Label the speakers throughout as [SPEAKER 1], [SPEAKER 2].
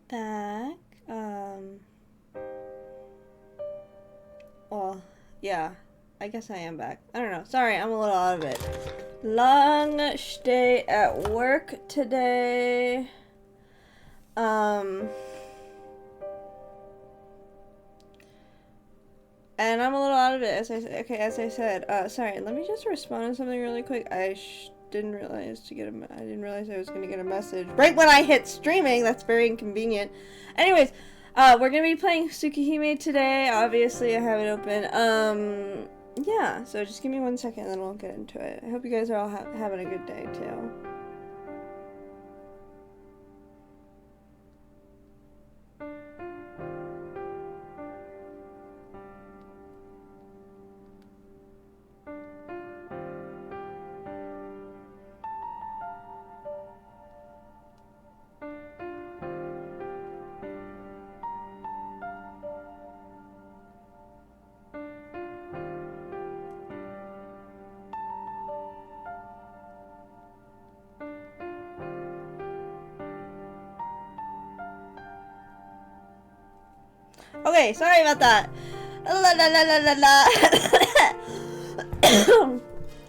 [SPEAKER 1] back. Well, yeah. I guess I am back. I don't know. Sorry, I'm a little out of it. Long stay at work today. And I'm a little out of it, as I said. Sorry, let me just respond to something really quick. Didn't realize I didn't realize I was gonna get a message right when I hit streaming. That's very inconvenient. Anyways, we're gonna be playing Tsukihime today. Obviously, I have it open. Yeah. So just give me 1 second, and then we'll get into it. I hope you guys are all having a good day too. Okay, sorry about that. La la la la la la.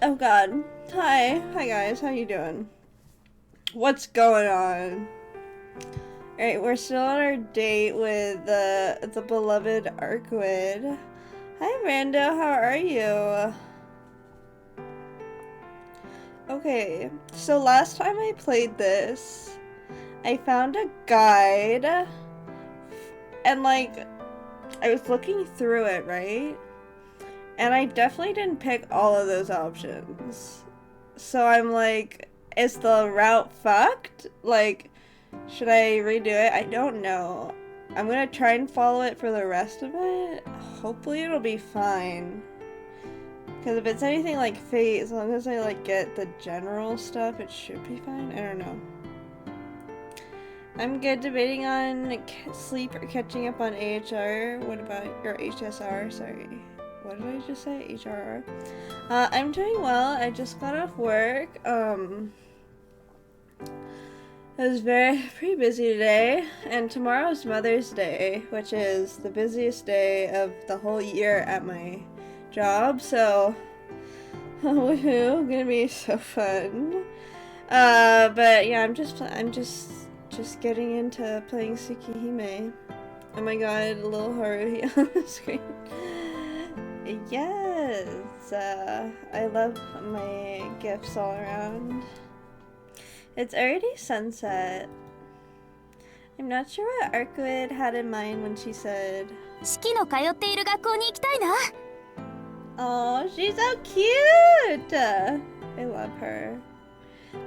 [SPEAKER 1] Oh god. Hi guys, how you doing? What's going on? Alright, we're still on our date with the beloved Arcwood. Hi Rando, how are you? Okay, so last time I played this, I found a guide, and like, I was looking through it, right? And I definitely didn't pick all of those options. So I'm like, is the route fucked? Like, should I redo it? I don't know. I'm gonna try and follow it for the rest of it. Hopefully it'll be fine. Because if it's anything like Fate, as long as I like get the general stuff, it should be fine. I don't know. I'm good debating on sleep or catching up on AHR. What about your HSR? Sorry. What did I just say? HRR? I'm doing well. I just got off work. It was pretty busy today. And tomorrow's Mother's Day, which is the busiest day of the whole year at my job. So, woohoo, gonna be so fun. But yeah, I'm just getting into playing Tsukihime. Oh my god, a little Haruhi on the screen. Yes! I love my gifts all around. It's already sunset. I'm not sure what Arcwood had in mind when she said, oh, she's so cute! I love her.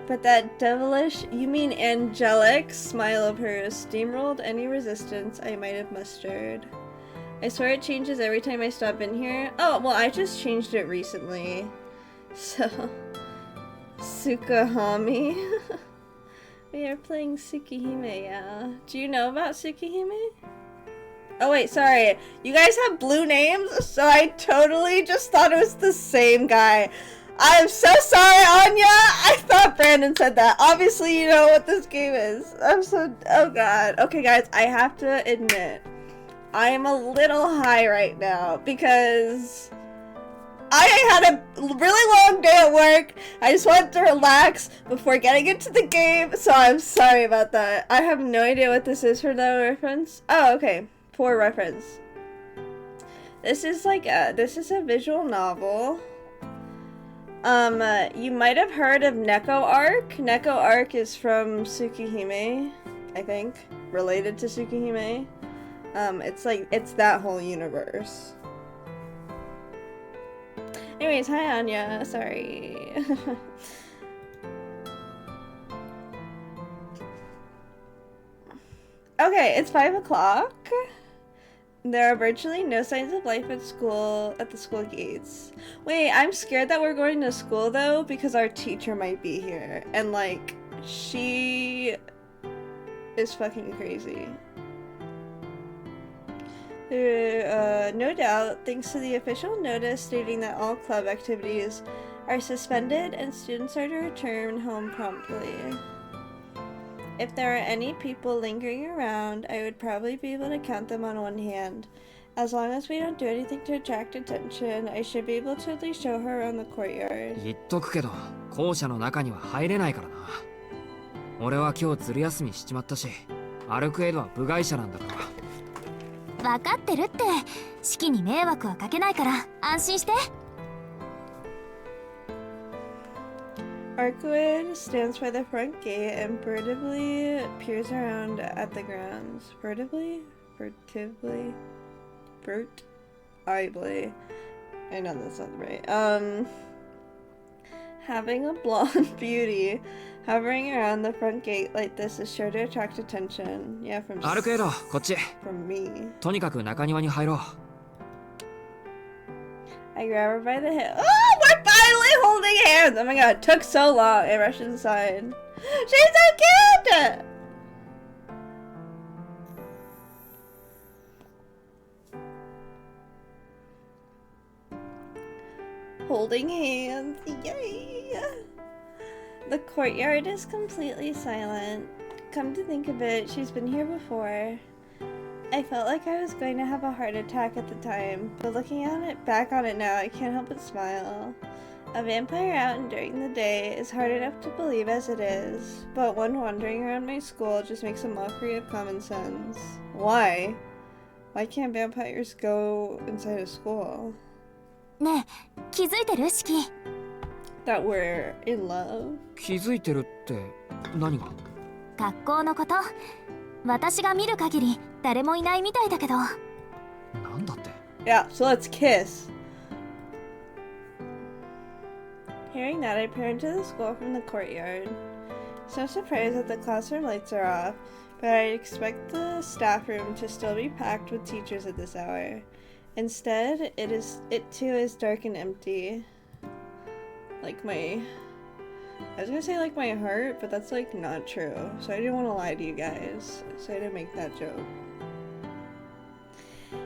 [SPEAKER 1] But that devilish, you mean angelic, smile of hers steamrolled any resistance I might have mustered. I swear it changes every time I stop in here. Oh, well, I just changed it recently. So, Tsukihime. We are playing Tsukihime, yeah. Do you know about Tsukihime? Oh wait, sorry. You guys have blue names? So I totally just thought it was the same guy. I'm so sorry, Anya! I thought Brandon said that. Obviously, you know what this game is. Oh god. Okay, guys, I have to admit, I am a little high right now because I had a really long day at work. I just wanted to relax before getting into the game, so I'm sorry about that. I have no idea what this is for the reference. Oh, okay. For reference. This is a visual novel. You might have heard of Neko Arc. Neko Arc is from Tsukihime, I think, related to Tsukihime. It's that whole universe. Anyways, hi Anya, sorry. Okay, it's 5 o'clock. There are virtually no signs of life at the school gates. Wait, I'm scared that we're going to school though, because our teacher might be here. And like, she is fucking crazy. No doubt, thanks to the official notice stating that all club activities are suspended and students are to return home promptly. If there are any people lingering around, I would probably be able to count them on one hand. As long as we don't do anything to attract attention, I should be able to at least show her around the courtyard.
[SPEAKER 2] 言っとくけど、校舎の中には入れないからな。俺は今日ずる休みしちまったし、アルクエイドは部外者なんだから。
[SPEAKER 3] 分かってるって。式に迷惑はかけないから安心して。
[SPEAKER 1] Arcuid stands by the front gate and furtively peers around at the grounds. Furtively? Furtively? Furtively. I know that's not right. Having a blonde beauty hovering around the front gate like this is sure to attract attention. Yeah, from
[SPEAKER 2] アルクエイド、こっち。
[SPEAKER 1] from me.
[SPEAKER 2] とにかく中庭に入ろう。
[SPEAKER 1] I grab her by the hand. Oh, we're finally holding hands! Oh my god, it took so long. I rush inside. She's so cute! Holding hands, yay! The courtyard is completely silent. Come to think of it, she's been here before. I felt like I was going to have a heart attack at the time, but looking back on it now, I can't help but smile. A vampire out during the day is hard enough to believe as it is, but one wandering around my school just makes a mockery of common sense. Why? Why can't vampires go inside a school?
[SPEAKER 3] ねえ、気づいてる？式
[SPEAKER 1] That we're in love?
[SPEAKER 2] 気づいてるって何が？
[SPEAKER 3] 学校のこと。私が見る限り誰もいないみたいだけど。
[SPEAKER 2] なんだって？
[SPEAKER 1] Yeah, so let's kiss. Hearing that, I peer into the school from the courtyard. So surprised that the classroom lights are off, but I expect the staff room to still be packed with teachers at this hour. Instead, it too is dark and empty. Like I was gonna say like my heart, but that's like not true. So I didn't want to lie to you guys, so I didn't make that joke.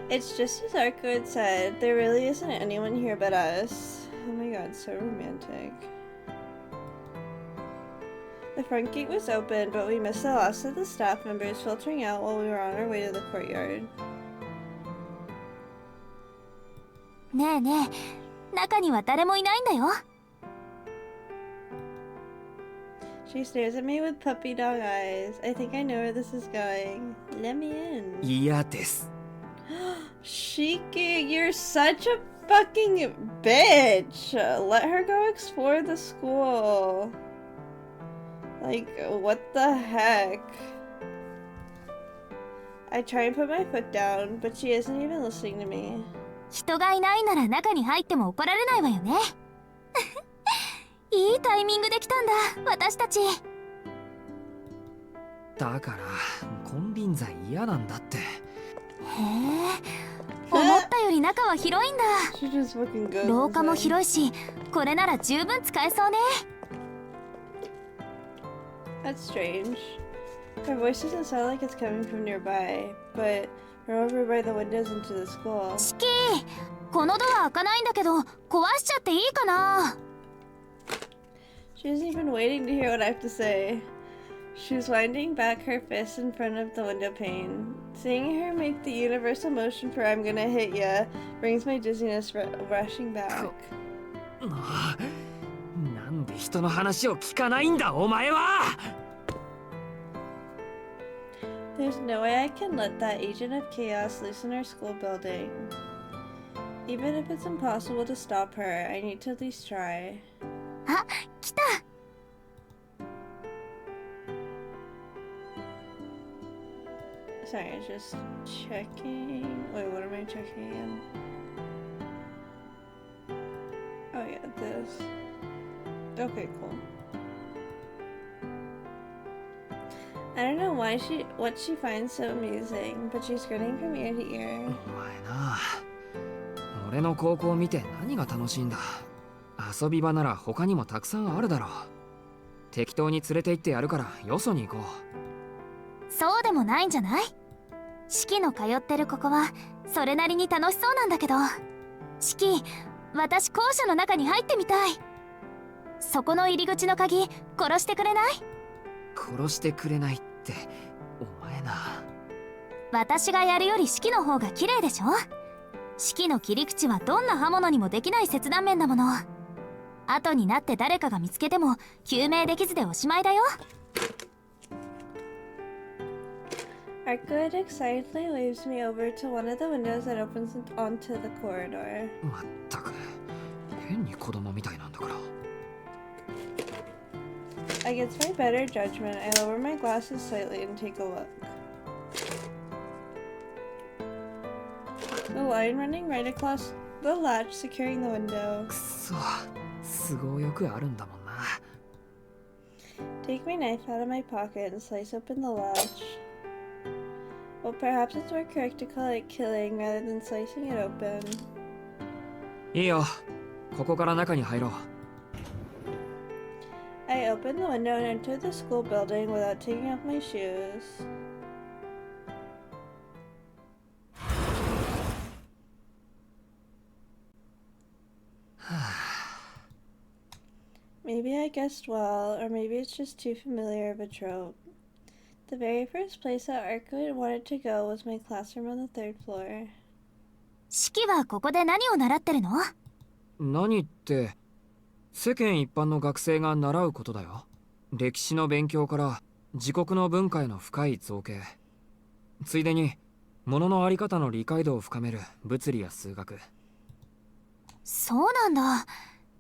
[SPEAKER 1] It's just as Arcuid said, there really isn't anyone here but us. Oh my god, so romantic. The front gate was open, but we missed the last of the staff members filtering out while we were on our way to the courtyard.
[SPEAKER 3] ねえねえ、中には誰もいないんだよ。
[SPEAKER 1] She stares at me with puppy dog eyes. I think I know where this is going. Let me in.
[SPEAKER 2] 嫌です。
[SPEAKER 1] Shiki, you're such a fucking bitch. Let her go explore the school. Like, what the heck? I try and put my foot down, but she isn't even listening to me.
[SPEAKER 3] 人がいないなら中に入っても怒られないわよね。いいタイミングで来たんだ、私たち。
[SPEAKER 2] だから金輪際嫌なんだって。へ
[SPEAKER 3] え、思ったより中は広いんだ。廊下も広いし、これなら十分使えそうね。
[SPEAKER 1] That's strange. Her voice doesn't sound like it's coming from nearby, but from over by the windows into the school.
[SPEAKER 3] チキー、このドア開かないんだけど、壊しちゃっていいかな？
[SPEAKER 1] She isn't even waiting to hear what I have to say. She's winding back her fist in front of the window pane. Seeing her make the universal motion for I'm gonna hit ya brings my dizziness rushing back.
[SPEAKER 2] なんで人の話を聞かないんだ、お前は！
[SPEAKER 1] There's no way I can let that agent of chaos loose in our school building. Even if it's impossible to stop her, I need to at least try.
[SPEAKER 3] あ、来た。
[SPEAKER 1] Sorry, I was just checking. Wait, what am I checking again? Oh yeah, this. Okay, cool. I don't know what she finds so amusing, but she's grinning from ear to ear.
[SPEAKER 2] お前な、俺の高校を見て何が楽しいんだ。遊び場なら他にもたくさんあるだろう。適当に連れて行ってやるからよそに行こう。
[SPEAKER 3] そうでもないんじゃない？四季の通ってるここはそれなりに楽しそうなんだけど。四季、私校舎の中に入ってみたい。そこの入り口の鍵殺してくれない？
[SPEAKER 2] 殺してくれないってお前な。
[SPEAKER 3] 私がやるより式の方が綺麗でしょ。式の切り口はどんな刃物にもできない切断面だもの。後になって誰かが見つけても救命できずでおしまいだよ。
[SPEAKER 1] Arcuid excitedly waves me over to one of the windows that opens onto the corridor.
[SPEAKER 2] まったく変に子供みたいなんだから。
[SPEAKER 1] Against my better judgment, I lower my glasses slightly and take a look. The line running right across the latch securing the window.
[SPEAKER 2] くそ、都合よくあるんだもんな。
[SPEAKER 1] Take my knife out of my pocket and slice open the latch. Well, perhaps it's more correct to call it killing rather than slicing it open.
[SPEAKER 2] いいよ、ここから中に入ろう。
[SPEAKER 1] I opened the window and entered the school building without taking off my shoes. Maybe I guessed well, or maybe it's just too familiar of a trope. The very first place that Arcuid wanted to go was my classroom on the third floor.
[SPEAKER 3] 式はここで何を習ってるの？
[SPEAKER 2] 何って世間一般の学生が習うことだよ。歴史の勉強から自国の文化への深い造形、ついでに物のあり方の理解度を深める物理や数学。
[SPEAKER 3] そうなんだ。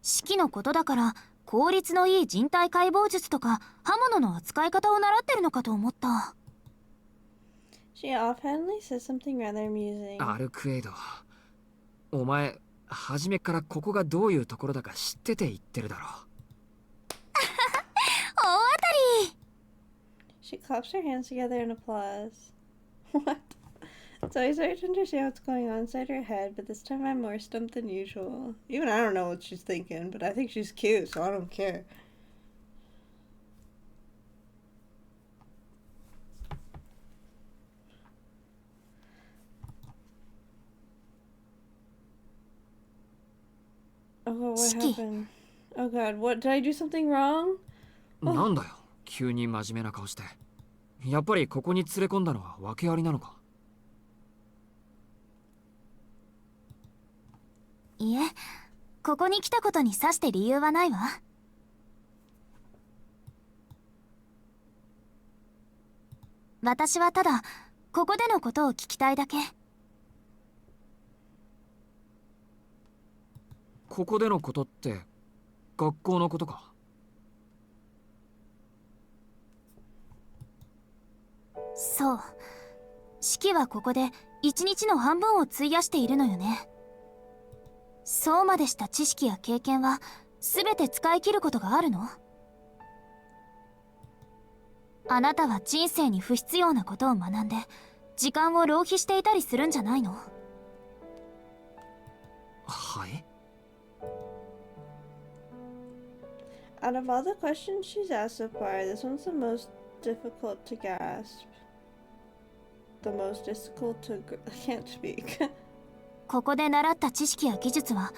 [SPEAKER 3] 式のことだから効率のいい人体解剖術とか刃物の扱い方を習ってるのかと思った。
[SPEAKER 1] She offhandedly says something rather amusing.
[SPEAKER 2] アルクエイド、お前初めからここがどういうところだか知ってて言ってるだろ。
[SPEAKER 3] 大当たり。
[SPEAKER 1] She claps her hands together in applause. What? It's always hard to understand what's going on inside her head, but this time I'm more stumped than usual. Even I don't know what she's thinking, but I think she's cute, so I don't care. Oh, what
[SPEAKER 3] Shiki.
[SPEAKER 1] happened? Oh god, what? Did I do something wrong?
[SPEAKER 2] なんだよ、急に真面目な顔して。やっぱりここに連れ込んだのは訳ありなのか？
[SPEAKER 3] いえ、ここに来たことにさして理由はないわ。私はただここでのことを聞きたいだけ。
[SPEAKER 2] ここでのことって学校のことか？
[SPEAKER 3] そう、式はここで一日の半分を費やしているのよね。そうまでした知識や経験は全て使い切ることがあるの？あなたは人生に不必要なことを学んで時間を浪費していたりするんじゃないの？
[SPEAKER 2] はい。
[SPEAKER 1] Out of all the questions she's asked so far, this one's the most difficult to grasp. The most difficult to... I can't speak.
[SPEAKER 3] ここで習った知識や技術は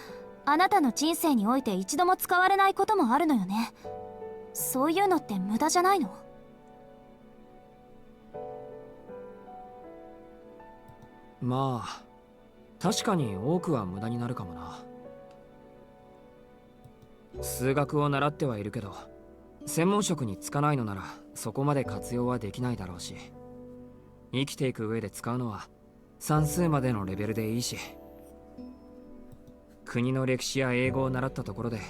[SPEAKER 3] あなたの人生において一度も使われないこともあるのよね。そういうのって無駄じゃないの？
[SPEAKER 2] まあ確かに多くは無駄になるかもな。数学を習ってはいるけど専門職に就かないのならそこまで活用はできないだろうし、生きていく上で使うのは算数までのレベルでいいし、国の歴史や英語を習ったところで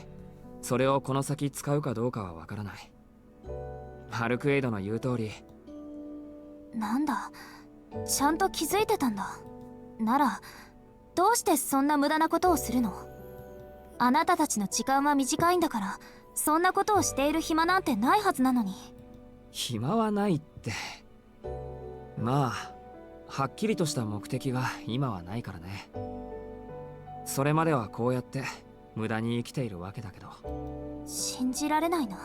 [SPEAKER 2] それをこの先使うかどうかはわからない。ハルクエイドの言う通り。
[SPEAKER 3] なんだ、ちゃんと気づいてたんだ。ならどうしてそんな無駄なことをするの？あなたたちの時間は短いんだから、そんなことをしている暇なんてないはずなのに。
[SPEAKER 2] 暇はないって。まあはっきりとした目的が今はないからね。それまではこうやって無駄に生きているわけだけど。
[SPEAKER 3] 信じられないな。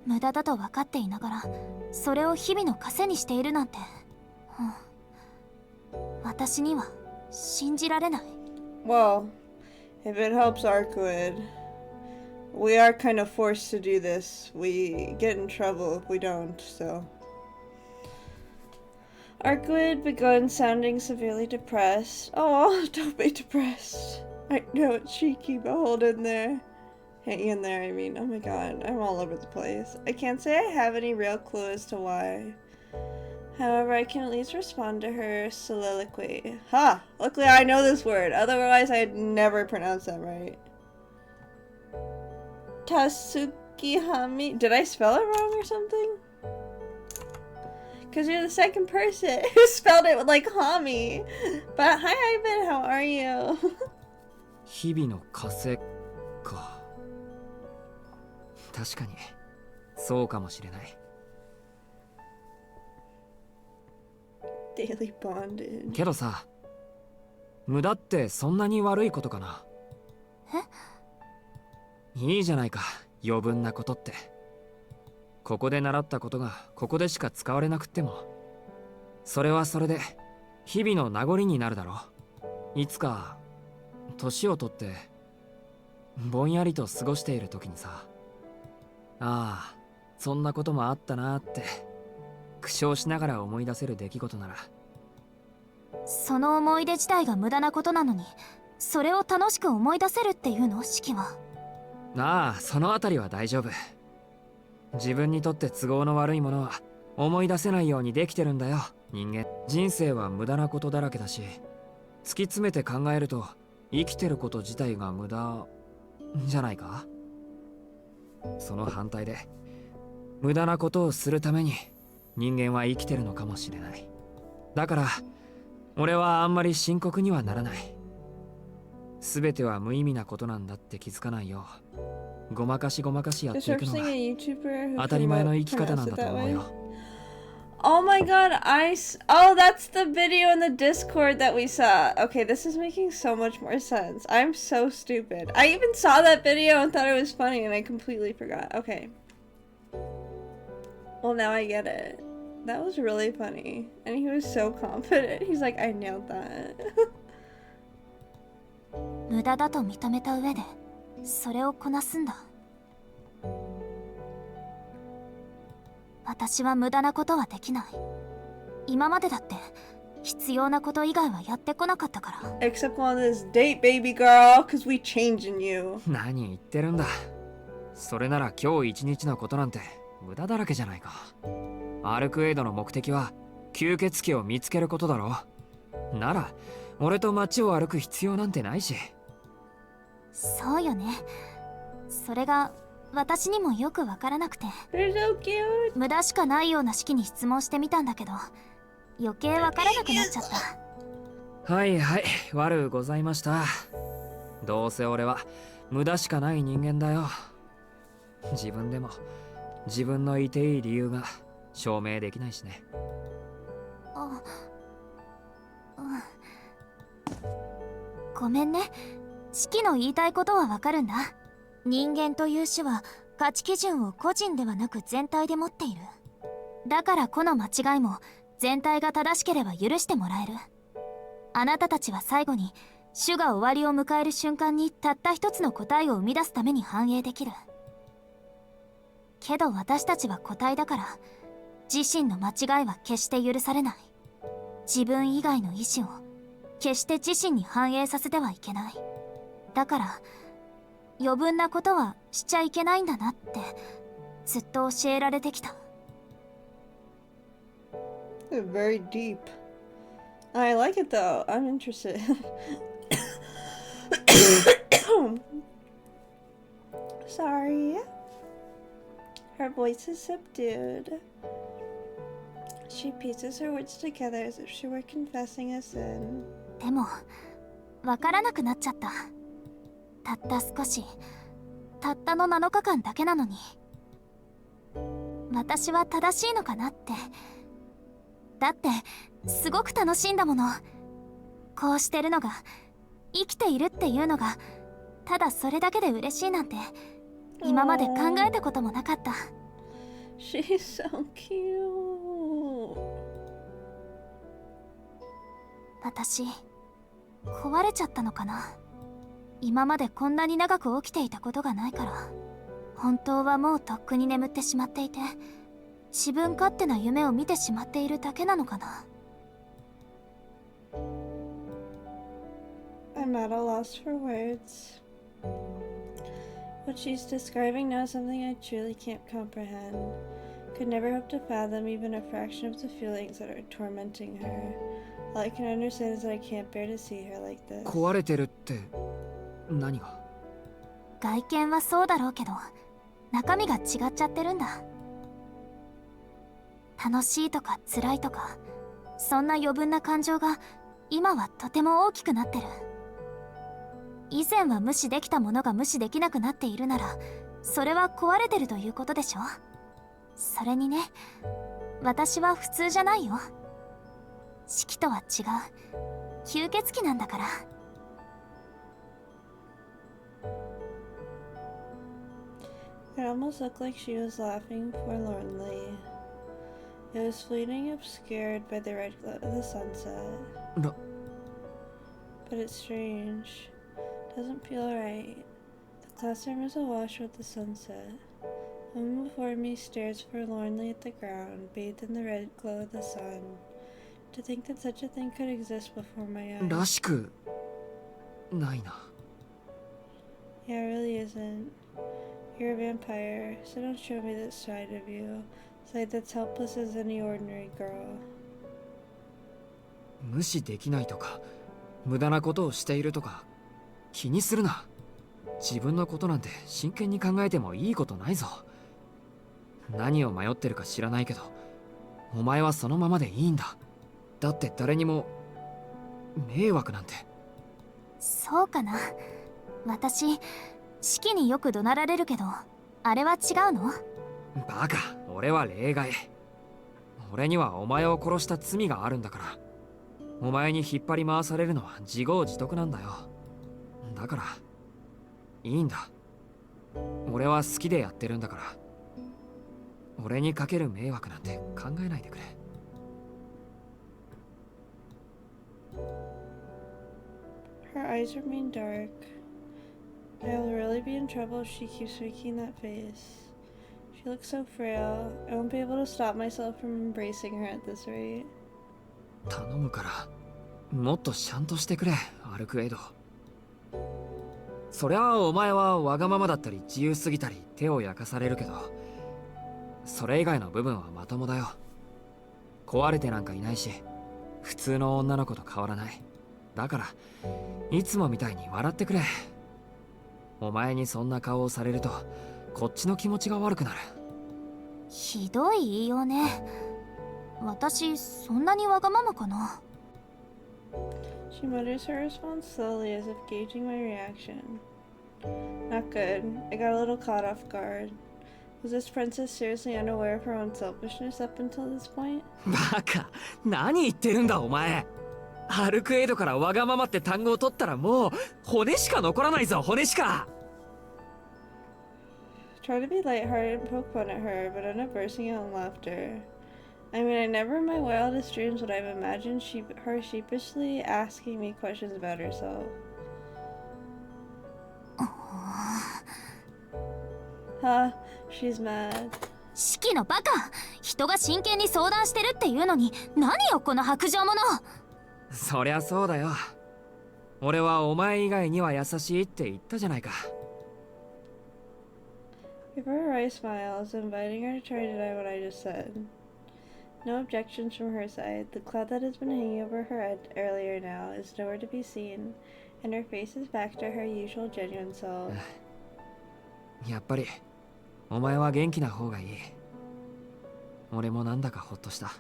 [SPEAKER 3] 無駄だと分かっていながらそれを日々の糧にしているなんて、私には信じられない。
[SPEAKER 1] Well, if it helps Arcuid, We are kind of forced to do this. We get in trouble if we don't, so. Arcwood begun sounding severely depressed. Oh, don't be depressed. I know it's cheeky, but hold in there. Hang in there, I mean. Oh my god, I'm all over the place. I can't say I have any real clue as to why. However, I can at least respond to her soliloquy. Ha! Luckily I know this word, otherwise I'd never pronounce that right. Tsukihime. Did I spell it wrong or something? Because you're the second person who spelled it with like Hami. But hi Ivan, how are you?
[SPEAKER 2] 日々の稼か。確かにそうかもしれない。
[SPEAKER 1] Daily bonded.
[SPEAKER 2] けどさ、無駄ってそんなに悪いことかな。いいじゃないか、余分なことって。ここで習ったことがここでしか使われなくっても、それはそれで日々の名残になるだろう。いつか年を取ってぼんやりと過ごしている時にさ、ああそんなこともあったなって苦笑しながら思い出せる出来事なら。
[SPEAKER 3] その思い出自体が無駄なことなのに、それを楽しく思い出せるっていうの？四季は。
[SPEAKER 2] ああ、そのあたりは大丈夫。自分にとって都合の悪いものは思い出せないようにできてるんだよ、人間。人生は無駄なことだらけだし、突き詰めて考えると生きてること自体が無駄じゃないか。その反対で無駄なことをするために人間は生きてるのかもしれない。だから俺はあんまり深刻にはならない。全ては無意味なことなんだって気づかないよ。ごまかしやっていくのが当たり前の生き方なんだと思うよ。
[SPEAKER 1] Oh my god, oh, that's the video in the Discord that we saw. Okay, this is making so much more sense. I'm so stupid. I even saw that video and thought it was funny and I completely forgot. Okay. Well, now I get it. That was really funny. And he was so confident. He's like, I nailed that.
[SPEAKER 3] 無駄だと認めた上でそれをこなすんだ。私は無駄なことはできない。今までだって必要なこと以外はやってこなかったから。
[SPEAKER 1] Except on this date, baby girl, cause we changing you.
[SPEAKER 2] 何言ってるんだ。それなら今日一日のことなんて無駄だらけじゃないか。アルクエイドの目的は吸血鬼を見つけることだろう。なら俺と街を歩く必要なんてないし。
[SPEAKER 3] そうよね。それが私にもよくわからなくて。
[SPEAKER 1] They're so cute.
[SPEAKER 3] 無駄しかないような式に質問してみたんだけど、余計わからなくなっちゃった。
[SPEAKER 2] はいはい、悪うございました。どうせ俺は無駄しかない人間だよ。自分でも自分のいていい理由が証明できないしね。
[SPEAKER 3] あ、うん。ごめんね。式の言いたいことはわかるんだ。人間という種は価値基準を個人ではなく全体で持っている。だからこの間違いも全体が正しければ許してもらえる。あなたたちは最後に種が終わりを迎える瞬間にたった一つの個体を生み出すために繁栄できる。けど私たちは個体だから自身の間違いは決して許されない。自分以外の意志を決して自身に反映させてはいけない。だから余分なことはしちゃいけないんだなってずっと教えられてきた。
[SPEAKER 1] Very deep. I like it though. I'm interested. Sorry. Her voice is subdued. She pieces her words together as if she were confessing a sin.
[SPEAKER 3] でもわからなくなっちゃった。たった少し、たったの7日間だけなのに、私は正しいのかなって。だってすごく楽しいんだもの。こうしてるのが、生きているっていうのがただそれだけで嬉しいなんて今まで考えたこともなかった。
[SPEAKER 1] She's so cute.
[SPEAKER 3] 私壊れちゃったのかな。今までこんなに長く起きていたことがないから。本当はもうとっくに眠ってしまっていて、自分勝手な夢を見てしまっているだけなのかな。
[SPEAKER 1] I'm at a loss for words. What she's describing now is something I truly can't comprehend. Could never hope to fathom even a fraction of the feelings that are tormenting her. All I can understand is that I can't bear to see her like this.
[SPEAKER 2] 壊れてるって何が？
[SPEAKER 3] 外見はそうだろうけど、中身が違っちゃってるんだ。楽しいとか辛いとか、そんな余分な感情が今はとても大きくなってる。以前は無視できたものが無視できなくなっているなら、それは壊れてるということでしょ。それにね、私は普通じゃないよ。四季とは違う吸血鬼なんだから。
[SPEAKER 1] It almost looked like she was laughing forlornly. It was fleeting, obscured by the red glow of the sunset. But it's strange. Doesn't feel right. The classroom is awash with the sunset. The woman before me stares forlornly at the ground, bathed in the red glow of the sun. To think that such a thing could exist before my eyes.
[SPEAKER 2] らしくないな。
[SPEAKER 1] Yeah, it really isn't. You're a vampire, so don't show me that side of you. Side that's helpless as any ordinary girl.
[SPEAKER 2] 無視できないとか無駄なことをしているとか気にするな。自分のことなんて真剣に考えてもいいことないぞ。何を迷ってるか知らないけど、お前はそのままでいいんだ。だって誰にも迷惑なんて。
[SPEAKER 3] そうかな。私、四季によく怒鳴られるけど、あれは違うの？
[SPEAKER 2] バカ、俺は例外。俺にはお前を殺した罪があるんだから。お前に引っ張り回されるのは自業自得なんだよ。だからいいんだ。俺は好きでやってるんだから。俺にかける迷惑なんて考えないでくれ。
[SPEAKER 1] Her eyes remain dark. I'll really be in trouble if she keeps making that face. She looks so frail. I won't be able to stop myself from embracing her at this rate.
[SPEAKER 2] 頼むからもっとシャンとしてくれ、アルクエイド。そりゃお前はわがままだったり自由すぎたり手を焼かされるけど、それ以外の部分はまともだよ。壊れてなんかいないし、普通の女の子と変わらない。だからいつもみたいに笑ってくれ。お前にそんな顔をされるとこっちの気持ちが悪くなる。
[SPEAKER 3] ひどい言いようね。私、そんなにわがままかな。
[SPEAKER 1] She mutters her response slowly as if gauging my reaction. Not good. I got a little caught off guard. Was this princess seriously unaware of her own selfishness up until this point?
[SPEAKER 2] バカ、何言ってるんだお前。アルクエイドからわがままって単語を取ったらもう骨しか残らないぞ、骨しか。
[SPEAKER 1] Try to be lighthearted and poke fun at her, but end up bursting out in laughter. I mean, I never in my wildest dreams would have imagined her sheepishly asking me questions about herself. Huh, she's mad.
[SPEAKER 3] 四季のバカ！人が真剣に相談してるっていうのに、何よこの白状者！
[SPEAKER 2] そりゃそうだよ。俺はお前以外には優しいって言ったじゃないか。
[SPEAKER 1] Give her a wry smile, as inviting her to try to deny what I just said. No objections from her side. The cloud that has been hanging over her head earlier now is nowhere to be seen, and her face is back to her usual genuine self.
[SPEAKER 2] やっぱりお前は元気な方がいい。俺もなんだかホッとした。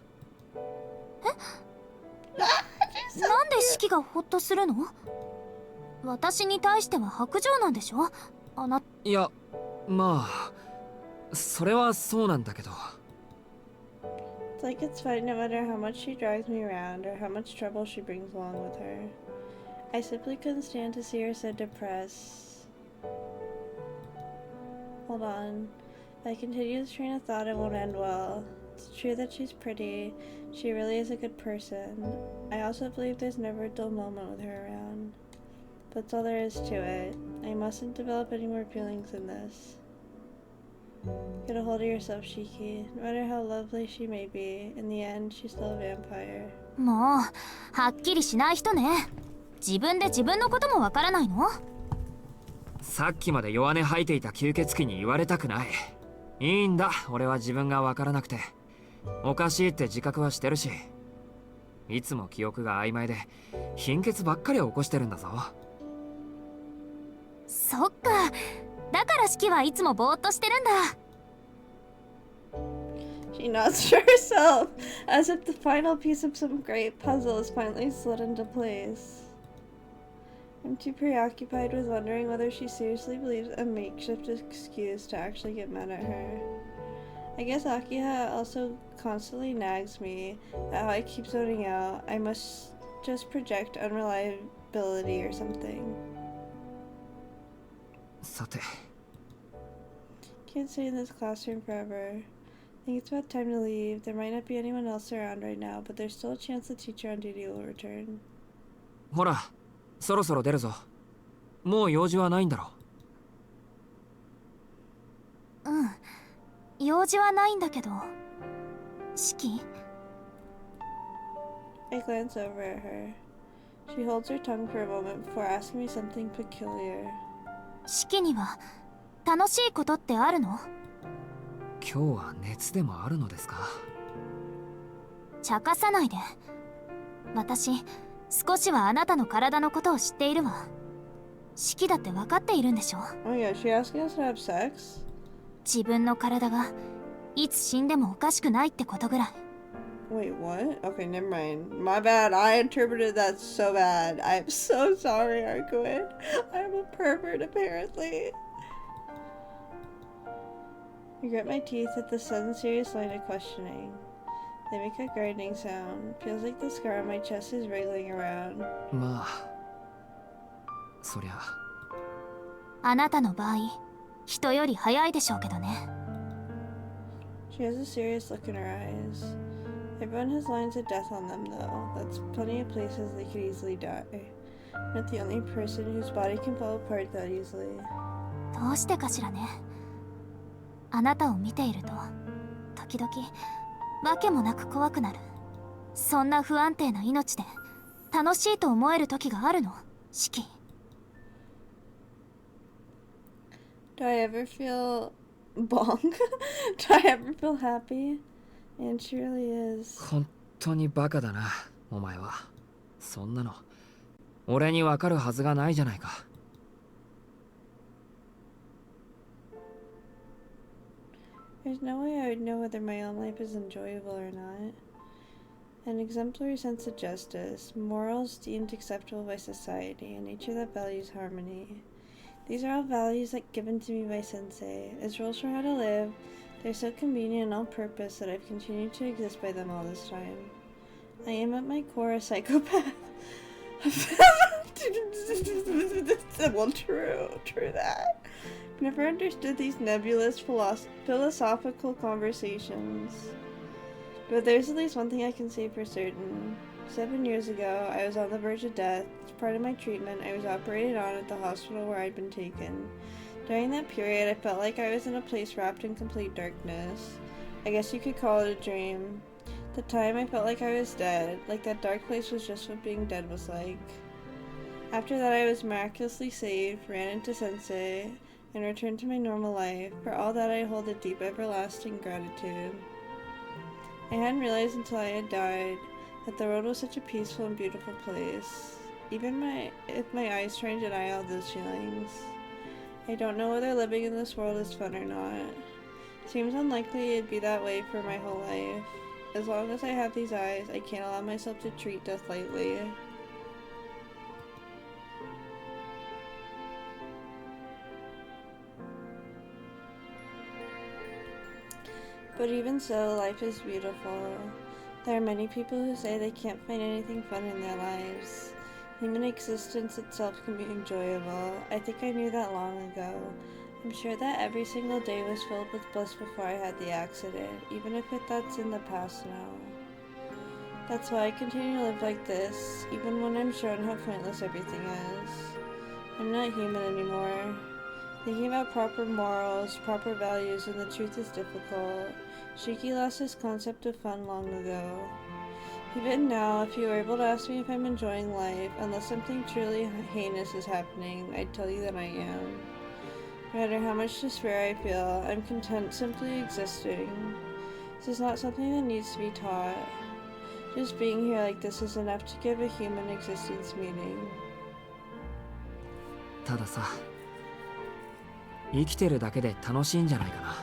[SPEAKER 3] なんで四季がホッとするの？私に対しては白状なんでしょ？
[SPEAKER 2] いや、まあそれはそうなんだけど。
[SPEAKER 1] It's like it's fine no matter how much she drags me around or how much trouble she brings along with her. I simply couldn't stand to see her so depressed. Hold on. If I continue this train of thought, it won't end well. It's true that she's pretty. She really is a good person. I also believe there's never a dull moment with her around. That's all there is to it. I mustn't develop any more feelings than this. Get a hold of yourself, Shiki. No matter how lovely she may be, in the end, she's still a vampire.
[SPEAKER 3] もうはっきりしない人ね。自分で自分のこともわからないの？
[SPEAKER 2] さっきまで弱音吐いていた吸血鬼に言われたくない。いいんだ、俺は自分がわからなくて。おかしいって自覚はしてるし。いつも記憶が曖昧で貧血ばっかり起こしてるんだぞ。
[SPEAKER 3] そっか、だからシキはいつもぼーっとしてるんだ。
[SPEAKER 1] She nods to herself, as if the final piece of some great puzzle is finally slid into place. I'm too preoccupied with wondering whether she seriously believes a makeshift excuse to actually get mad at her. I guess Akiha also constantly nags me at how I keep zoning out. I must just project unreliability or something.
[SPEAKER 2] さて、
[SPEAKER 1] Can't stay in this classroom forever. I think it's about time to leave. There might not be anyone else around right now, but there's still a chance the teacher on duty will return.
[SPEAKER 2] ほら、そろそろ出るぞ。もう用事はないんだろ。
[SPEAKER 3] うん、用事はないんだけど。シキ？
[SPEAKER 1] I glance over at her. She holds her tongue for a moment before asking me something peculiar.
[SPEAKER 3] シキには楽しいことってあるの？
[SPEAKER 2] 今日は熱でもあるのですか？
[SPEAKER 3] 茶化さないで。私、少しはあなたの体のことを知っているわ。シキだって分かっているんでしょ？
[SPEAKER 1] Oh yeah, she asking us to have sex?
[SPEAKER 3] 自分の体がいつ死んでもおかしくないってことぐらい。
[SPEAKER 1] Wait, what? Okay, never mind. My bad. I interpreted that so bad. I'm so sorry, Arkuen. I'm a pervert, apparently. I grit my teeth at the sudden serious line of questioning. They make a grinding sound. Feels like the scar on my chest is wriggling around.
[SPEAKER 2] まあ、そりゃ。
[SPEAKER 3] あなたの場合、人より早いでしょうけどね。
[SPEAKER 1] She has a serious look in her eyes. Everyone has lines of death on them, though. That's plenty of places they could easily die. I'm not the only person whose body can fall apart that easily.
[SPEAKER 3] どうしてかしらね。あなたを見ていると時々わけもなく怖くなる。そんな不安定な命で楽しいと思える時があるの、シキ。
[SPEAKER 1] Do I ever feel bonk? Do I ever feel happy? And she really is.
[SPEAKER 2] 本当にバカだな、お前は。そんなの俺にわかるはずがないじゃないか。
[SPEAKER 1] There's no way I would know whether my own life is enjoyable or not. An exemplary sense of justice, morals deemed acceptable by society, a nature that values harmony. These are all values that given to me by Sensei. As rules for how to live, they're so convenient and all-purpose that I've continued to exist by them all this time. I am at my core a psychopath. Well, true that. I've never understood these nebulous philosophical conversations. But there's at least one thing I can say for certain. 7 years ago, I was on the verge of death. As part of my treatment, I was operated on at the hospital where I'd been taken. During that period, I felt like I was in a place wrapped in complete darkness. I guess you could call it a dream. At the time, I felt like I was dead, like that dark place was just what being dead was like. After that, I was miraculously saved, ran into Sensei, and returned to my normal life. For all that, I hold a deep, everlasting gratitude. I hadn't realized until I had died that the world was such a peaceful and beautiful place. Even if my eyes try and deny all those feelings. I don't know whether living in this world is fun or not. Seems unlikely it'd be that way for my whole life. As long as I have these eyes, I can't allow myself to treat death lightly. But even so, life is beautiful. There are many people who say they can't find anything fun in their lives. Human existence itself can be enjoyable. I think I knew that long ago. I'm sure that every single day was filled with bliss before I had the accident, even if that's in the past now. That's why I continue to live like this, even when I'm shown how pointless everything is. I'm not human anymore. Thinking about proper morals, proper values, and the truth is difficult. Shiki lost his concept of fun long ago. Even now, if you were able to ask me if I'm enjoying life, unless something truly heinous is happening, I'd tell you that I am. No matter how much despair I feel, I'm content simply existing. This is not something that needs to be taught. Just being here like this is enough to give a human existence meaning.
[SPEAKER 2] たださ、生きてるだけで楽しいんじゃないかな。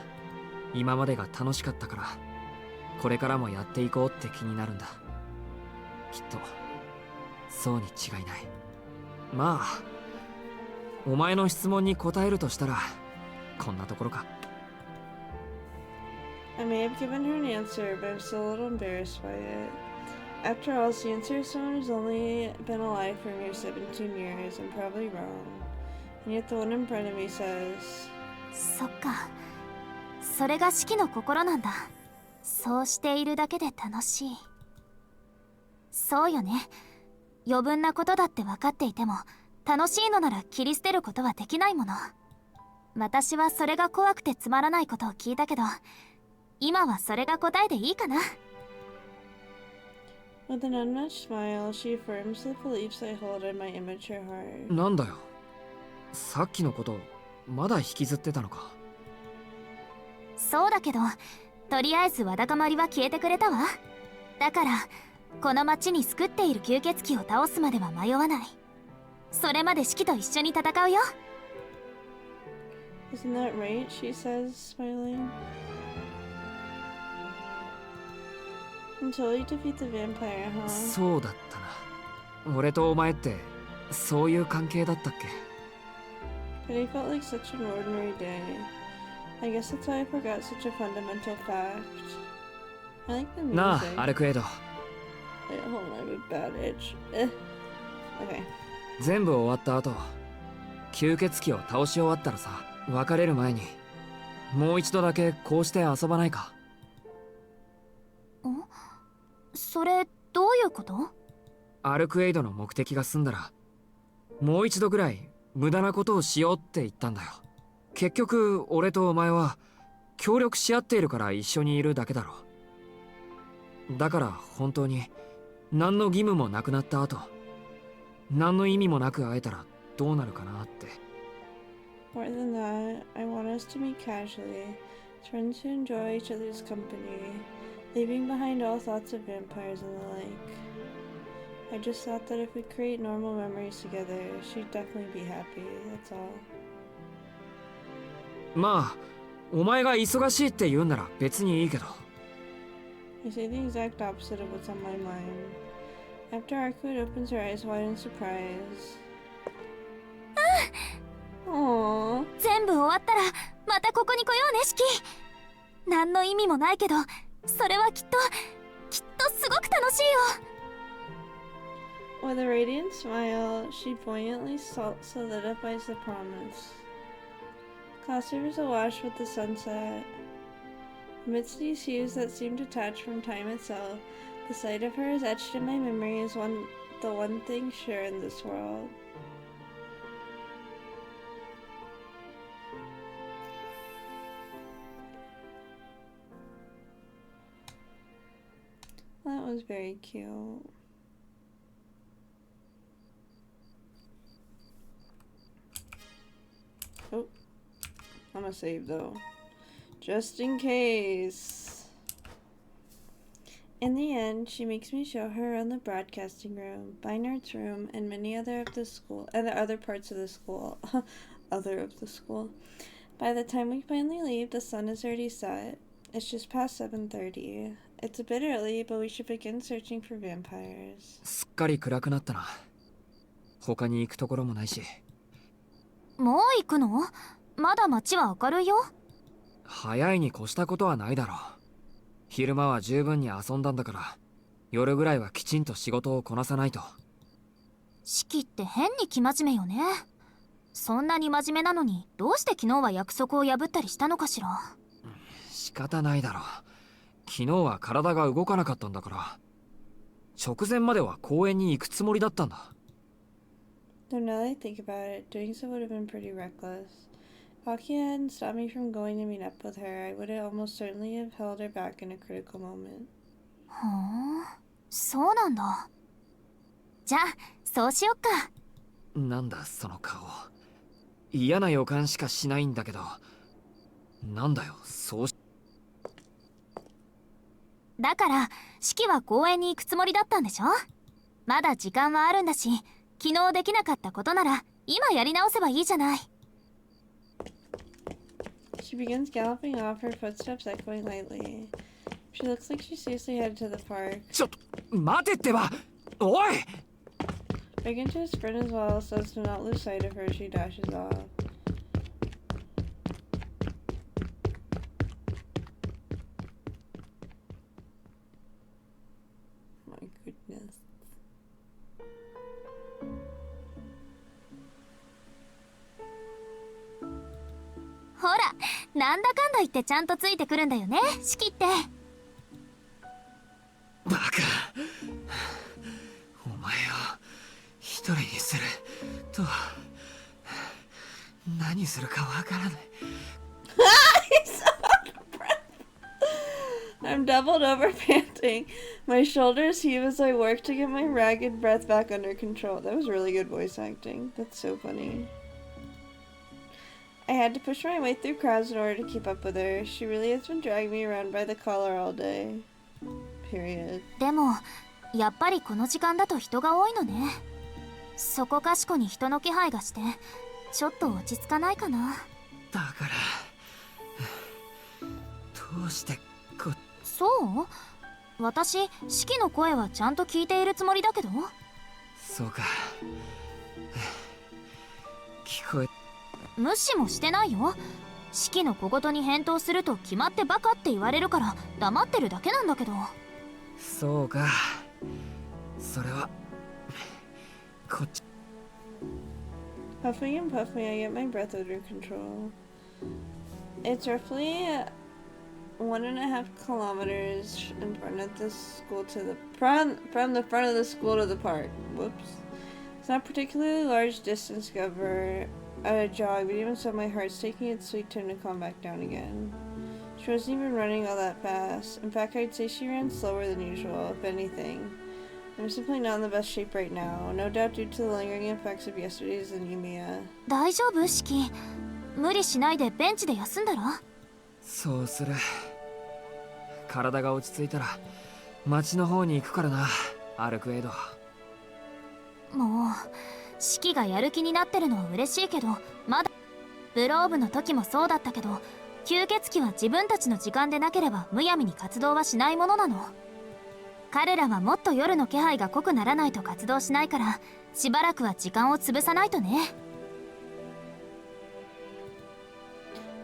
[SPEAKER 2] 今までが楽しかったから、これからもやっていこうって気になるんだ。きっとそうに違いない。まあ、お前の質問に答えるとしたらこんなところか。
[SPEAKER 1] I may have given her an answer, but I'm still a little embarrassed by it. After all, since someone who's only been alive for a mere 17 years, I'm probably wrong. And yet the one in front of me says...
[SPEAKER 3] そっか。それが四季の心なんだ。そうしているだけで楽しい。そうよね。余分なことだって分かっていても、楽しいのなら切り捨てることはできないもの。私はそれが怖くてつまらないことを聞いたけど、今はそれが答えでいいかな。
[SPEAKER 1] With an unmatched smile, she affirms the beliefs I hold in my immature heart.
[SPEAKER 2] なんだよ。さっきのことまだ引きずってたのか。
[SPEAKER 3] そうだけど、とりあえずわだかまりは消えてくれたわ。だからこの町に救っている吸血鬼を倒すまでは迷わない。それまで四季と一緒に戦うよ。
[SPEAKER 1] Isn't that right? She says, smiling. Until we defeat the vampire, huh?
[SPEAKER 2] そうだったな。俺とお前ってそういう関係だったっけ。
[SPEAKER 1] But I felt like such an ordinary day. I guess that's why I forgot such a fundamental fact. I like the music.
[SPEAKER 2] なあ、アルクエイド。
[SPEAKER 1] Wait, hold on, I have a bad itch. Okay.
[SPEAKER 2] 全部終わった後、吸血鬼を倒し終わったらさ、別れる前にもう一度だけこうして遊ばないか。
[SPEAKER 3] それどういうこと？
[SPEAKER 2] アルクエイドの目的が済んだら、もう一度ぐらい無駄なことをしようって言ったんだよ。結局俺とお前は協力し合っているから一緒にいるだけだろ。だから本当に何の義務もなくなった後、何の意味もなく会えたらどうなるかなって。
[SPEAKER 1] More than that, I want us to meet casually, friends who enjoy each other's company, leaving behind all thoughts of vampires and the like. I just thought that if we create normal memories together, she'd definitely be happy, that's all.
[SPEAKER 2] まあ、お前が忙しいって言うんなら別にいいけど。
[SPEAKER 1] I say the exact opposite of what's on my mind. After Arcwood opens her eyes wide in surprise. Aww.
[SPEAKER 3] 全部終わったらまたここに来ようね、四季。何の意味もないけど、それはきっとすごく楽しいよ。
[SPEAKER 1] With a radiant smile, she buoyantly solidifies the promise. Classroom is awash with the sunset. Amidst these hues that seem detached from time itself, the sight of her is etched in my memory as the one thing sure in this world. That was very cute. Oh, I'm gonna save though, just in case. In the end, she makes me show her around the broadcasting room, Beinart's room, and many other parts of the school. Other of the school. By the time we finally leave, the sun is already set. It's just past 7:30. It's a bit early, but we should begin searching for vampires.
[SPEAKER 2] すっかり暗くなったな。他に行くところもないし。
[SPEAKER 3] もう行くの？まだ街は明るいよ。
[SPEAKER 2] 早いに越したことはないだろう。昼間は十分に遊んだんだから、夜ぐらいはきちんと仕事をこなさないと。
[SPEAKER 3] 四季って変に生真面目よね。そんなに真面目なのに、どうして昨日は約束を破ったりしたのかしら。
[SPEAKER 2] 仕方ないだろう。昨日は体が動かなかったんだから。直前までは公園に行くつもりだったんだ。
[SPEAKER 1] Though now that I think about it, doing so would have been pretty reckless. Pakia hadn't stopped me from going to meet up with her. I would almost certainly have held her back in a critical moment.
[SPEAKER 3] ふん、そうなんだ。じゃあそうしよっか。
[SPEAKER 2] なんだその顔。嫌な予感しかしないんだけど。なんだよ、そうし。
[SPEAKER 3] だから式は公園に行くつもりだったんでしょ。まだ時間はあるんだし、昨日できなかったことなら今やり直せばいいじゃない。
[SPEAKER 1] She begins galloping off, her footsteps echoing lightly. She looks like she's seriously headed to the park.
[SPEAKER 2] ちょっと待てってば。おい。
[SPEAKER 1] Breaking to a sprint as well, so as to not lose sight of her, she dashes off. My goodness.
[SPEAKER 3] ほら、なんだかんだ言ってちゃんとついてくるんだよね、式って。
[SPEAKER 2] バカ。お前を一人にすると何するかわからない。
[SPEAKER 1] He's out of breath. I'm doubled over panting. My shoulders heave as I work to get my ragged breath back under control. That was really good voice acting. That's so funny. I had to push my way through crowds in order to keep up with her. She really has been dragging me around by the collar all day. Period.
[SPEAKER 3] でもやっぱりこの時間だと人が多いのね。そこかしこに人の気配がしてちょっと落ち着かないかな。
[SPEAKER 2] だからどうして
[SPEAKER 3] そう？私式の声はちゃんと聞いているつもりだけど。
[SPEAKER 2] そうか。聞こえ。
[SPEAKER 3] 無視もしてないよ。式の小言に返答すると決まってバカって言われるから黙ってるだけなんだけど。
[SPEAKER 2] そうか。それはこっち。
[SPEAKER 1] Puffing and puffing, I get my breath under control. It's roughly 1.5 kilometers in front of the school to the from the front of the school to the park. Whoops. It's not a particularly large distance to cover at a jog, but even so, my heart's taking its sweet time to calm back down again. She wasn't even running all that fast. In fact, I'd say she ran slower than usual, if anything. I'm simply not in the best shape right now, no doubt due to the lingering effects of yesterday's anemia.
[SPEAKER 3] 大丈夫？式無理しないでベンチで休んだら。
[SPEAKER 2] そうする。体が落ち着いたら町の方に行くからな、アルクエド。
[SPEAKER 3] もう式がやる気になってるのは嬉しいけど、まだブローブの時もそうだったけど、吸血鬼は自分たちの時間でなければむやみに活動はしないものなの。彼らはもっと夜の気配が濃くならないと活動しないから、しばらくは時間を潰さないとね。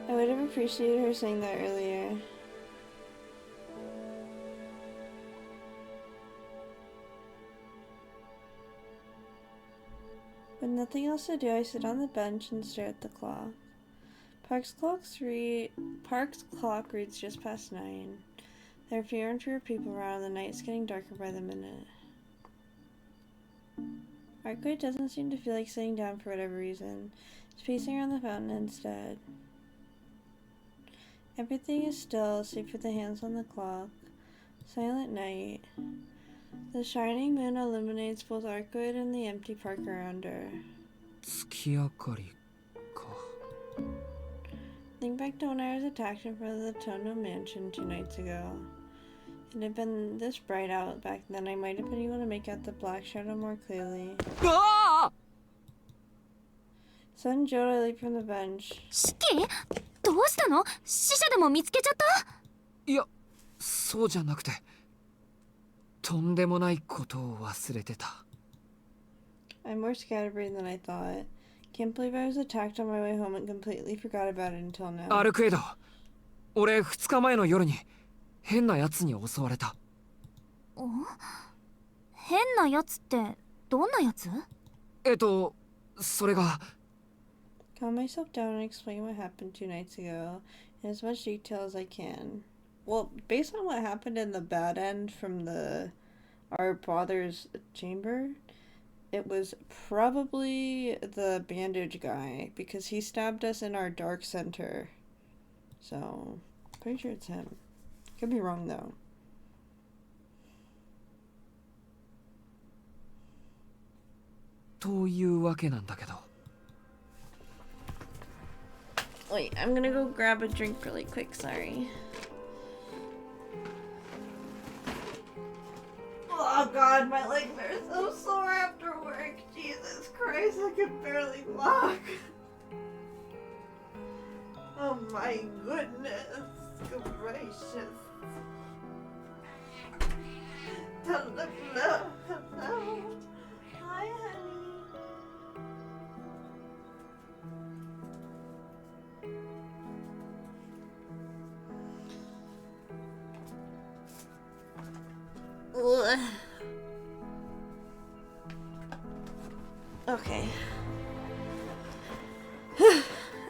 [SPEAKER 1] I would have appreciated her saying that earlier. With nothing else to do, I sit on the bench and stare at the clock. Park's clock reads just past 9. There are fewer and fewer people around, and the night's getting darker by the minute. Arcade doesn't seem to feel like sitting down for whatever reason. It's pacing around the fountain instead. Everything is still, save for the hands on the clock. Silent night. The shining moon illuminates both Arcade and the empty park around her.
[SPEAKER 2] 月明かりか。
[SPEAKER 1] Think back to when I was attacked in front of the Tono mansion 2 nights ago. If it had been this bright out back then, I might have been able to make out the black shadow more clearly.
[SPEAKER 2] ああ
[SPEAKER 1] Sudden jolt, I leap from the bench.
[SPEAKER 3] 式？どうしたの？死者でも見つけちゃった？
[SPEAKER 2] いや、そうじゃなくて、とんでもないことを忘れてた。
[SPEAKER 1] I'm more scatterbrained than I thought. Can't believe I was attacked on my way home and completely forgot about it until now.
[SPEAKER 2] アルクエド、俺2日前の夜に変なやつに襲われた。
[SPEAKER 3] 変なやつってどんなやつ？
[SPEAKER 2] それが。
[SPEAKER 1] Calm myself down and explain what happened 2 nights ago in as much detail as I can. Well, based on what happened in the bad end from our father's chamber, it was probably the bandage guy because he stabbed us in our dark center. So, pretty sure it's him. Could be wrong though. Wait, I'm gonna go grab a drink really quick, sorry. Oh god, my legs are so sore after work. Jesus Christ, I can barely walk. Oh my goodness gracious. Hello. Hi, honey. Ugh. Okay.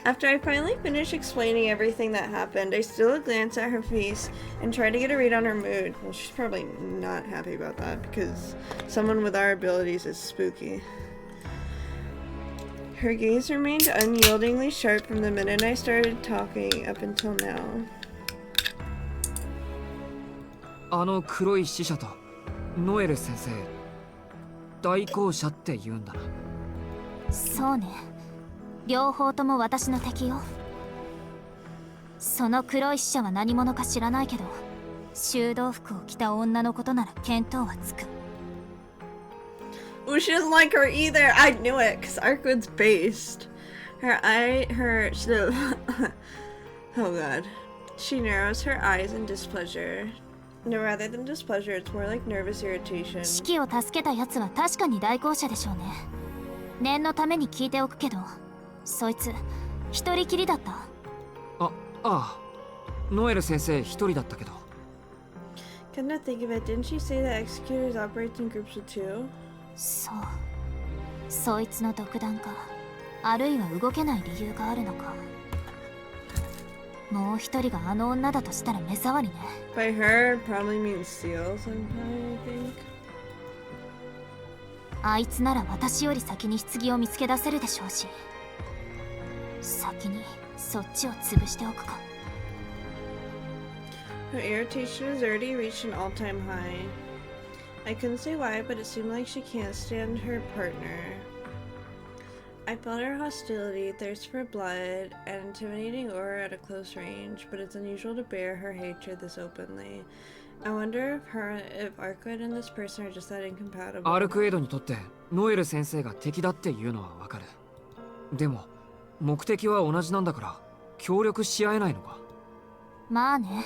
[SPEAKER 1] After I finally finish explaining everything that happened, I still glance at her face and try to get a read on her mood. Well, she's probably not happy about that because someone with our abilities is spooky. Her gaze remained unyieldingly sharp from the minute I started talking up until now.
[SPEAKER 2] あの黒い死者とノエル先生、代行者って言うんだな。
[SPEAKER 3] そうね。両方とも私の敵よ。その黒い死者は何者か知らないけど、修道服を着た女のことなら見当はつく。
[SPEAKER 1] Oh, she doesn't like her either. I knew it, because Arkwood's based. Oh god. She narrows her eyes in displeasure. No, rather than displeasure, it's more like nervous irritation.
[SPEAKER 3] シキを助けた奴は確かに代行者でしょうね。念のために聞いておくけど、そいつ一人きりだった？
[SPEAKER 2] ああ、ノエル先生一人だったけど。
[SPEAKER 1] Come to think of it, didn't she say that executors operate in groups of two?
[SPEAKER 3] そう。そいつの独断か、あるいは動けない理由があるのか。もう一人があの女だとしたら目障りね。
[SPEAKER 1] By her, probably means Seal somehow, I think.
[SPEAKER 3] あいつなら私より先に棺を見つけ出せるでしょうし、先にそっちを潰しておくか。
[SPEAKER 1] Her irritation has already reached an all-time high. I couldn't say why, but it seemed like she can't stand her partner. I felt her hostility, thirst for blood, and intimidating aura at a close range, but it's unusual to bear her hatred this openly. I wonder if Arkwood and this person are just that incompatible.
[SPEAKER 2] アルクエイドにとってノエル先生が敵だっていうのはわかる。でも目的は同じなんだから協力し合えないのか。
[SPEAKER 3] まあね。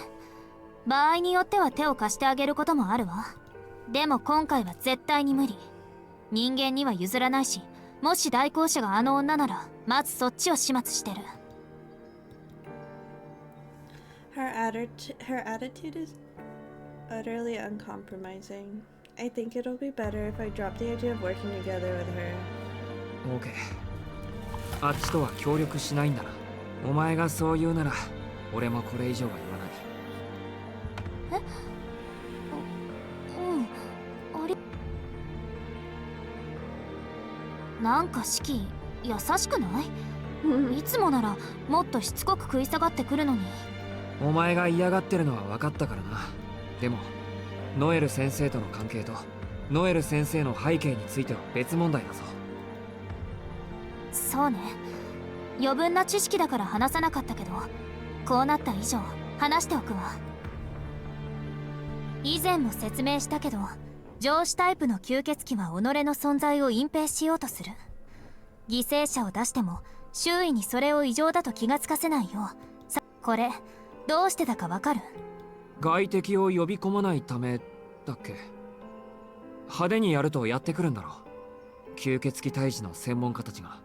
[SPEAKER 3] 場合によっては手を貸してあげることもあるわ。でも今回は絶対に無理。人間には譲らないし、もし代行者があの女ならまずそっちを始末してる。
[SPEAKER 1] Her attitude is utterly uncompromising. I think it'll be better if I drop the idea of working together with her.
[SPEAKER 2] OK。あっちとは協力しないんだな。お前がそう言うなら俺もこれ以上は言わない。
[SPEAKER 3] あれ、なんかシキ優しくない？いつもならもっとしつこく食い下がってくるのに。
[SPEAKER 2] お前が嫌がってるのは分かったからな。でもノエル先生との関係とノエル先生の背景については別問題だぞ。
[SPEAKER 3] そうね。余分な知識だから話さなかったけど、こうなった以上話しておくわ。以前も説明したけど、上司タイプの吸血鬼は己の存在を隠蔽しようとする。犠牲者を出しても周囲にそれを異常だと気がつかせないよう。これどうしてだかわかる？
[SPEAKER 2] 外敵を呼び込まないためだっけ。派手にやるとやってくるんだろう。吸血鬼退治の専門家たちが。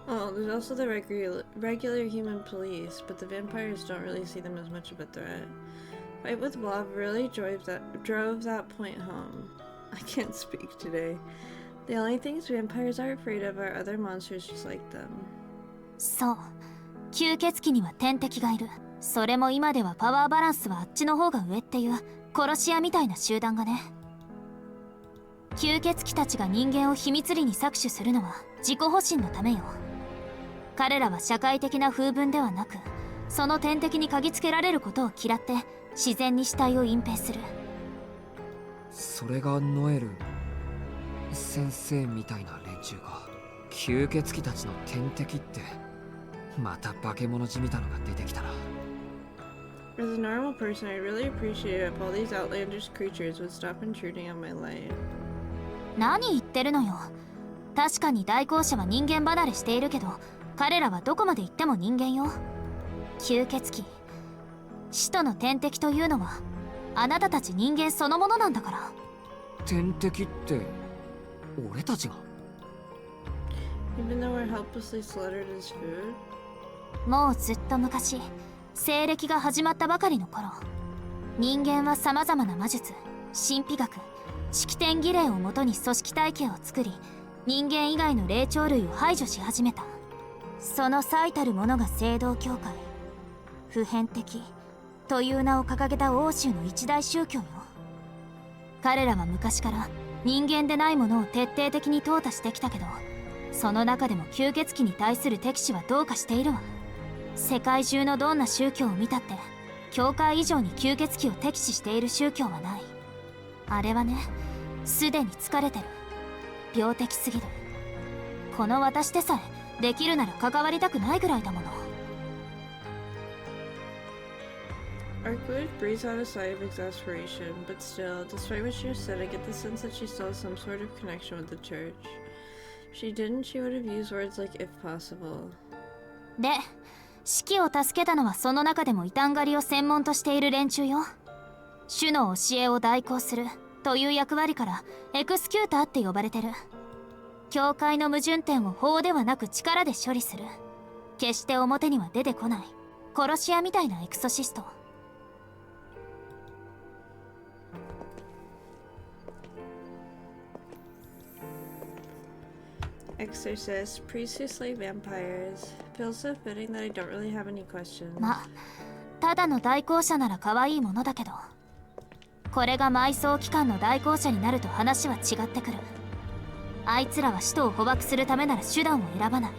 [SPEAKER 1] Oh, there's also the regular human police, but the vampires don't really see them as much of a threat. Fight with Blob really drove that point home. I can't speak today. The only things vampires are afraid of are other monsters just like them.
[SPEAKER 3] そう。吸血鬼には天敵がいる。それも今ではパワーバランスはあっちの方が上っていう殺し屋みたいな集団がね。吸血鬼たちが人間を秘密裏に搾取するのは自己保身のためよ。彼らは社会的な風文ではなく、その天敵に嗅ぎつけられることを嫌って自然に死体を隠蔽する。
[SPEAKER 2] それがノエル先生みたいな連中か。吸血鬼たちの天敵って、また化け物じみたのが出てきたな。
[SPEAKER 1] As a normal person, I'd really appreciate it if all these outlandish creatures would stop intruding on my life.
[SPEAKER 3] 何言ってるのよ。確かに代行者は人間離れしているけど、彼らはどこまで行っても人間よ。吸血鬼、使徒の天敵というのはあなたたち人間そのものなんだから。
[SPEAKER 2] 天敵って俺たちが？
[SPEAKER 1] Even though we're helplessly slaughtered as food?
[SPEAKER 3] もうずっと昔、西暦が始まったばかりの頃、人間は様々な魔術、神秘学、式典儀礼をもとに組織体系を作り、人間以外の霊長類を排除し始めた。その最たるものが聖堂教会、普遍的という名を掲げた欧州の一大宗教よ。彼らは昔から人間でないものを徹底的に淘汰してきたけど、その中でも吸血鬼に対する敵視はどうかしているわ。世界中のどんな宗教を見たって、教会以上に吸血鬼を敵視している宗教はない。あれはね、すでに疲れてる。病的すぎる。この私でさえできるなら関わりたくないぐらいだもの。
[SPEAKER 1] Arkwood breathes out a sigh of exasperation, but still, despite what she said, I get the sense that she still has some sort of connection with the church. If she didn't, she would have used words like if possible.
[SPEAKER 3] で、死期を助けたのはその中でも異端狩りを専門としている連中よ。主の教えを代行するという役割からエクスキューターって呼ばれてる。教会の矛盾点を法ではなく力で処理する。決して表には出てこない殺し屋みたいなエクソシスト。
[SPEAKER 1] Exorcist, priests who slay vampires. Feels so fitting that I don't really have any questions.
[SPEAKER 3] ま、ただの代行者なら可愛いものだけど、これが埋葬機関の代行者になると話は違ってくる。あいつらは使徒を捕獲するためなら手段を選ばない。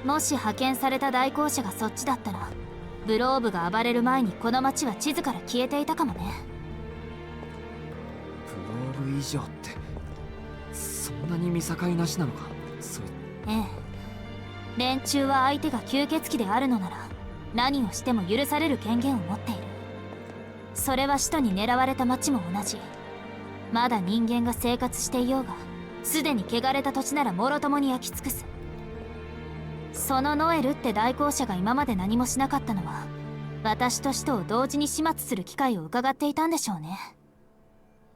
[SPEAKER 3] もし派遣された代行者がそっちだったら、ブローブが暴れる前にこの町は地図から消えていたかもね。
[SPEAKER 2] ブローブ以上ってそんなに見境なしなのか。
[SPEAKER 3] ええ、連中は相手が吸血鬼であるのなら何をしても許される権限を持っている。それは使徒に狙われた町も同じ。まだ人間が生活していようが、すでに汚れた土地ならもろともに焼き尽くす。そのノエルって代行者が今まで何もしなかったのは、私と使徒を同時に始末する機会を伺っていたんでしょうね。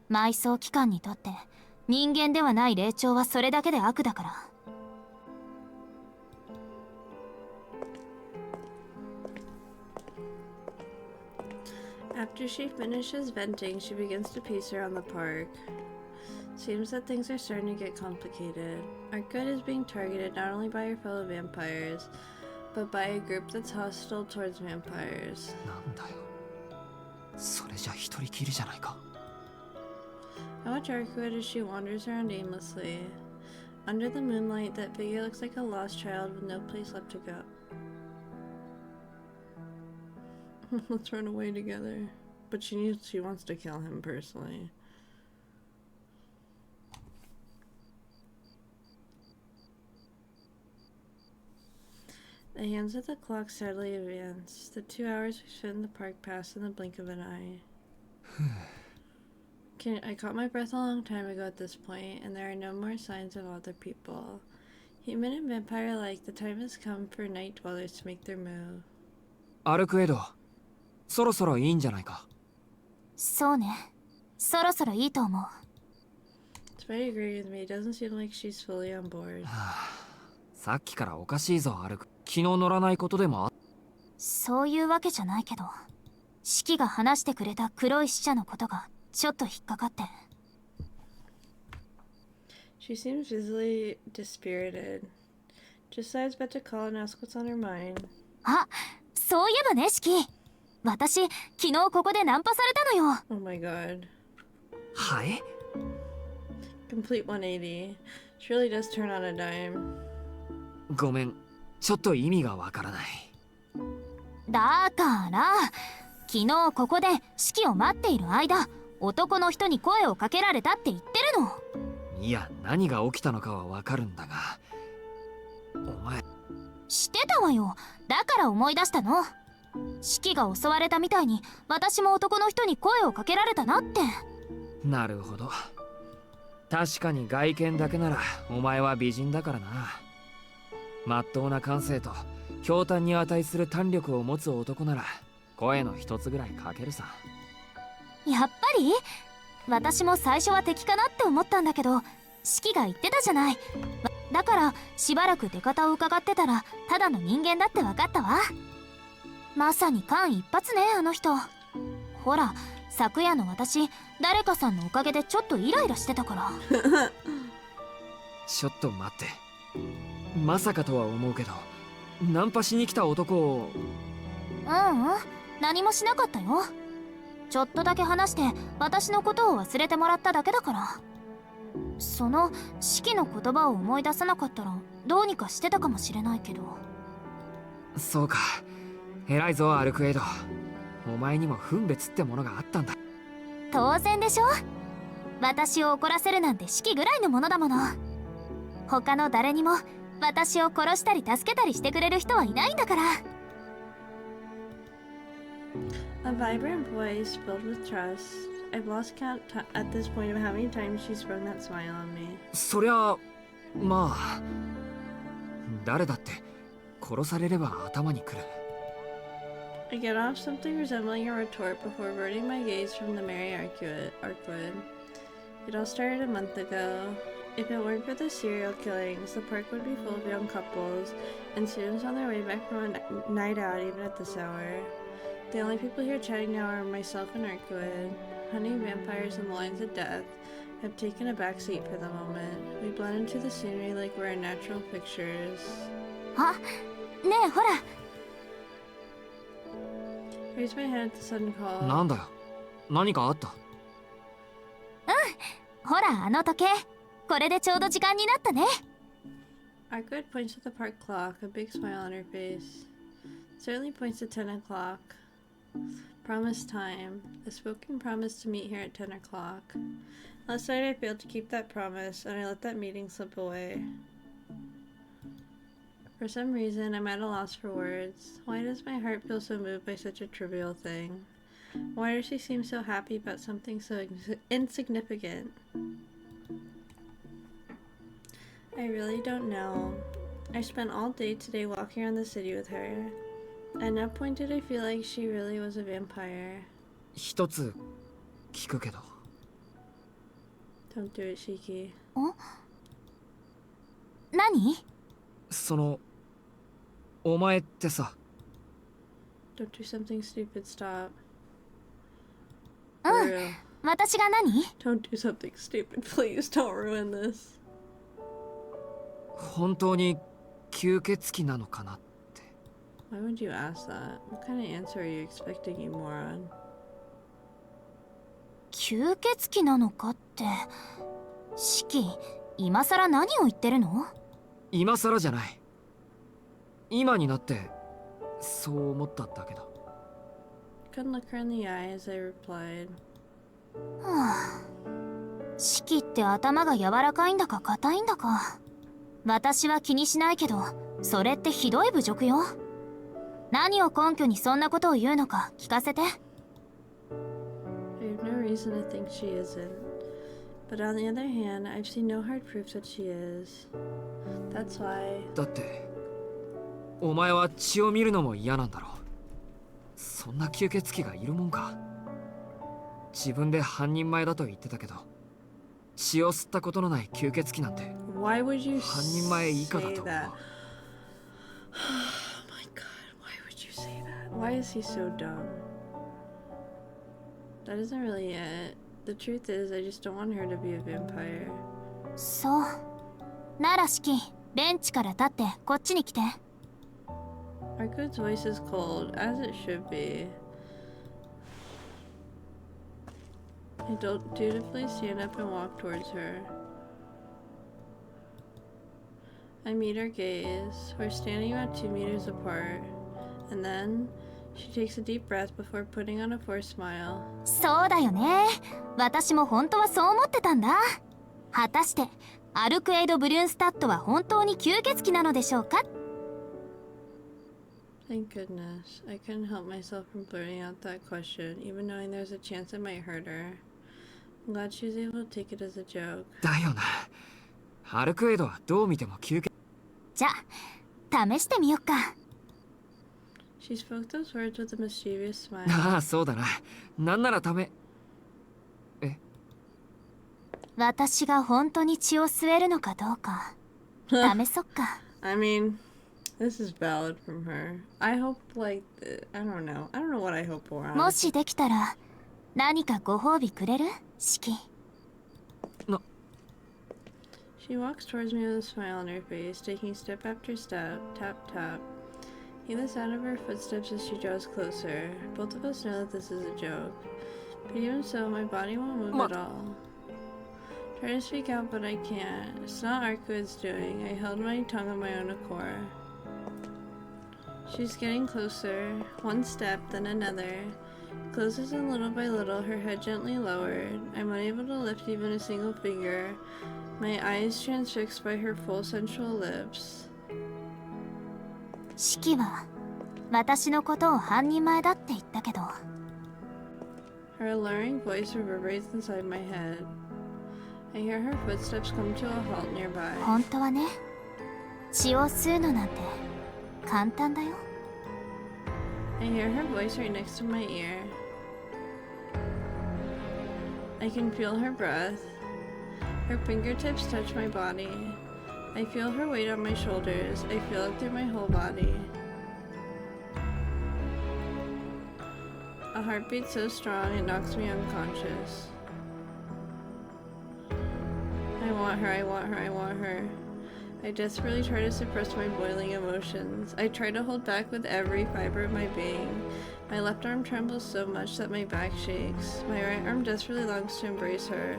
[SPEAKER 3] 埋葬機関にとって人間ではない霊長はそれだけで悪だから。
[SPEAKER 1] After she finishes venting, she begins to pace around the park. Seems that things are starting to get complicated. Arkwood is being targeted not only by her fellow vampires, but by a group that's hostile towards vampires.
[SPEAKER 2] なんだよ。それじゃ一人きりじゃないか。
[SPEAKER 1] I watch Arkwood as she wanders around aimlessly. Under the moonlight, that figure looks like a lost child with no place left to go. Let's run away together. But she wants to kill him personally. The hands of the clock steadily advance. The 2 hours we spent in the park pass in the blink of an eye. I caught my breath a long time ago at this point, and there are no more signs of other people. Human and vampire alike, the time has come for night dwellers to make their move.
[SPEAKER 2] アルクエド、そろそろいいんじゃないか。
[SPEAKER 3] そうね。そろそろいいと思う。
[SPEAKER 1] Spidey agreed with me. It doesn't seem like she's fully on board.
[SPEAKER 2] さっきからおかしいぞ、アルク。気の乗らないことでもあ。
[SPEAKER 3] そういうわけじゃないけど、シキが話してくれた黒い死者のことがちょっと引っかかって。
[SPEAKER 1] She seems visibly dispirited. Just as I was about to call and ask what's on her mind.
[SPEAKER 3] あ、そういえばね、シキ。私、昨日ここでナンパされたのよ。
[SPEAKER 1] Oh my god.
[SPEAKER 2] はい？
[SPEAKER 1] complete 180. She really does turn on a dime.
[SPEAKER 2] ごめん、ちょっと意味がわからない。
[SPEAKER 3] だから昨日ここで式を待っている間、男の人に声をかけられたって言ってるの。
[SPEAKER 2] いや、何が起きたのかはわかるんだが、お前
[SPEAKER 3] してたわよ。だから思い出したの。式が襲われたみたいに私も男の人に声をかけられたなって。
[SPEAKER 2] なるほど。確かに外見だけならお前は美人だからな。まっとうな感性と驚嘆に値する胆力を持つ男なら声の一つぐらいかけるさ。
[SPEAKER 3] やっぱり私も最初は敵かなって思ったんだけど、式が言ってたじゃない。だからしばらく出方を伺ってたらただの人間だって分かったわ。まさに間一髪ね、あの人。ほら、昨夜の私、誰かさんのおかげでちょっとイライラしてたから。
[SPEAKER 2] ちょっと待って、まさかとは思うけど、ナンパしに来た男を。
[SPEAKER 3] 何もしなかったよ。ちょっとだけ話して私のことを忘れてもらっただけだから。その式の言葉を思い出さなかったらどうにかしてたかもしれないけど。
[SPEAKER 2] そうか、偉いぞアルクエイド。お前にも分別ってものがあったんだ。
[SPEAKER 3] 当然でしょ。私を怒らせるなんて式ぐらいのものだもの。他の誰にも私を殺したり助けたりしてくれる人はいないんだから。
[SPEAKER 1] A vibrant voice filled with trust. I've lost count at this point of how many times she sprung that smile on me.
[SPEAKER 2] そりゃまあ、誰だって殺されれば頭にくる。
[SPEAKER 1] I get off something resembling a retort before averting my gaze from the merry Arcwood. It all started a month ago. If it weren't for the serial killings, the park would be full of young couples and students on their way back from a night out even at this hour. The only people here chatting now are myself and Arcwood. Hunting vampires and the lines of death have taken a backseat for the moment. We blend into the scenery like we're in natural pictures.
[SPEAKER 3] あ、ねえほら。
[SPEAKER 1] Raise my hand at the sudden call.
[SPEAKER 2] なんだよ、何かあった？
[SPEAKER 3] ほらあの時計、これでちょうど時間になったね。
[SPEAKER 1] Arcwood points at the park clock, a big smile on her face. Certainly points to 10 o'clock. Promised time. A spoken promise to meet here at 10 o'clock. Last night I failed to keep that promise, and I let that meeting slip away. For some reason, I'm at a loss for words. Why does my heart feel so moved by such a trivial thing? Why does she seem so happy about something so insignificant? I really don't know. I spent all day today walking around the city with her. At no point did I feel like she really was a vampire.
[SPEAKER 2] 一つ聞くけど。
[SPEAKER 1] Don't do it, Shiki.
[SPEAKER 3] 何？
[SPEAKER 2] その、お前ってさ。
[SPEAKER 1] Don't do something stupid, stop.
[SPEAKER 3] うん、私が何？
[SPEAKER 1] Don't do something stupid, please. Don't ruin this.
[SPEAKER 2] 本当に吸血鬼なのかなって。
[SPEAKER 1] Why would you ask that? What kind of answer are you expecting, you moron?
[SPEAKER 3] 吸血鬼なのかって。シキ、今さら何を言ってるの？
[SPEAKER 2] 今さらじゃない。今になってそう思っただけだ。
[SPEAKER 1] Couldn't look her in the eye as I replied.
[SPEAKER 3] はあ、シキって頭が柔らかいんだか硬いんだか。私は気にしないけど、それってひどい侮辱よ。何を根拠にそんなことを言うのか聞かせて。
[SPEAKER 1] I have no reason to think she isn't. But on the other hand, I've seen no hard proof that she is. That's why.
[SPEAKER 2] だってお前は血を見るのも嫌なんだろう。そんな吸血鬼がいるもんか。自分で半人前だと言ってたけど、血を吸ったことのない吸血鬼なんて
[SPEAKER 1] Why would you
[SPEAKER 2] 半人前以下だ
[SPEAKER 1] say
[SPEAKER 2] と思
[SPEAKER 1] that?
[SPEAKER 2] う。
[SPEAKER 1] Oh my god, why would you say that? Why is he so dumb? That isn't really it. The truth is, I just don't want her to be a vampire.
[SPEAKER 3] そう。ならシキ、ベンチから立ってこっちに来て。
[SPEAKER 1] Arcwood's voice is cold, as it should be. I dutifully stand up and walk towards her. I meet her gaze. We're standing about 2 meters apart. And then, she takes a deep breath before putting on a forced smile.
[SPEAKER 3] そうだよね。私も本当はそう思ってたんだ。果たしてアルクエイド・ブリュンスタッドは本当に吸血鬼なのでしょうか？
[SPEAKER 1] Thank goodness. I couldn't help myself from blurting out that question, even knowing there's a chance it might hurt her. I'm glad she was able to take it as a joke.
[SPEAKER 2] だよな。アルクエイドはどう見ても吸血。
[SPEAKER 3] じゃあ試してみよっか。
[SPEAKER 1] She spoke those words with a mischievous smile.
[SPEAKER 2] ああ、そうだな。なんなら
[SPEAKER 3] 私が本当に血を吸えるのかどうか試そっか。
[SPEAKER 1] I mean, this is valid from her. I hope, like, I don't know. I don't know what I hope for.
[SPEAKER 3] もしできたら何かご褒美くれる？シキ。
[SPEAKER 1] She walks towards me with a smile on her face, taking step after step, tap, tap. Hear the sound of her footsteps as she draws closer. Both of us know that this is a joke. But even so, my body won't move at all. Try to speak out, but I can't. It's not Arkuid's doing. I held my tongue on my own accord. She's getting closer. One step, then another. Closes in little by little, her head gently lowered. I'm unable to lift even a single finger. My eyes transfixed by her full sensual lips.
[SPEAKER 3] シキは私のことを半人前だって言ったけど。
[SPEAKER 1] Her alluring voice reverberates inside my head. I hear her footsteps come to a halt nearby.
[SPEAKER 3] 本当はね、血を吸うのなんて簡単だよ。
[SPEAKER 1] I hear her voice right next to my ear. I can feel her breath. Her fingertips touch my body. I feel her weight on my shoulders. I feel it through my whole body. A heartbeat so strong it knocks me unconscious. I want her, I want her, I want her. I desperately try to suppress my boiling emotions. I try to hold back with every fiber of my being. My left arm trembles so much that my back shakes. My right arm desperately longs to embrace her.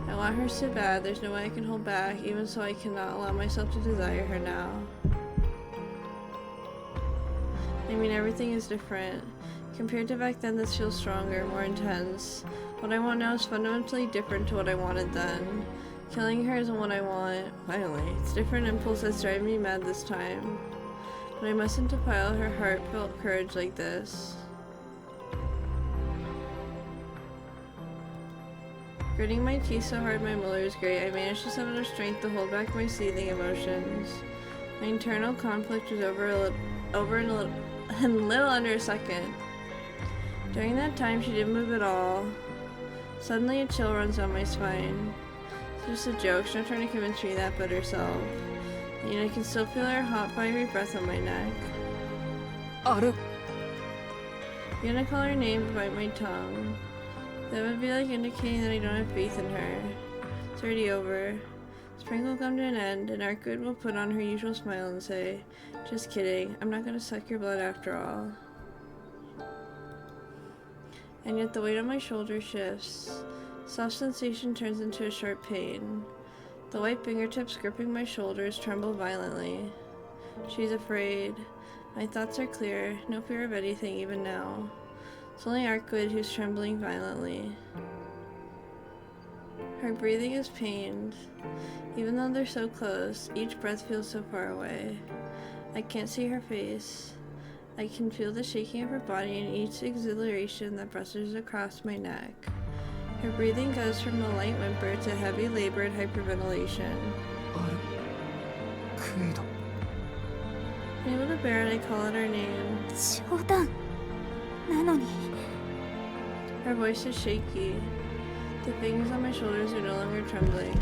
[SPEAKER 1] I want her so bad, there's no way I can hold back, even so I cannot allow myself to desire her now. I mean, everything is different. Compared to back then, this feels stronger, more intense. What I want now is fundamentally different to what I wanted then. Killing her isn't what I want. Finally, it's a different impulse that's driving me mad this time. But I mustn't defile her heartfelt courage like this. Gritting my teeth so hard my molars grate, I managed to summon enough strength to hold back my seething emotions. My internal conflict was over in a little under a second. During that time, she didn't move at all. Suddenly, a chill runs down my spine. It's just a joke. She's not trying to convince me that, but herself. And I can still feel her hot, fiery breath on my neck.
[SPEAKER 2] Aru.
[SPEAKER 1] I'm gonna call her name and bite my tongue. That would be like indicating that I don't have faith in her. It's already over. Spring will come to an end, and Arkuid will put on her usual smile and say, "Just kidding, I'm not gonna suck your blood after all." And yet the weight on my shoulder shifts. Soft sensation turns into a sharp pain. The white fingertips gripping my shoulders tremble violently. She's afraid. My thoughts are clear, no fear of anything even now. It's only Arkuid who's trembling violently. Her breathing is pained. Even though they're so close, each breath feels so far away. I can't see her face. I can feel the shaking of her body and each exhilaration that brushes across my neck. Her breathing goes from a light whimper to heavy labored hyperventilation.
[SPEAKER 2] Arkuid.
[SPEAKER 1] Unable to bear it, I call out her name.
[SPEAKER 3] 冗談なのに。
[SPEAKER 1] Her voice is shaky. The fingers on my shoulders are no longer trembling.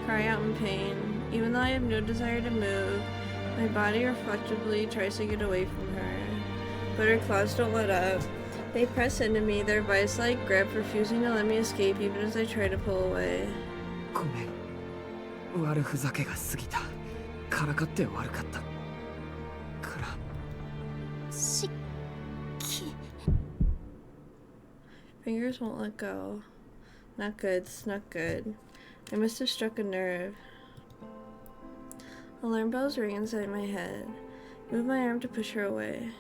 [SPEAKER 1] Cry out in pain. Even though I have no desire to move, my body reflectively tries to get away from her. But her claws don't let up. They press into me, their vice-like grip refusing to let me escape even as I try to pull away.
[SPEAKER 2] ごめん。悪ふざけが過ぎた。からかって悪かった。から。
[SPEAKER 3] シキ。
[SPEAKER 1] Fingers won't let go. Not good, it's not good. I must have struck a nerve. Alarm bells ring inside my head. Move my arm to push her away.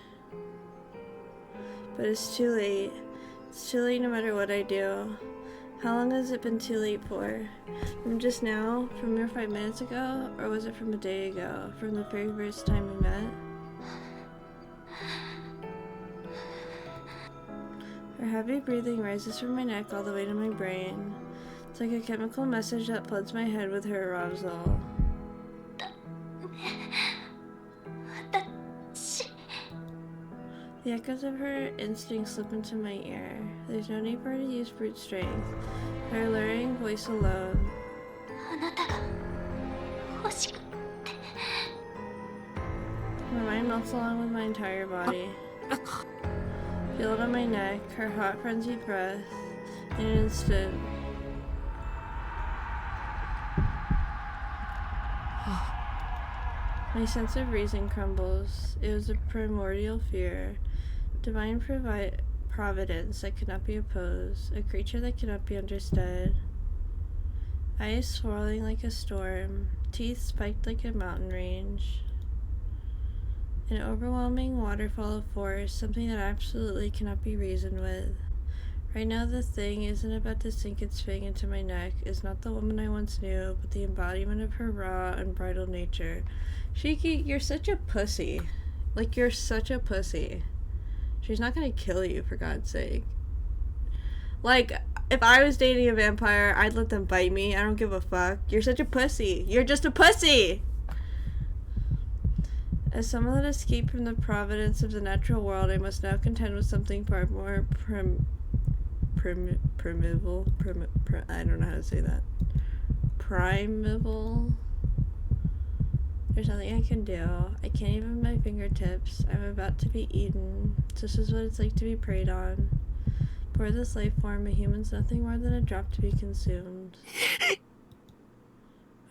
[SPEAKER 1] But it's too late. It's too late no matter what I do. How long has it been too late for? From just now? From mere 5 minutes ago? Or was it from a day ago? From the very first time we met? Her heavy breathing rises from my neck all the way to my brain. It's like a chemical message that floods my head with her arousal. The echoes of her instinct slip into my ear. There's no need for her to use brute strength. Her alluring voice alone. My mind melts along with my entire body. Feel it on my neck, her hot, frenzied breath. In an instant. My sense of reason crumbles. It was a primordial fear. Divine providence that could not be opposed. A creature that cannot be understood. Eyes swirling like a storm. Teeth spiked like a mountain range. An overwhelming waterfall of force. Something that absolutely cannot be reasoned with. Right now the thing isn't about to sink its fang into my neck. It's not the woman I once knew, but the embodiment of her raw, unbridled nature. Shiki, you're such a pussy. Like, you're such a pussy. She's not gonna kill you, for God's sake. Like, if I was dating a vampire, I'd let them bite me. I don't give a fuck. You're such a pussy. You're just a pussy! As someone that escaped from the providence of the natural world, I must now contend with something far more primeval. I don't know how to say that. Primeval. There's nothing I can do. I can't even move my fingertips. I'm about to be eaten. This is what it's like to be preyed on. For this life form, a human's nothing more than a drop to be consumed.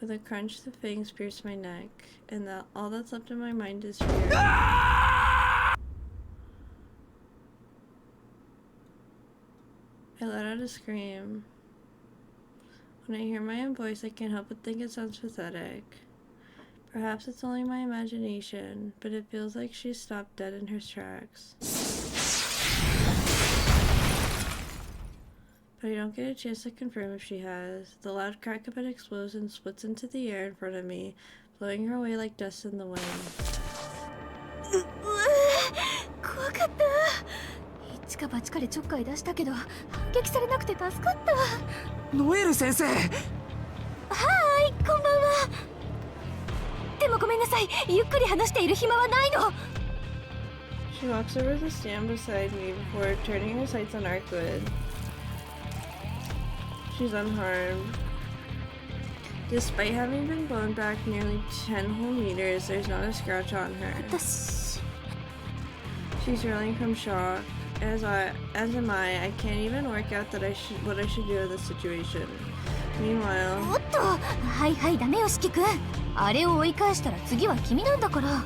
[SPEAKER 1] With a crunch, the fangs pierce my neck, and all that's left in my mind is fear. I let out a scream. When I hear my own voice, I can't help but think it sounds pathetic. Perhaps it's only my imagination, but it feels like she's stopped dead in her tracks. But I don't get a chance to confirm if she has. The loud crack of an explosion splits into the air in front of me, blowing her away like dust in the wind.
[SPEAKER 3] 怖かった。一か八かでちょっかい出したけど反撃されなくて助かった。
[SPEAKER 2] ノエル先生。
[SPEAKER 3] はーい、こんばんは。でもごめんなさい、ゆっくり話している暇はないの。
[SPEAKER 1] She walks over to stand beside me before turning her sights on Arkwood. She's unharmed. Despite having been blown back nearly 10 whole meters, there's not a scratch on her. She's reeling from shock. As am I can't even work out what I should do in this situation. Meanwhile...
[SPEAKER 3] おっと、はいはい、ダメよ、四季君。あれを追い返したら次は君なんだから。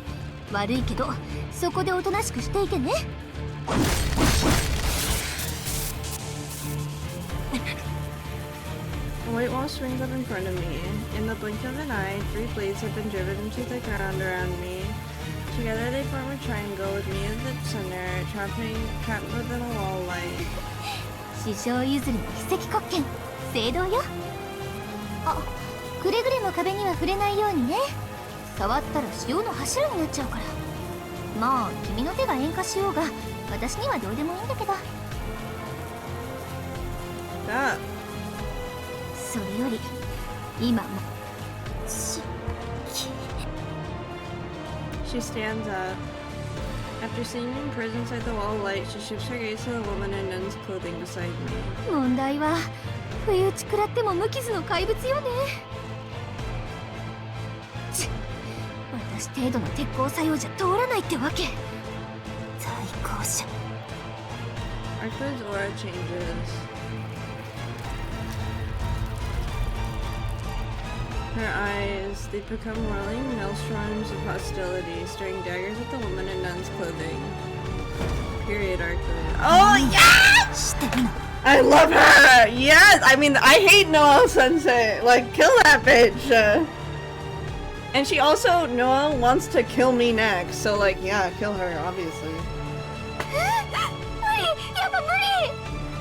[SPEAKER 3] 悪いけど、そこでおとなしくしていてね。
[SPEAKER 1] A white wall springs up in front of me. In the blink of an eye, 3 blades have been driven into the ground around me. Together they form a triangle with me in the center, trapped within a wall light.
[SPEAKER 3] 師匠譲りの奇跡国権、聖堂よ。あ、くれぐれも壁には触れないようにね。触ったら潮の柱になっちゃうから。まあ、君の手が塩化しようが、私にはどうでもいいんだけど。それより、今も。
[SPEAKER 1] She stands up. After seeing me imprisoned inside the wall of light, she shifts her gaze to the woman in nun's clothing beside me.
[SPEAKER 3] 問題は、不意打ち食らっても無傷の怪物よね。私程度の鉄鋼作用じゃ通らないってわけ。対向車。
[SPEAKER 1] Arkwood's aura changes. Her eyes, they become whirling maelstroms of hostility, staring daggers at the woman in nun's clothing. Period, Arkwood. Oh, yes! I love her! Yes! I mean, I hate Noelle Sensei. Like, kill that bitch! And she also, Noah wants to kill me next, so like, yeah, kill her, obviously.
[SPEAKER 3] 無理、やっぱ無理。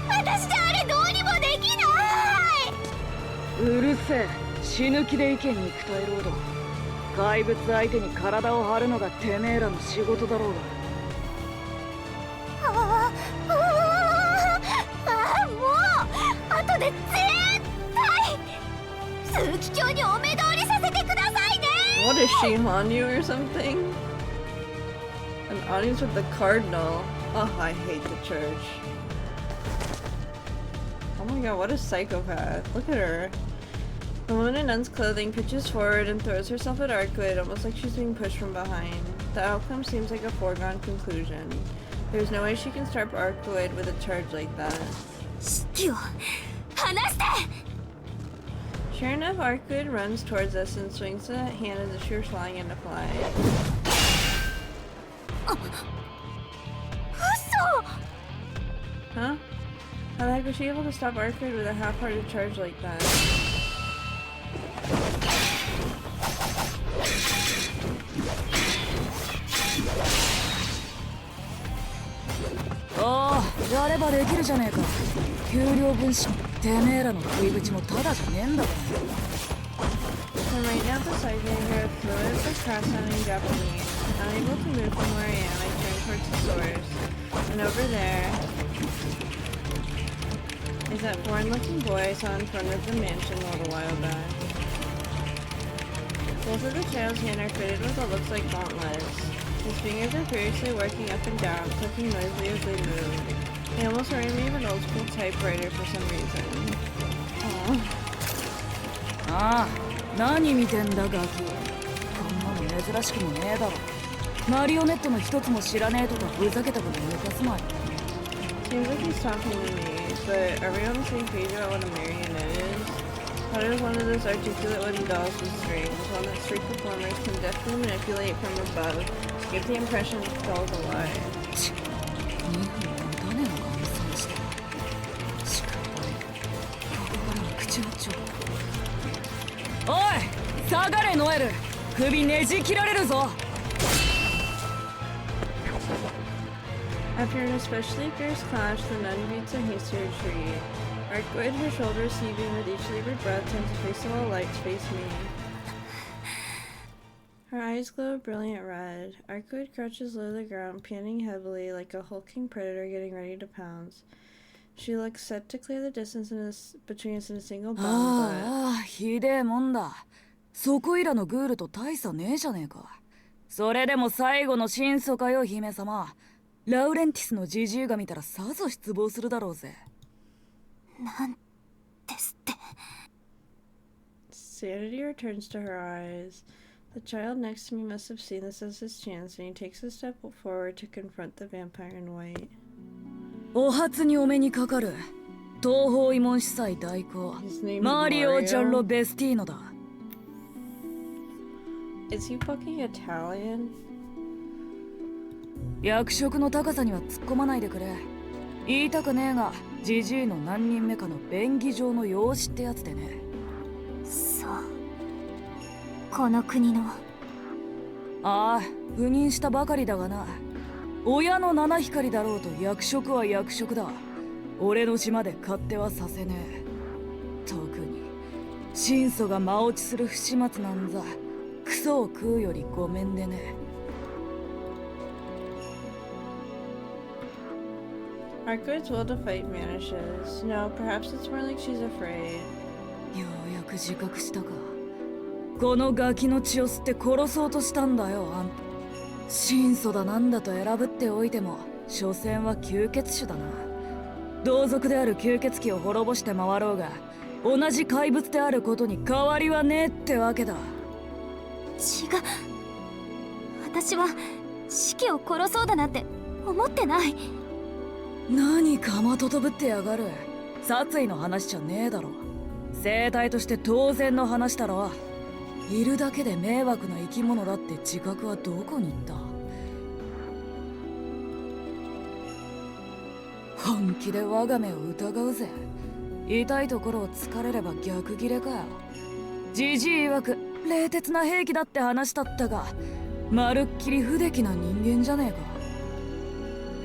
[SPEAKER 3] 私じゃあれどうにもできない。
[SPEAKER 4] うるせえ、死ぬ気で意見に行くタイロード。怪物相手に体を張るのがてめえらの仕事だろうが。
[SPEAKER 3] もう後で絶対枢機卿にお目通りさせてくださいね。
[SPEAKER 1] What is she, Hanyu or something? An audience with the cardinal. Oh, I hate the church. Oh my god, what a psychopath. Look at her. The woman in nun's clothing pitches forward and throws herself at Arkwood, almost like she's being pushed from behind. The outcome seems like a foregone conclusion. There's no way she can stop Arkwood with a charge like that.
[SPEAKER 3] 式を離して。
[SPEAKER 1] Sure enough, Arkwood runs towards us and swings a hand as if she were flying into fly.
[SPEAKER 3] 嘘。
[SPEAKER 1] Huh? How the heck was she able to stop Arkwood with a half-hearted charge like that?
[SPEAKER 4] ああ、やればできるじゃねえか。給料分子、てめえらの食い口もただじゃねえんだから。
[SPEAKER 1] I'm right now beside me here, fluid as a cross-sounding Japanese. Unable to move from where I am, I turn towards the source. And over there is that foreign-looking boy I saw in front of the mansion a little while back. Both of the child's hands are fitted with what looks like gauntlets. His fingers are furiously working up and down, clicking noisily as they move. They almost remind me of an old-school typewriter for some reason. Aww.
[SPEAKER 4] ああ、何見てんだガキ。こんなの珍しくもねえだろ。マリオネットの一つも知らねえとかふざけたこと抜かすまい。
[SPEAKER 1] Seems like he's talking to me, but are we on the same page about what a marionette is? Thought it was one of those articulate wooden dolls with strings, one that street performers can deftly manipulate from above to give the impression the doll's alive.
[SPEAKER 4] 2分も持たねえのか、そうして。しかも、ここからは口がちょ。おい、下がれノエル。首ねじ切られるぞ。
[SPEAKER 1] After an especially fierce clash, the nun beats a hasty retreat. Arkwood, her shoulders heaving with each labored breath, turns to face the wall light to face me. Her eyes glow a brilliant red. Arkwood crouches low to the ground, panting heavily like a hulking predator getting ready to pounce. She looks set to clear the distance between us in a single bound,
[SPEAKER 4] ああ、ひでえもんだ。そこいらのグールと大差ねえじゃねえか。それでも最後の真相かよ、姫様。ラウレンティスのジジイが見たらさぞ失望するだろうぜ。
[SPEAKER 3] なんですって。
[SPEAKER 1] Sanity returns to her eyes. The child next to me must have seen this as his chance, and he takes a step forward to confront the vampire in white.
[SPEAKER 4] お初にお目にかかる。東方慰問司祭代行
[SPEAKER 1] His name is
[SPEAKER 4] マリオ・
[SPEAKER 1] Mario.
[SPEAKER 4] ジャンロ・ベスティーノだ。
[SPEAKER 1] Is he fucking Italian?
[SPEAKER 4] 役職の高さには突っ込まないでくれ。言いたくねえが、ジジイの何人目かの便宜上の養子ってやつでね。
[SPEAKER 3] そう。この国の。
[SPEAKER 4] ああ、赴任したばかりだがな。親の七光だろうと役職は役職だ。俺の島で勝手はさせねえ。特に心祖が間落ちする不始末なんざクソを食うよりごめんでね。
[SPEAKER 1] Arkwood's will to fight vanishes. No, perhaps it's more like she's afraid.
[SPEAKER 4] ようやく自覚したか。このガキの血を吸って殺そうとしたんだよ、あんた。心祖だなんだと選ぶっておいても、所詮は吸血種だな。同族である吸血鬼を滅ぼして回ろうが、同じ怪物であることに変わりはねえってわけだ。
[SPEAKER 3] 違う。私は四季を殺そうだなんて思ってない。
[SPEAKER 4] 何かまととぶってやがる。殺意の話じゃねえだろ。生態として当然の話だろ。いるだけで迷惑な生き物だって自覚はどこに行った。本気で我が目を疑うぜ。痛いところを突かれれば逆ギレかよ。ジジイ曰く冷徹な兵器だって話だったが、まるっきり不出来な人間じゃねえか。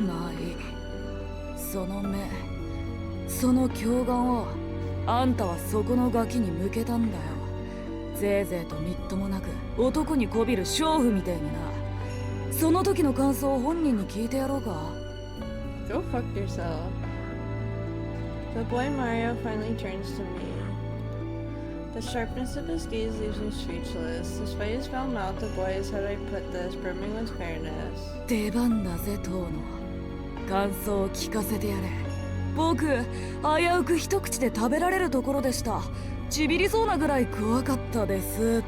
[SPEAKER 4] まあいい。その目、その狂眼をあんたはそこのガキに向けたんだよ。ぜいぜいとみっともなく男にこびる娼婦みたいにな。その時の感想を本人に聞いてやろうか。
[SPEAKER 1] Go fuck yourself. The boy Mario finally turns to me. The sharpness of his gaze leaves me speechless. Despite his foul mouth, the boy is, how do I put this, brimming with fairness.
[SPEAKER 4] 出番だぜ、当の感想を聞かせてやれ。僕、危うく一口で食べられるところでした。ちびりそうなぐらい怖かったです。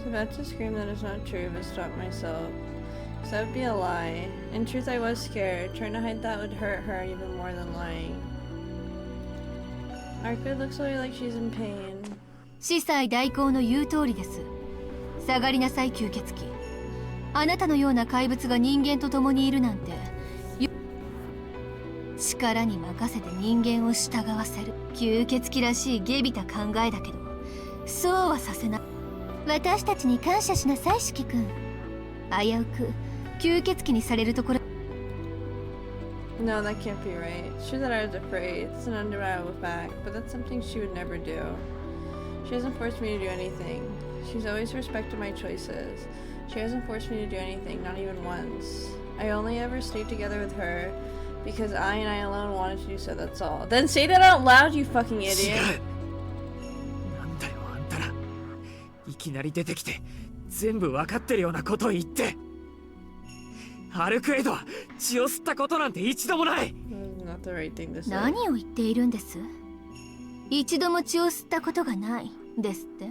[SPEAKER 1] I was about to scream that it's not true, but stopped myself. Because that would be a lie. In truth, I was scared. Trying to hide that would hurt her even more than lying. Arcade looks like she's in pain.
[SPEAKER 3] 司祭代行の言う通りです。下がりなさい、吸血鬼。あなたのような怪物が人間と共にいるなんて、力に任せて人間を従わせる。吸血鬼らしい下びた考えだけど、そうはさせない。私たちに感謝しなさい、四季君。危うく吸血鬼にされるところ。
[SPEAKER 1] No, that can't be right. It's true that I was afraid. It's an undeniable fact, but that's something she would never do. She hasn't forced me to do anything. She's always respected my choices. She hasn't forced me to do anything, not even once. I only ever stayed together with her because I and I alone wanted to do so, that's all. Then say that out loud, you fucking idiot.
[SPEAKER 2] なんだよあんたら。いきなり出てきて全部わかってるようなことを言って。アルクエイドは血を吸ったことなんて一度もない。
[SPEAKER 1] Not the right thing to say.
[SPEAKER 3] 何を言っているんです？一度も血を吸ったことがないですって？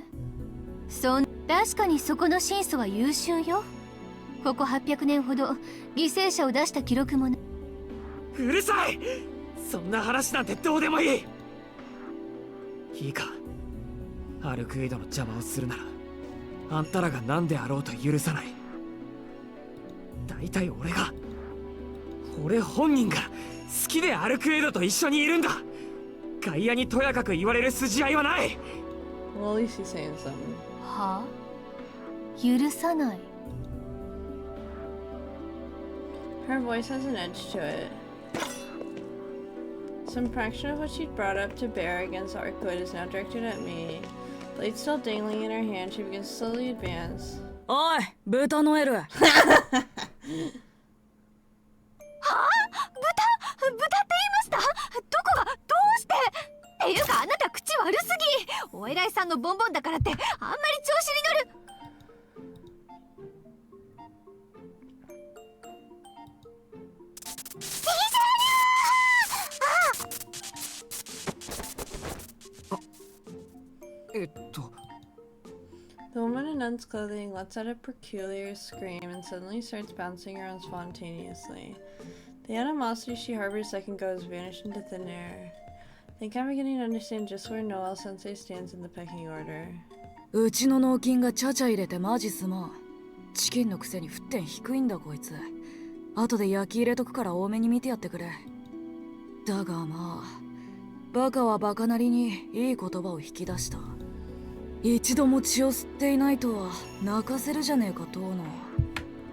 [SPEAKER 3] 確かにそこの神祖は優秀よ。ここ800年ほど犠牲者を出した記録もない。
[SPEAKER 2] うるさい。そんな話なんてどうでもいい。いいか、アルクエイドの邪魔をするならあんたらが何であろうと許さない。大体俺本人が好きでアルクエイドと一緒にいるんだ。外野にとやかく言われる筋合いはない。
[SPEAKER 1] Well, at least he's saying something.
[SPEAKER 3] はあ？許さない。
[SPEAKER 1] Her voice has an edge to it. Some fraction of what she'd brought up to bear against Arcwood is now directed at me. Blade still dangling in her hand, she begins to slowly advance.
[SPEAKER 4] おい、豚ノエル。
[SPEAKER 3] はあ？豚って言いました？どこがどうして？っていうかあなた口悪すぎ。お偉いさんのボンボンだからってあんまり調子に乗る。
[SPEAKER 1] The woman in nun's clothing lets out a peculiar scream and suddenly starts bouncing around spontaneously. The animosity she harbored a second ago has vanished into thin air. I think I'm beginning to understand just where Noel Sensei stands in the pecking order.
[SPEAKER 4] うちの脳筋がちゃちゃ入れてマジすまん。チキンのくせに沸点低いんだこいつ。後で焼き入れとくから多めに見てやってくれ。だがまあ、バカはバカなりにいい言葉を引き出した。一度も血を吸っていないとは泣かせるじゃねえか当の。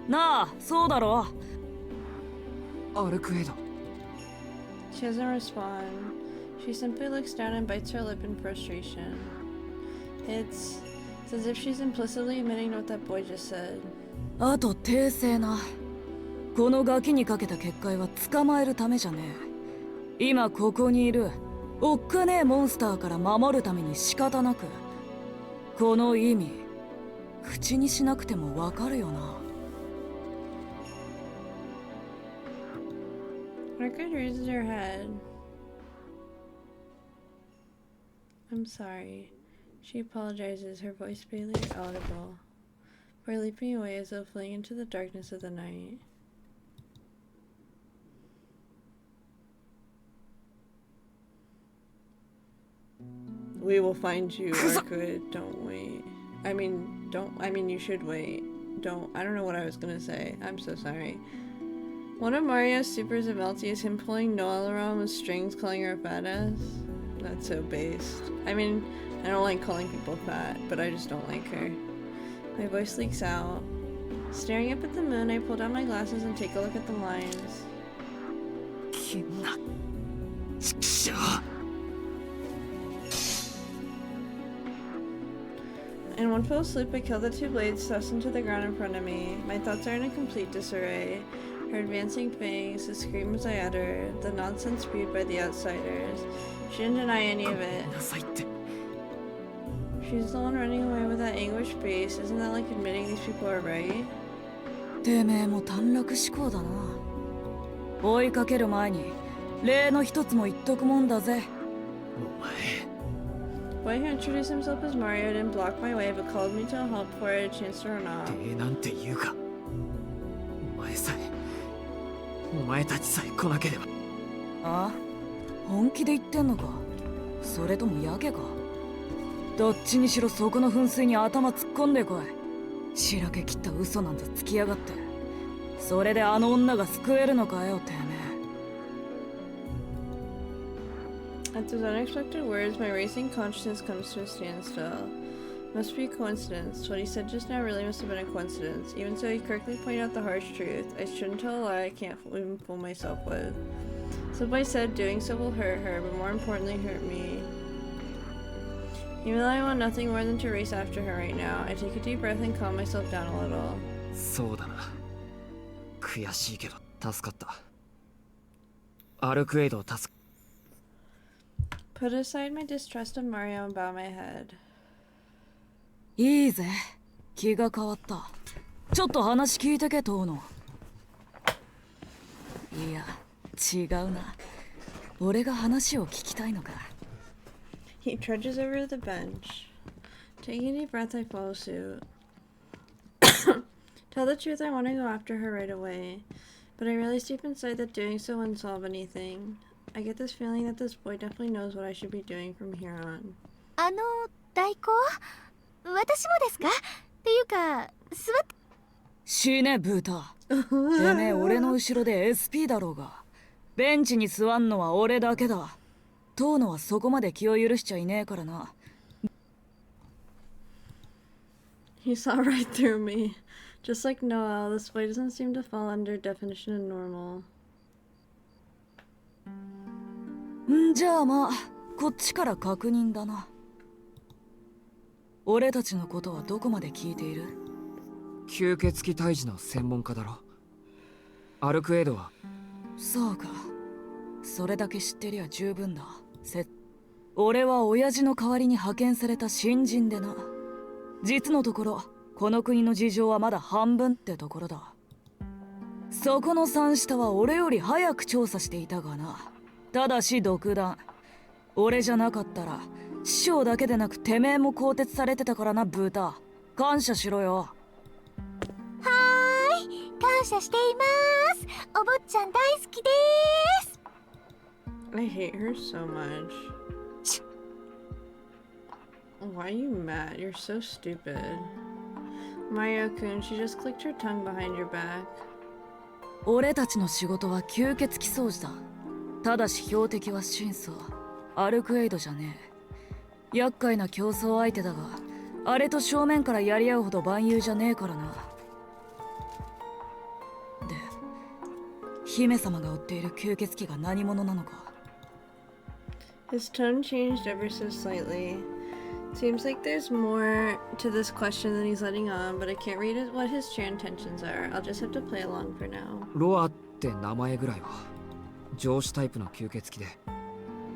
[SPEAKER 4] なあ、そうだろ。
[SPEAKER 2] アルクエイド。
[SPEAKER 1] She doesn't respond. She simply looks down and bites her lip in frustration. It's as if she's implicitly admitting to what that boy just said.
[SPEAKER 4] あと訂正な。このガキにかけた結界は捕まえるためじゃねえ。今ここにいるおっかねえモンスターから守るために仕方なく。この意味口にしなくてもわかるよな。
[SPEAKER 1] Arcade raises her head. I'm sorry. She apologizes, her voice barely audible, before leaping away as though fleeing into the darkness of the night. We will find you, Arcade. Don't wait. I mean, you should wait. I don't know what I was gonna say. I'm so sorry. One of Mario's supers of Melty is him pulling Noelle around with strings, calling her a badass. That's so based. I mean, I don't like calling people fat, but I just don't like her. My voice leaks out. Staring up at the moon, I pull down my glasses and take a look at the lines.
[SPEAKER 2] きんなちくしょう
[SPEAKER 1] In one fell swoop, I killed the two blades thrust into the ground in front of me. My thoughts are in a complete disarray. Her advancing fangs, the screams I utter, the nonsense spewed by the outsiders. She didn't deny any of it.
[SPEAKER 2] なさいって
[SPEAKER 1] She's the one running away with that anguished face. Isn't that like admitting these people are right?
[SPEAKER 4] てめえも短絡思考だな。追いかける前に例の一つも言っとくもんだぜ。
[SPEAKER 2] お前
[SPEAKER 1] Boy who introduced himself as Mario didn't block my way but called me to a halt before I had a chance to run off.
[SPEAKER 2] てなんて言うかお前さえお前たちさえ来なければ
[SPEAKER 4] ああ、本気で言ってんのか、それともやけか。どっちにしろそこの噴水に頭突っ込んでこい。しらけ切った嘘なんざつきやがって。それであの女が救えるのかよ、てめえ。
[SPEAKER 1] At those unexpected words, my racing consciousness comes to a standstill. Must be a coincidence. What he said just now really must have been a coincidence. Even so, he correctly pointed out the harsh truth. I shouldn't tell a lie I can't even fool myself with. So Boy said doing so will hurt her, but more importantly hurt me. Even though I want nothing more than to race after her right now, I take a deep breath and calm myself down a little.
[SPEAKER 2] そうだな悔しいけど助かったアルクエイドを助か
[SPEAKER 1] Put aside my distrust of Mario and bow my head.
[SPEAKER 4] いいぜ、気が変わった。ちょっと話聞いてけ、遠野。いや、違うな。俺が話を聞きたいのか。
[SPEAKER 1] He trudges over to the bench. Taking a deep breath, I follow suit. Tell the truth, I want to go after her right away. But I realize deep inside that doing so wouldn't solve anything. I get this feeling that this boy definitely knows what I should be doing from here on.
[SPEAKER 3] 代行私もですかっていうか、座って。
[SPEAKER 4] 死ね、ブータ。てめえ、俺の後ろで SP だろうが。ベンチに座んのは俺だけだ。遠野はそこまで気を許しちゃいねえからな。
[SPEAKER 1] He saw right through me. Just like Noel, this boy doesn't seem to fall under definition of normal.
[SPEAKER 4] じゃあまあ、こっちから確認だな。俺たちのことはどこまで聞いている？
[SPEAKER 2] 吸血鬼退治の専門家だろアルクエイドは
[SPEAKER 4] そうか、それだけ知ってりゃ十分だ。俺は親父の代わりに派遣された新人でな。実のところこの国の事情はまだ半分ってところだ。そこの三下は俺より早く調査していたがな。ただし独断。俺じゃなかったら師匠だけでなくてめえも更迭されてたからな、ブータ。感謝しろよ。
[SPEAKER 3] はーい、感謝しています。お坊ちゃん大好きです。
[SPEAKER 1] I hate her so much. Why are you mad? You're so stupid. Mario-kun, she just clicked her tongue behind your back.
[SPEAKER 4] 俺たちの仕事は吸血鬼掃除だ。ただし標的は真相。アルクエイドじゃねえ。厄介な競争相手だが、あれと正面からやり合うほど万有じゃねえからな。で、姫様が追っている吸血鬼が何者なのか。
[SPEAKER 1] His tone changed ever so slightly. Seems like there's more to this question than he's letting on, but I can't read what his true intentions are. I'll just have to play along for now.
[SPEAKER 2] ロアって名前ぐらいは上司タイプの吸血鬼で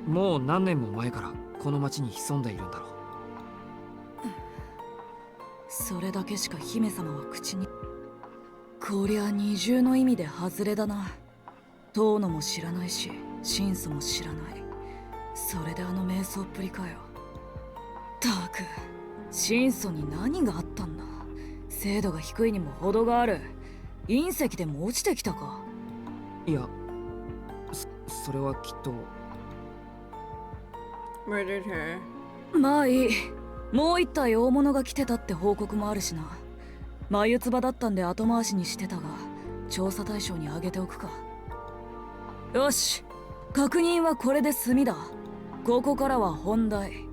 [SPEAKER 2] もう何年も前からこの町に潜んでいるんだろう。
[SPEAKER 4] それだけしか姫様は口に。こりゃ二重の意味で外れだな。遠野も知らないし真相も知らない。それであの瞑想っぷりかよ。たく、真相に何があったんだ。精度が低いにも程がある。隕石でも落ちてきたか。
[SPEAKER 2] いや、それはきっと
[SPEAKER 1] Murdered her.
[SPEAKER 4] まあいい。もう一体大物が来てたって報告もあるしな。眉唾だったんで後回しにしてたが、調査対象に挙げておくか。よし、確認はこれで済みだ。ここからは本題。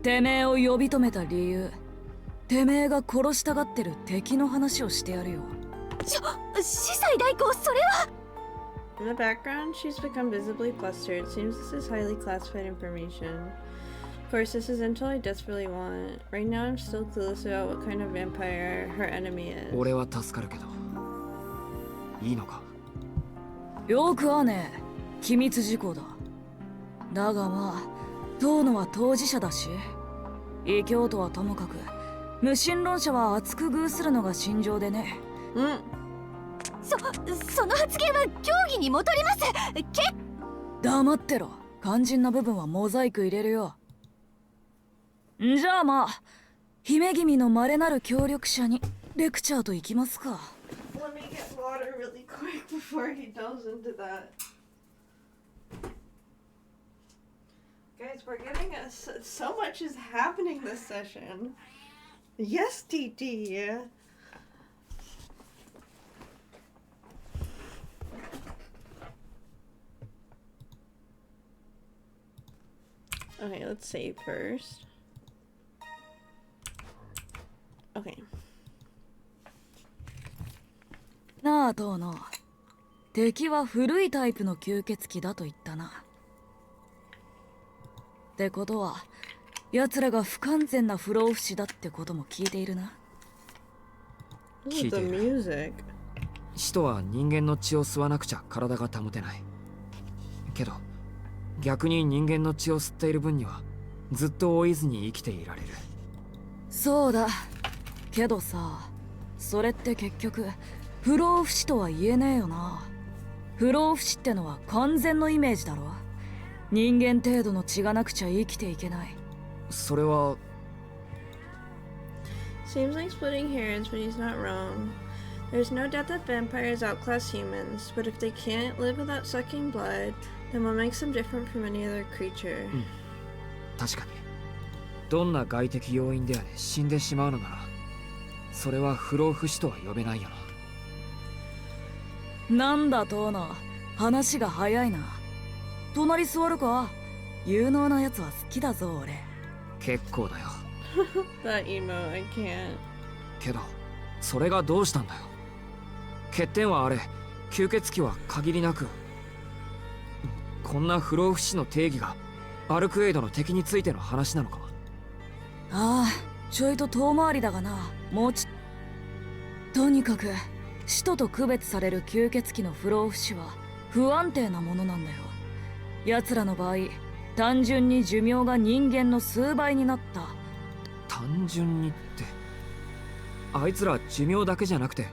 [SPEAKER 4] てめえを呼び止めた理由、てめえが殺したがってる敵の話をしてやるよ。
[SPEAKER 3] 司祭代行、それは。
[SPEAKER 1] In the background, she's become visibly flustered. It seems this is highly classified information. Of course, this is intel I desperately want. Right now, I'm still clueless about what kind of vampire her enemy is.
[SPEAKER 2] 俺は助かるけどいいのか？
[SPEAKER 4] よくはねえ、機密事項だ。だがまあ、当のは当事者だし、異教徒はともかく、無神論者は厚く遇するのが信条でね。
[SPEAKER 3] その発言は競技に戻ります。
[SPEAKER 4] 黙ってろ。肝心な部分はモザイク入れるよ。じゃあまあ、姫君の稀なる協力者にレクチャーといきますか。
[SPEAKER 1] Let me get water really quick before he delves into that. Guys, we're getting so much is happening this session. Yes, DD. Okay, let's save first. Okay.
[SPEAKER 4] なあ、どうの。敵は古いタイプの吸血鬼だと言ったな。ってことは、奴らが不完全な不老不死だってことも聞いているな。
[SPEAKER 1] Ooh, the music.
[SPEAKER 2] 使徒は人間の血を吸わなくちゃ体が保てない。けど逆に人間の血を吸っている分にはずっと老いずに生きていられる。
[SPEAKER 4] そうだ。けどさ、それって結局不老不死とは言えねえよな。不老不死ってのは完全のイメージだろ。人間程度の血がなくちゃ生きていけない。
[SPEAKER 2] それは
[SPEAKER 1] Seems like splitting hairs, but he's not wrong. There's no doubt that vampires outclass humans, but if they can't live without sucking blood, then what makes them different from any other creature?
[SPEAKER 2] 確かにどんな外的要因であれ死んでしまうのならそれは不老不死とは呼べないよな。
[SPEAKER 4] なんだトーナ、話が早いな。隣座るか？有能なやつは好きだぞ俺。
[SPEAKER 2] 結構だよ。
[SPEAKER 1] That emo, I can't.
[SPEAKER 2] けどそれがどうしたんだよ。欠点はあれ、吸血鬼は限りなくこんな不老不死の定義がアルクエイドの敵についての話なのか。
[SPEAKER 4] ああ、ちょいと遠回りだがな。もうとにかく使徒と区別される吸血鬼の不老不死は不安定なものなんだよ。奴らの場合、単純に寿命が人間の数倍になった。
[SPEAKER 2] 単純にってあいつら寿命だけじゃなくて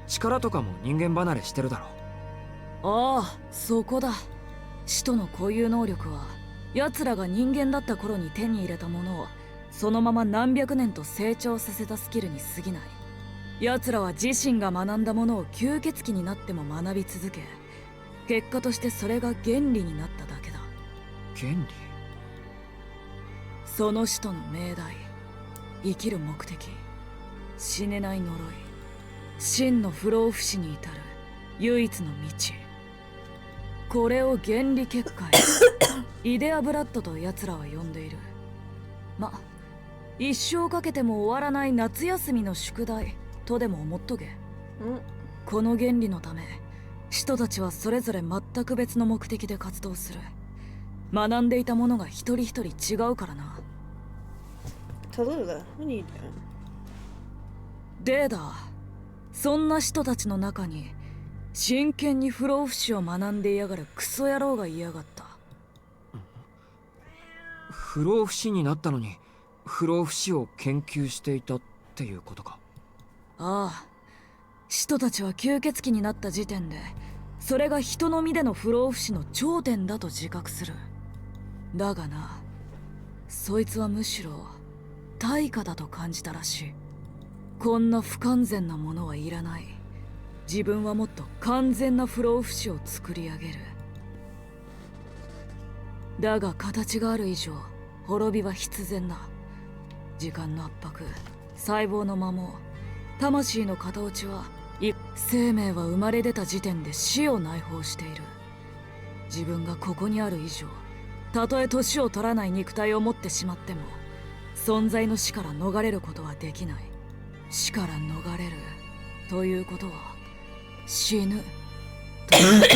[SPEAKER 2] 力とかも人間離れしてるだろ。
[SPEAKER 4] ああ、そこだ。使徒の固有能力は奴らが人間だった頃に手に入れたものをそのまま何百年と成長させたスキルに過ぎない。奴らは自身が学んだものを吸血鬼になっても学び続け、結果としてそれが原理になっただけだ。
[SPEAKER 2] 原理？
[SPEAKER 4] その使徒の命題、生きる目的、死ねない呪い、真の不老不死に至る唯一の道、これを原理結界イデアブラッドと奴らは呼んでいる。ま、一生かけても終わらない夏休みの宿題とでも思っとけ。この原理のため使徒たちはそれぞれ全く別の目的で活動する。学んでいたものが一人一人違うからな。
[SPEAKER 1] Tallulah, what are you doing?
[SPEAKER 4] でだ、そんな人たちの中に真剣に不老不死を学んでいやがるクソ野郎がいやがった。
[SPEAKER 2] 不老不死になったのに不老不死を研究していたっていうことか。
[SPEAKER 4] ああ、人たちは吸血鬼になった時点でそれが人の身での不老不死の頂点だと自覚する。だがな、そいつはむしろ対価だと感じたらしい。こんな不完全なものはいらない。自分はもっと完全な不老不死を作り上げる。だが形がある以上滅びは必然だ。時間の圧迫、細胞の摩耗、魂の型落ちは生命は生まれ出た時点で死を内包している。自分がここにある以上たとえ年を取らない肉体を持ってしまっても存在の死から逃れることはできない。死から逃れるということは死ぬというこ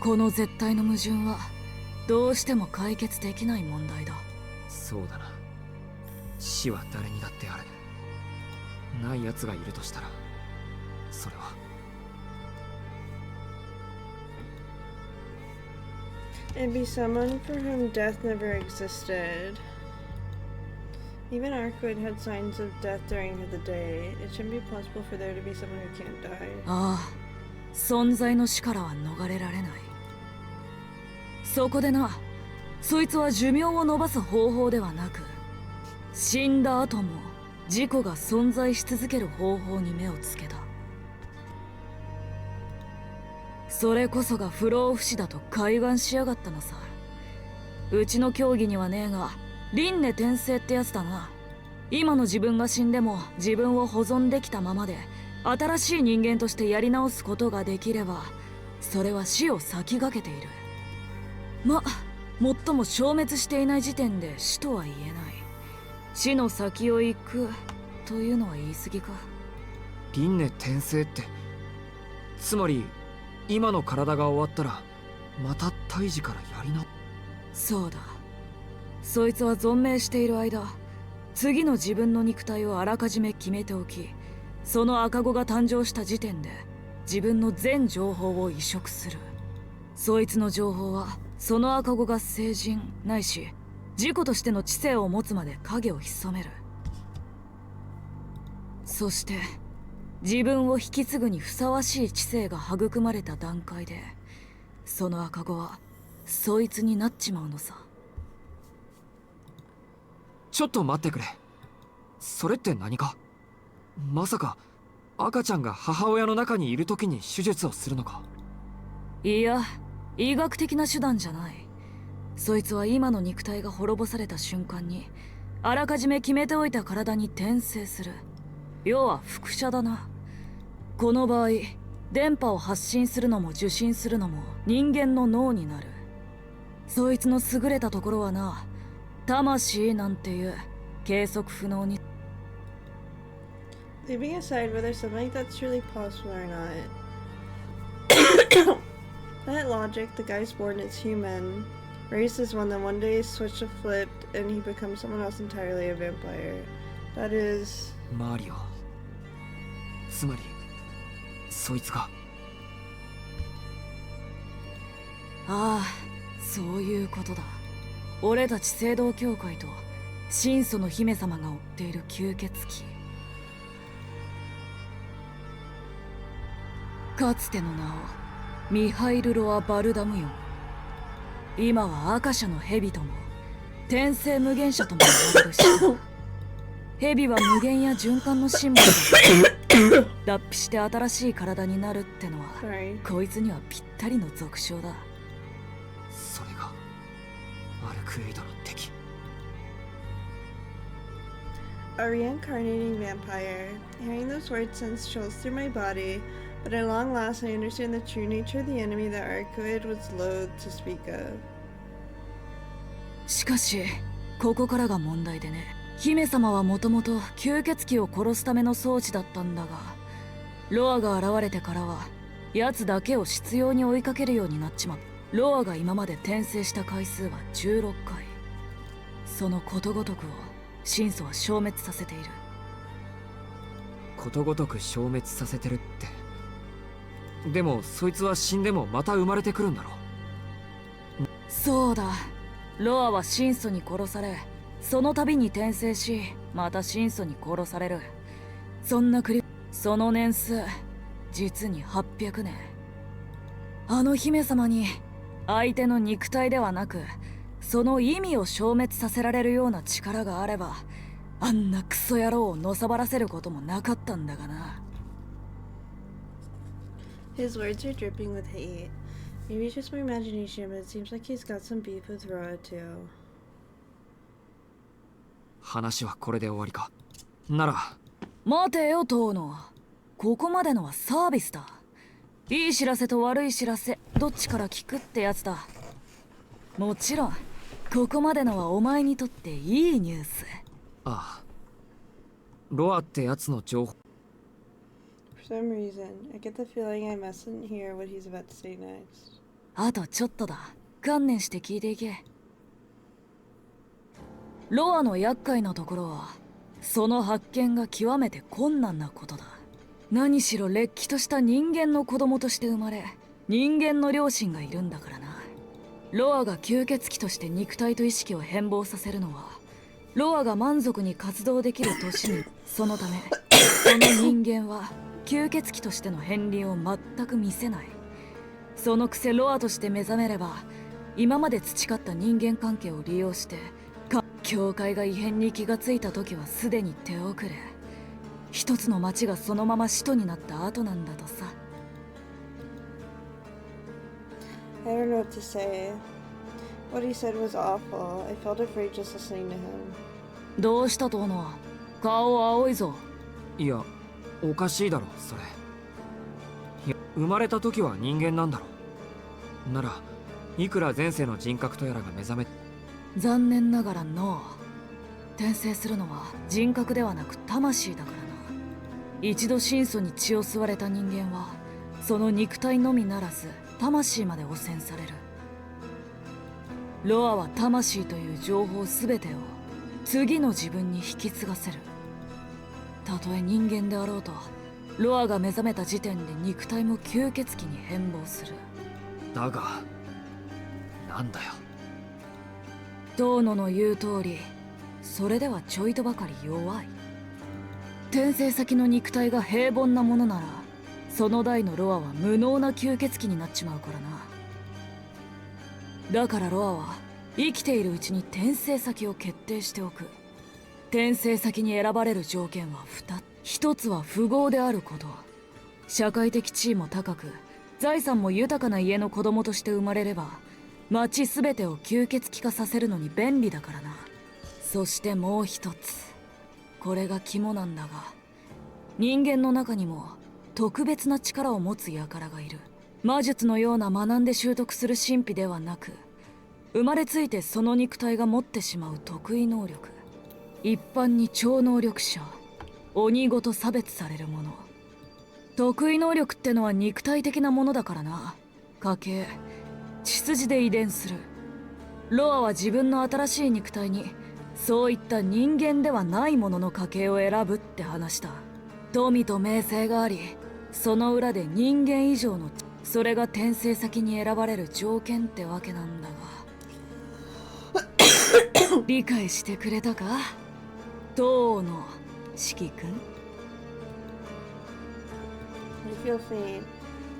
[SPEAKER 4] とこの絶対の矛盾はどうしても解決できない問題だ。
[SPEAKER 2] そうだな。死は誰にだってある。ない奴がいるとしたらそれは
[SPEAKER 1] It'd be someone for whom death never existed. Even Arkwood had signs of death during the day. It shouldn't be possible for there to be someone who can't die.
[SPEAKER 4] ああ、存在の死からは逃れられない。そこでな、そいつは寿命を延ばす方法ではなく、死んだ後も自己が存在し続ける方法に目をつけた。それこそが不老不死だと開眼しやがったのさ。うちの競技にはねえが、輪廻転生ってやつだな。今の自分が死んでも自分を保存できたままで新しい人間としてやり直すことができれば、それは死を先駆けている。最も消滅していない時点で死とは言えない。死の先を行くというのは言い過ぎか。
[SPEAKER 2] 輪廻転生ってつまり今の体が終わったらまた胎児からやり直
[SPEAKER 4] そうだ。そいつは存命している間、次の自分の肉体をあらかじめ決めておき、その赤子が誕生した時点で自分の全情報を移植する。そいつの情報はその赤子が成人ないし自己としての知性を持つまで影を潜める。そして自分を引き継ぐにふさわしい知性が育まれた段階で、その赤子はそいつになっちまうのさ。
[SPEAKER 2] ちょっと待ってくれ。それって何か？まさか赤ちゃんが母親の中にいる時に手術をするのか？
[SPEAKER 4] いや、医学的な手段じゃない。そいつは今の肉体が滅ぼされた瞬間にあらかじめ決めておいた体に転生する。要は輻射だな。この場合、電波を発信するのも受信するのも人間の脳になる。そいつの優れたところはな、魂なんていう計測不能に。
[SPEAKER 1] Leaving aside whether something like that's truly possible or not. That logic, the guy's born as human, raised as one, then one day his switch flipped and he becomes someone else entirely, a vampire. That is...
[SPEAKER 2] マリオ。つまりそいつが。
[SPEAKER 4] ああ、そういうことだ。俺たち聖堂教会と神祖の姫様が追っている吸血鬼。かつての名をミハイル・ロア・バルダムヨン。今はアカシャの蛇とも転生無限者とも呼ばれるし、蛇は無限や循環のシンボルだ。脱皮して新しい体になるってのはこいつにはぴったりの俗称だ。
[SPEAKER 2] それがアルクエイドの敵。
[SPEAKER 1] A reincarnating vampire. Hearing those words sends chills through my body, but at long last I understand the true nature of the enemy that Arcoid was loath to speak of.
[SPEAKER 4] しかしここからが問題でね。姫様はもともと吸血鬼を殺すための装置だったんだが、ロアが現れてからは奴だけを執拗に追いかけるようになっちまった。ロアが今まで転生した回数は16回。そのことごとくを神祖は消滅させている。
[SPEAKER 2] ことごとく消滅させてるって。でもそいつは死んでもまた生まれてくるんだろ。
[SPEAKER 4] そうだ。ロアは神祖に殺され、その度に転生し、また神祖に殺される。そんなその年数実に800年。あの姫様に相手の肉体ではなくその意味を消滅させられるような力があれば、あんなクソ野郎をのさばらせることもなかったんだがな。
[SPEAKER 1] His words are dripping with hate. Maybe it's just my imagination, but it seems like he's got some beef with Roa too.
[SPEAKER 2] 話はこれで終わりか。なら
[SPEAKER 4] 待てよ遠野。ここまでのはサービスだ。いい知らせと悪い知らせどっちから聞くってやつだ。もちろんここまでのはお前にとっていいニュース。
[SPEAKER 2] ああ、ロアってやつの情報。
[SPEAKER 1] For some reason, I get the feeling I mustn't hear what he's about to say next.
[SPEAKER 4] あとちょっとだ。観念して聞いていけ。ロアの厄介なところはその発見が極めて困難なことだ。何しろれっきとした人間の子供として生まれ、人間の両親がいるんだからな。ロアが吸血鬼として肉体と意識を変貌させるのはロアが満足に活動できる年に、そのためその人間は吸血鬼としての片鱗を全く見せない。そのくせロアとして目覚めれば今まで培った人間関係を利用して教会が異変に気がついた時はすでに手遅れ。一つの町がそのまま使徒になった後なんだとさ。
[SPEAKER 1] I don't know what to say. What he said was awful. I felt afraid just listening to him.
[SPEAKER 4] どうしたとの顔青いぞ。
[SPEAKER 2] いや、おかしいだろそれ。いや、生まれた時は人間なんだろ。ならいくら前世の人格とやらが目覚め。
[SPEAKER 4] 残念ながらの転生するのは人格ではなく魂だからな。一度神祖に血を吸われた人間はその肉体のみならず魂まで汚染される。ロアは魂という情報すべてを次の自分に引き継がせる。たとえ人間であろうとロアが目覚めた時点で肉体も吸血鬼に変貌する。
[SPEAKER 2] だがなんだよ。
[SPEAKER 4] 遠野の言う通り、それではちょいとばかり弱い。転生先の肉体が平凡なものならその代のロアは無能な吸血鬼になっちまうからな。だからロアは生きているうちに転生先を決定しておく。転生先に選ばれる条件は2つ。1つは富豪であること。社会的地位も高く財産も豊かな家の子供として生まれれば町すべてを吸血鬼化させるのに便利だからな。そしてもう1つ、これが肝なんだが、人間の中にも特別な力を持つ輩がいる。魔術のような学んで習得する神秘ではなく、生まれついてその肉体が持ってしまう得意能力。一般に超能力者、鬼ごと差別されるもの。得意能力ってのは肉体的なものだからな。家系、血筋で遺伝する。ロアは自分の新しい肉体にそういった人間ではないものの家系を選ぶって話した。富と名声があり、その裏で人間以上の、それが転生先に選ばれる条件ってわけなんだが理解してくれたか、当の四季君。
[SPEAKER 1] I feel faint.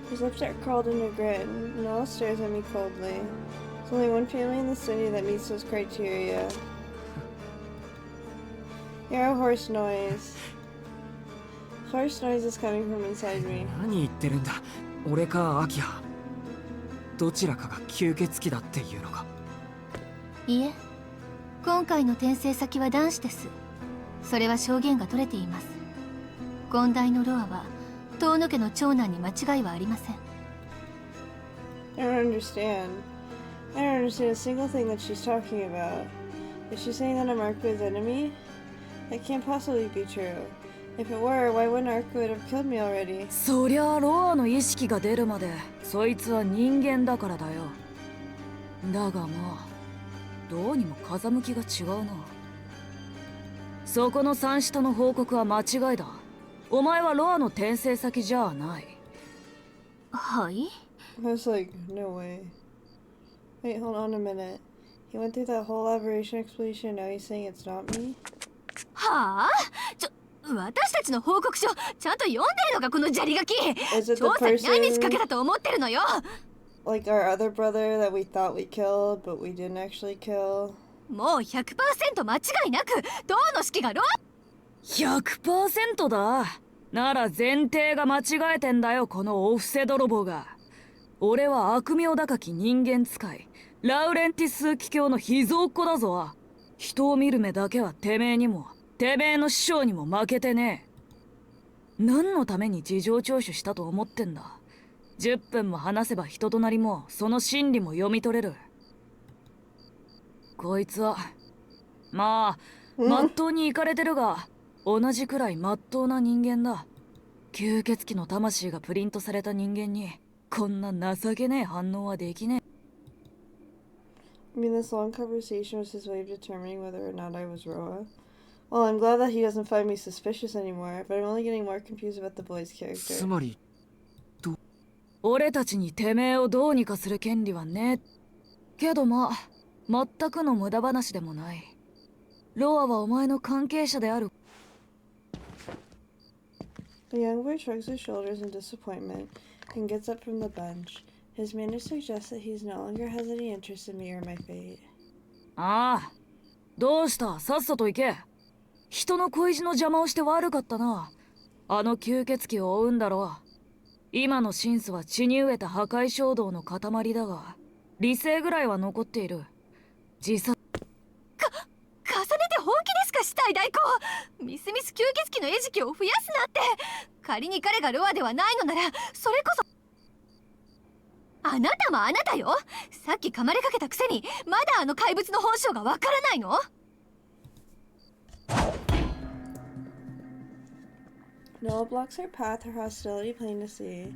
[SPEAKER 1] His lips are curled in a grin, and all stares at me coldly. There's only one family in the city that meets those criteria. Hear a horse noise. Horse noise is coming from inside me.
[SPEAKER 2] 何言ってるんだ。俺かアキハ、どちらかが吸血鬼だっていうのか。
[SPEAKER 3] いえ、今回の転生先は男子です。それは証言が取れています。権代のロアは遠野家の長男に間違いはありません。
[SPEAKER 1] I don't understand. I don't understand a single thing that she's talking about. Is she saying that I'm Arku's enemy? That can't possibly be true. If it were, why wouldn't Arku have killed me already?
[SPEAKER 4] そりゃロアの意識が出るまでそいつは人間だからだよ。だがまあどうにも風向きが違うな。そこの三下の報告は間違いだ。お前はロアの転生先じゃない。
[SPEAKER 3] はい。
[SPEAKER 1] I was like, no way. Wait, hold on a minute. He went through that whole aberration explanation, now he's saying it's not me?
[SPEAKER 3] はあ、私たちの報告書ちゃんと読んでるのかこのジャリガキ。
[SPEAKER 1] Is it the
[SPEAKER 3] 調査に何日かけ
[SPEAKER 1] person,
[SPEAKER 3] たと思ってるのよ。
[SPEAKER 1] like our other brother that we thought we killed, but we didn't actually kill?
[SPEAKER 3] もう 100% 間違いなく当の式がロア。
[SPEAKER 4] 100% だ。なら前提が間違えてんだよ、このお布施泥棒が。俺は悪名高き人間使いラウレンティス騎卿の秘蔵っ子だぞ。人を見る目だけはてめえにもてめえの師匠にも負けてねえ。何のために事情聴取したと思ってんだ。10分も話せば人となりもその心理も読み取れる。こいつはまあまっとうにイカれてるが同じくらいまっとうな人間だ。吸血鬼の魂がプリントされた人間にこんな情けねえ反応はできねえ。
[SPEAKER 1] I mean, this long conversation was his way of determining whether or not I was Roa. Well, I'm glad that he doesn't find me suspicious anymore, but I'm only getting more confused about the boy's character.
[SPEAKER 2] つまり
[SPEAKER 4] 俺たちにてめえをどうにかする権利はねえけど、まあ全くの無駄話でもない。ロアはお前の関係者である。
[SPEAKER 1] The young boy shrugs his shoulders in disappointment and gets up from the bench. His manner suggests that he no longer has any interest in me or my fate.
[SPEAKER 4] ああ、どうした、さっさと行け。人の恋路の邪魔をして悪かったな。あの吸血鬼を追うんだろう。今のシンスは血に飢えた破壊衝動の塊だが、理性ぐらいは残っている。自殺。
[SPEAKER 3] 重ねて本気ですか、死体代行。ミスミス吸血鬼の餌食を増やすなって。仮に彼がロアではないのならそれこそ。あなたもあなたよ。さっき噛まれかけたくせにまだあの怪物の本性がわからないの。
[SPEAKER 1] Noah blocks her path, her hostility plain to see.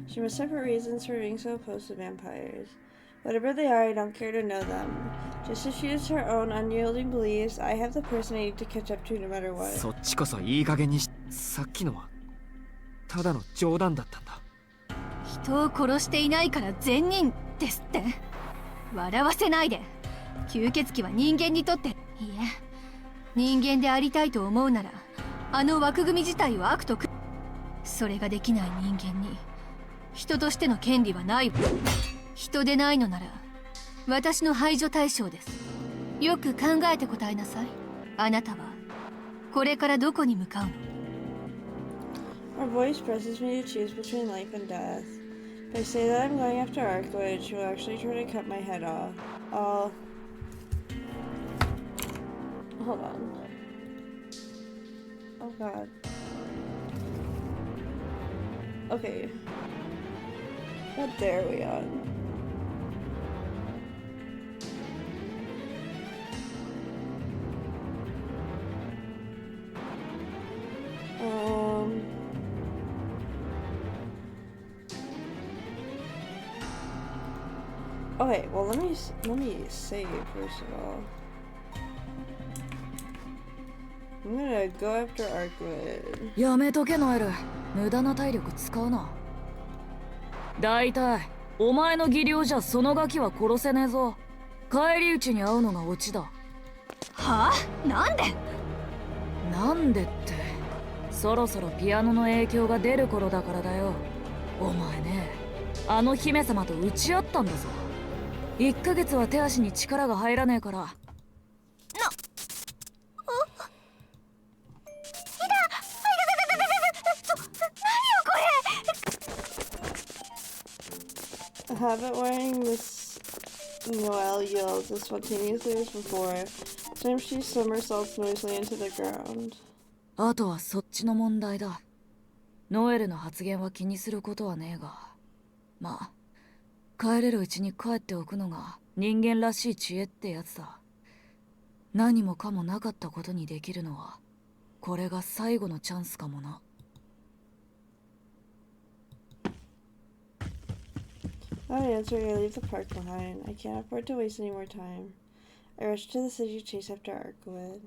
[SPEAKER 1] She must have her reasons for being so opposed to vampires. Whatever they are, I don't care to know them. Just as she has her own unyielding beliefs, I have the person I need to catch up to no matter what.
[SPEAKER 2] そっちこそいい加減にし。さっきのはただの冗談だったんだ。
[SPEAKER 3] 人を殺していないから善人ですって。笑わせないで。吸血鬼は人間にとって、いいえ、人間でありたいと思うならあの枠組み自体を悪とそれができない人間に人としての権利はないわ。人でないのなら私の排除対象です。よく考えて答えなさい。あなたはこれからどこに向かうの？
[SPEAKER 1] Her voice presses me to choose between life and death. If I say that I'm going after Arkwood, she will actually try to cut my head off. Hold on. Oh god. Okay. What dare we on? Okay, well let me save first of all. I'm gonna go after Arkwood.
[SPEAKER 4] やめとけノエル。無駄な体力使うな。だいたいお前の技量じゃそのガキは殺せねえぞ。返り討ちに遭うのがオチだ。
[SPEAKER 3] はあ？なんで？
[SPEAKER 4] なんでって、そろそろピアノの影響が出る頃だからだよ。お前ね、あの姫様と打ち合ったんだぞ。1ヶ月は手足に力が入らねえから。
[SPEAKER 1] A habit wearing Miss Noelle yells as spontaneously as before. Sometimes she somersaults noisily into the ground.
[SPEAKER 4] あとはそっちの問題だ。ノエルの発言は気にすることはねえが、まあ帰れるうちに帰っておくのが人間らしい知恵ってやつだ。何もかもなかったことにできるのはこれが最後のチャンスかもな。
[SPEAKER 1] Without answering, I leave the park behind. I can't afford to waste any more time. I rush to the city to chase after Arkwood.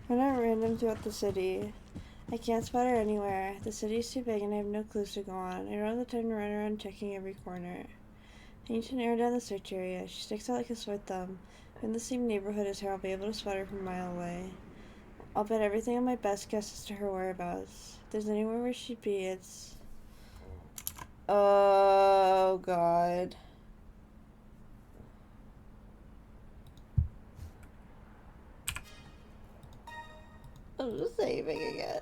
[SPEAKER 1] Run out random throughout the city. I can't spot her anywhere. The city's too big and I have no clues to go on. I don't have the time to run around checking every corner. I need to narrow down the search area. She sticks out like a sore thumb. If I'm in the same neighborhood as her, I'll be able to spot her from a mile away. I'll bet everything on my best guess as to her whereabouts. If there's anywhere where she'd be, it's... Oh, God. I'm just saving again.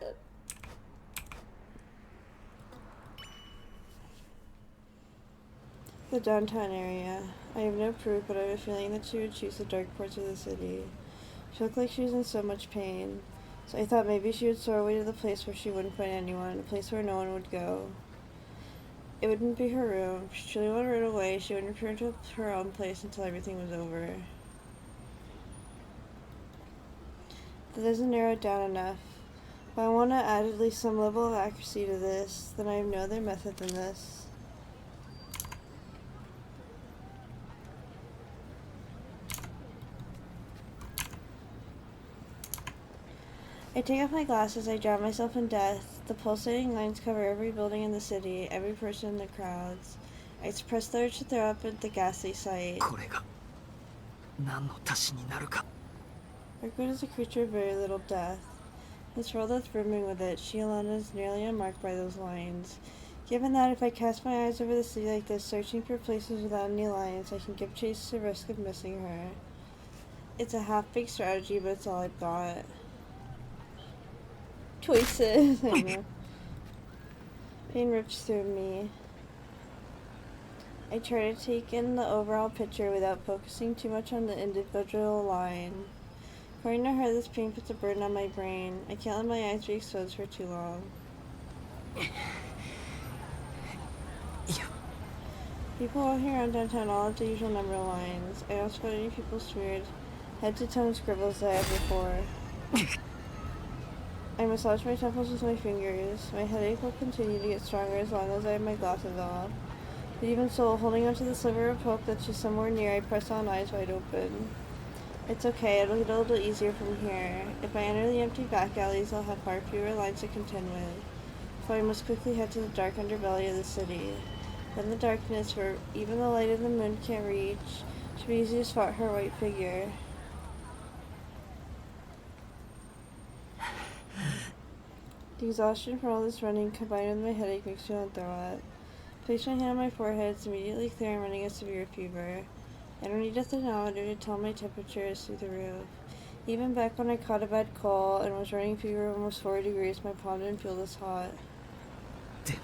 [SPEAKER 1] The downtown area. I have no proof, but I have a feeling that she would choose the dark parts of the city. She looked like she was in so much pain, so I thought maybe she would soar away to the place where she wouldn't find anyone, a place where no one would go. It wouldn't be her room. She truly wanted to run away. She wouldn't return to her own place until everything was over. That doesn't narrow it down enough. If I want to add at least some level of accuracy to this, then I have no other method than this. I take off my glasses, I drown myself in death. The pulsating lines cover every building in the city, every person in the crowds. I suppress the urge to throw up at the ghastly sight.
[SPEAKER 2] これが何の足しになるか。
[SPEAKER 1] Mirko is a creature of very little death. This world that's brimming with it, she alone is nearly unmarked by those lines. Given that if I cast my eyes over the city like this, searching for places without any lines, I can give chase to the risk of missing her. It's a half-baked strategy, but it's all I've got. Choices. I know. Pain rips through me. I try to take in the overall picture without focusing too much on the individual line. According to her, this pain puts a burden on my brain. I can't let my eyes be exposed for too long. People walking around downtown all have the usual number of lines. I don't spot any people smeared head-to-toe scribbles that I had before. I massage my temples with my fingers. My headache will continue to get stronger as long as I have my glasses off. But even so, holding onto the sliver of hope that she's somewhere near, I press on, eyes wide open. It's okay, it'll get a little easier from here. If I enter the empty back alleys, I'll have far fewer lines to contend with. So I must quickly head to the dark underbelly of the city. Then the darkness, where even the light of the moon can't reach, should be easy to spot her white figure. The exhaustion from all this running combined with my headache makes me want to throw up. Place my hand on my forehead, it's immediately clear I'm running a severe fever. I don't need a thermometer to tell my temperature is through the roof. Even back when I caught a bad cold and was running fever of almost 40 degrees, my palm didn't feel this hot. This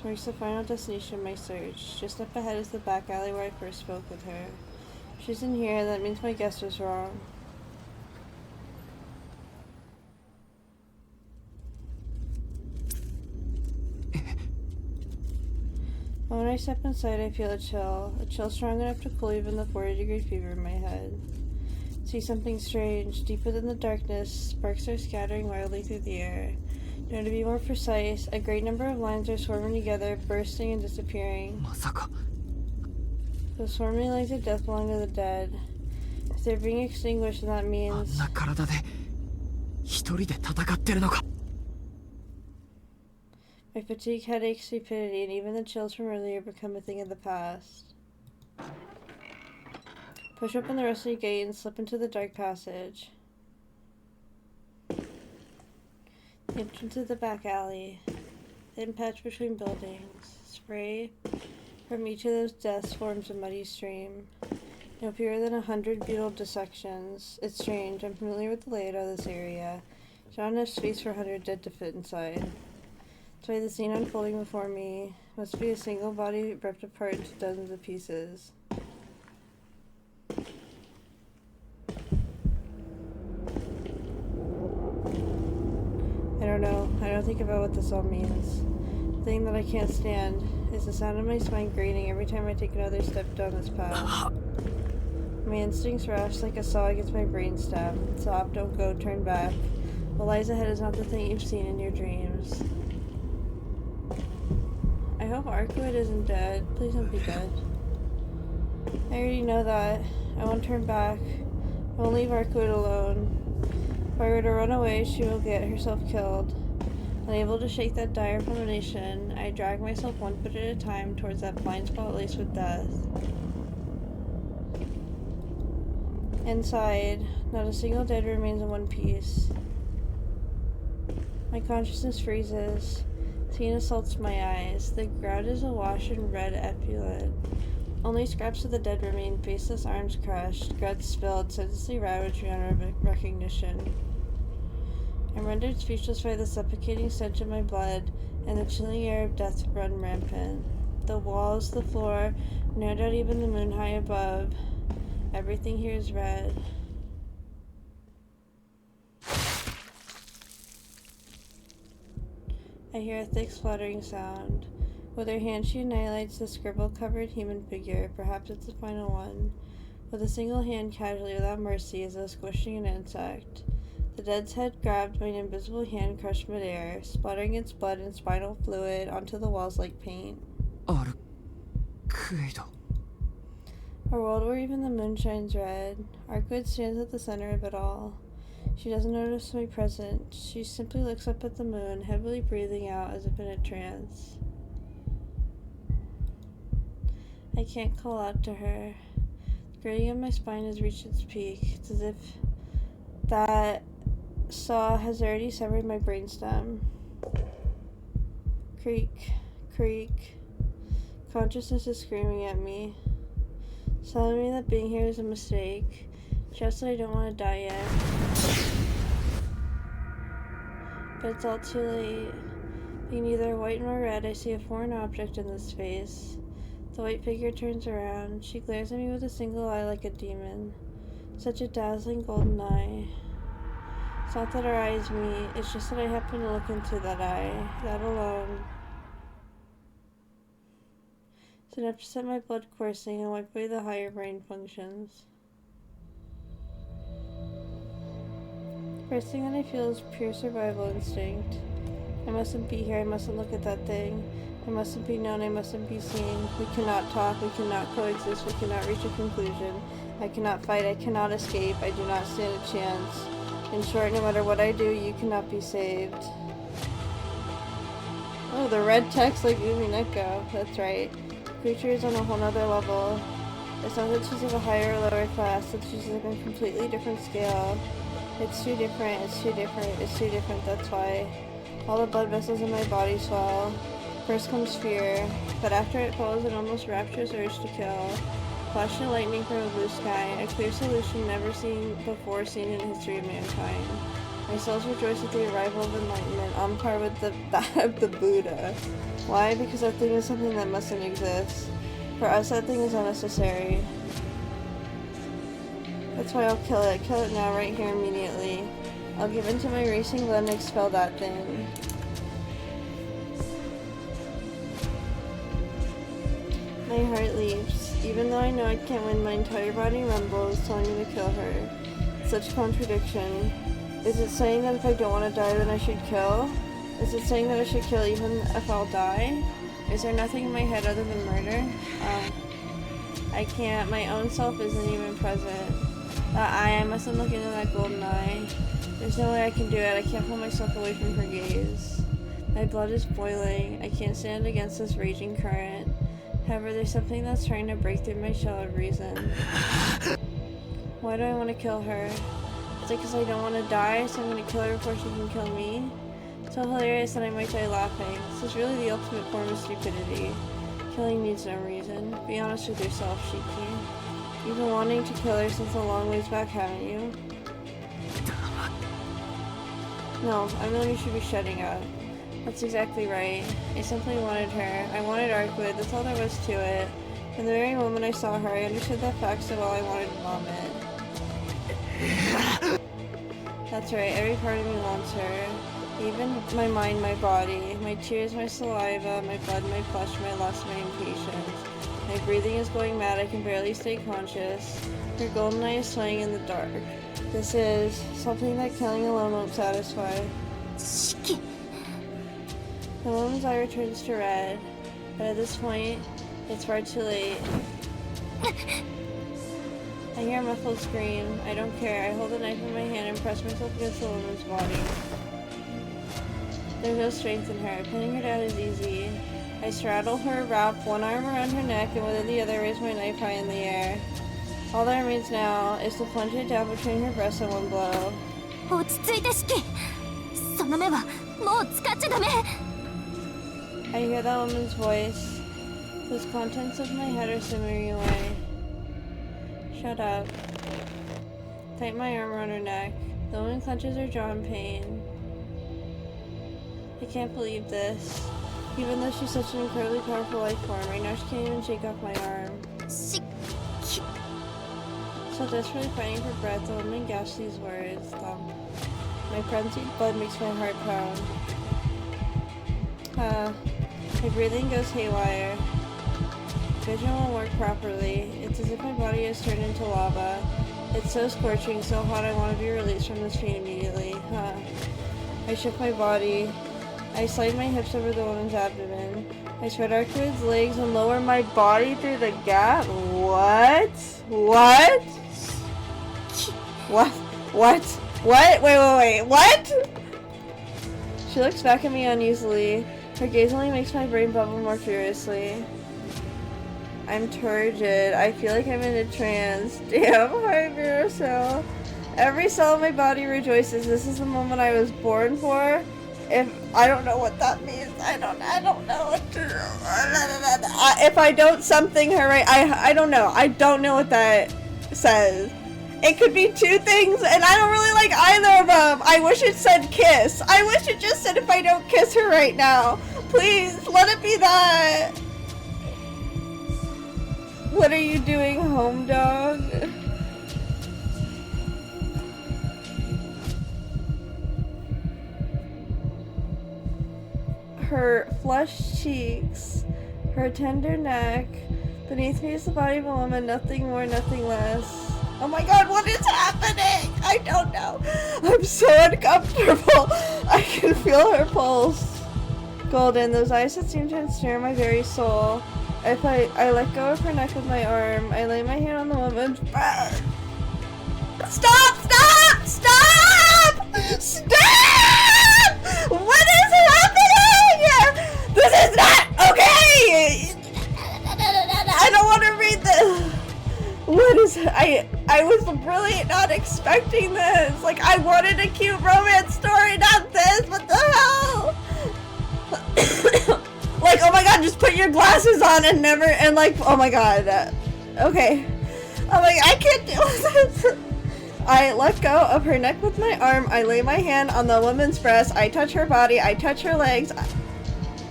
[SPEAKER 1] marks the final destination of my search. Just up ahead is the back alley where I first spoke with her. If she's in here, that means my guess was wrong. When I step inside, I feel a chill strong enough to cool even the 40-degree fever in my head. See something strange, deeper than the darkness, sparks are scattering wildly through the air. No, to be more precise, a great number of lines are swarming together, bursting and disappearing.
[SPEAKER 2] まさか
[SPEAKER 1] Those swarming lines of death belong to the dead. If they're being extinguished, then that
[SPEAKER 2] あん
[SPEAKER 1] means...
[SPEAKER 2] な体で一人で戦ってるのか。
[SPEAKER 1] My fatigue, headache, stupidity, and even the chills from earlier become a thing of the past. Push open the rusty gate and slip into the dark passage. The entrance to the back alley. Thin patch between buildings. Spray from each of those deaths forms a muddy stream. No fewer than 100 beetled dissections. It's strange. I'm familiar with the layout of this area. There's not enough space for 100 dead to fit inside. That's why the scene unfolding before me must be a single body ripped apart into dozens of pieces. I don't know. I don't think about what this all means. The thing that I can't stand is the sound of my spine grating every time I take another step down this path. My instincts rush like a saw against my brainstem. Stop, don't go, turn back. What lies ahead is not the thing you've seen in your dreams. I hope Arkwood isn't dead. Please don't be dead. I already know that. I won't turn back. I won't leave Arkwood alone. If I were to run away, she will get herself killed. Unable to shake that dire premonition, I drag myself one foot at a time towards that blind spot laced with death. Inside, not a single dead remains in one piece. My consciousness freezes. Pain assaults my eyes. The ground is awash in red effluent. Only scraps of the dead remain, faceless arms crushed, guts spilled, senselessly ravaged beyond recognition. I'm rendered speechless by the suffocating stench of my blood, and the chilling air of death run rampant. The walls, the floor, no doubt even the moon high above. Everything here is red. I hear a thick spluttering sound. With her hand, she annihilates the scribble-covered human figure. Perhaps it's the final one. With a single hand, casually, without mercy, as though squishing an insect. The dead's head, grabbed by an invisible hand, crushed midair, splattering its blood and spinal fluid onto the walls like paint. A world where even the moon shines red. Arcwood stands at the center of it all. She doesn't notice my presence. She simply looks up at the moon, heavily breathing out as if in a trance. I can't call out to her. The grating of my spine has reached its peak. It's as if that saw has already severed my brainstem. Creak, creak. Consciousness is screaming at me, telling me that being here is a mistake, just that I don't want to die yet. But it's all too late. Being neither white nor red, I see a foreign object in this space. The white figure turns around. She glares at me with a single eye like a demon. Such a dazzling golden eye. It's not that her eyes meet, it's just that I happen to look into that eye. That alone. It's enough to set my blood coursing and wipe away the higher brain functions. The first thing that I feel is pure survival instinct. I mustn't be here, I mustn't look at that thing. I mustn't be known, I mustn't be seen. We cannot talk, we cannot coexist, we cannot reach a conclusion. I cannot fight, I cannot escape, I do not stand a chance. In short, no matter what I do, you cannot be saved. Oh, the red text like Umi Neko. That's right. The creature is on a whole nother level. It's not that she's of a higher or lower class, that she's of a completely different scale. It's too different, it's too different, it's too different, that's why. All the blood vessels in my body swell. First comes fear, but after it follows an almost rapturous urge to kill. Flash of lightning from a blue sky, a clear solution never before seen in the history of mankind. My cells rejoice at the arrival of enlightenment, on par with that of the Buddha. Why? Because that thing is something that mustn't exist. For us, that thing is unnecessary. That's why I'll kill it. Kill it now, right here, immediately. I'll give in to my racing blood and expel that thing. My heart leaps. Even though I know I can't win, my entire body rumbles, telling me to kill her. Such contradiction. Is it saying that if I don't want to die, then I should kill? Is it saying that I should kill even if I'll die? Is there nothing in my head other than murder? I can't. My own self isn't even present. That eye, I mustn't look into that golden eye. There's no way I can do it. I can't pull myself away from her gaze. My blood is boiling. I can't stand against this raging current. However, there's something that's trying to break through my shell of reason. Why do I want to kill her? Is it because I don't want to die, so I'm going to kill her before she can kill me? It's so hilarious that I might die laughing. This is really the ultimate form of stupidity. Killing needs no reason. Be honest with yourself, Shiki. You've been wanting to kill her since a long ways back, haven't you? No, I'm the one you should be shutting up. That's exactly right. I simply wanted her. I wanted Arcwood. That's all there was to it. From the very moment I saw her, I understood that fact so well I wanted to vomit. That's right. Every part of me wants her. Even my mind, my body. My tears, my saliva, my blood, my flesh, my lust, my impatience. My breathing is going mad. I can barely stay conscious. Her golden eye is swaying in the dark. This is something that killing alone won't satisfy.
[SPEAKER 3] Shiki.
[SPEAKER 1] The woman's eye returns to red, but at this point, it's far too late. I hear a muffled scream. I don't care. I hold the knife in my hand and press myself against the woman's body. There's no strength in her. Pinning her down is easy. I straddle her, wrap one arm around her neck, and with the other raise my knife high in the air. All that remains now is to plunge it down between her breasts in one blow.
[SPEAKER 3] 落ち着いてシキ。その目はもう使っちゃダメ。
[SPEAKER 1] I hear that woman's voice. Those contents of my head are simmering away. Shut up. Tighten my arm around her neck. The woman clenches her jaw in pain. I can't believe this. Even though she's such an incredibly powerful life form, right now she can't even shake off my arm. Still desperately fighting for breath, the woman gasps these words. Thump. My frenzied blood makes my heart pound. My breathing goes haywire. Vision won't work properly. It's as if my body is turned into lava. It's so scorching, so hot, I want to be released from this pain immediately. I shift my body. I slide my hips over the woman's abdomen. I spread Arcwood's legs and lower my body through the gap. What? What? What? What? What? Wait. What? She looks back at me uneasily. Her gaze only makes my brain bubble more furiously. I'm turgid. I feel like I'm in a trance. Damn, hi Miracell. Every cell of my body rejoices. This is the moment I was born for. If I don't know what that means, I don't know what to do. If I don't something her right, I don't know. I don't know what that says. It could be two things, and I don't really like either of them. I wish it said kiss. I wish it just said if I don't kiss her right now. Please, let it be that. What are you doing, home dog? Her flushed cheeks, her tender neck. Beneath me is the body of a woman, nothing more, nothing less. Oh my god, what is happening? I don't know. I'm so uncomfortable. I can feel her pulse. Golden, those eyes that seem to ensnare my very soul. I let go of her neck with my arm. I lay my hand on the woman's breast. Stop! Stop! Stop! Stop! What is happening? This is not okay! I don't want to read this. What is... I was really not expecting this. Like, I wanted a cute romance story, not this. What the hell? Like, oh my god, just put your glasses on and never... And like, oh my god. Okay. I'm like, I can't deal with this. I let go of her neck with my arm. I lay my hand on the woman's breast. I touch her body. I touch her legs.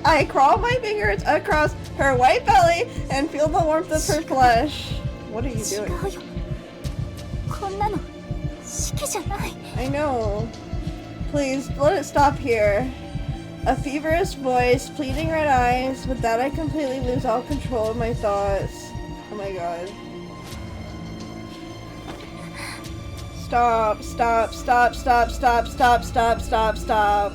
[SPEAKER 1] I crawl my fingers across her white belly and feel the warmth of her flesh. What are you doing? I know. Please, let it stop here. A feverish voice, pleading red eyes. With that, I completely lose all control of my thoughts. Oh my god. Stop, stop, stop, stop, stop, stop, stop, stop, stop.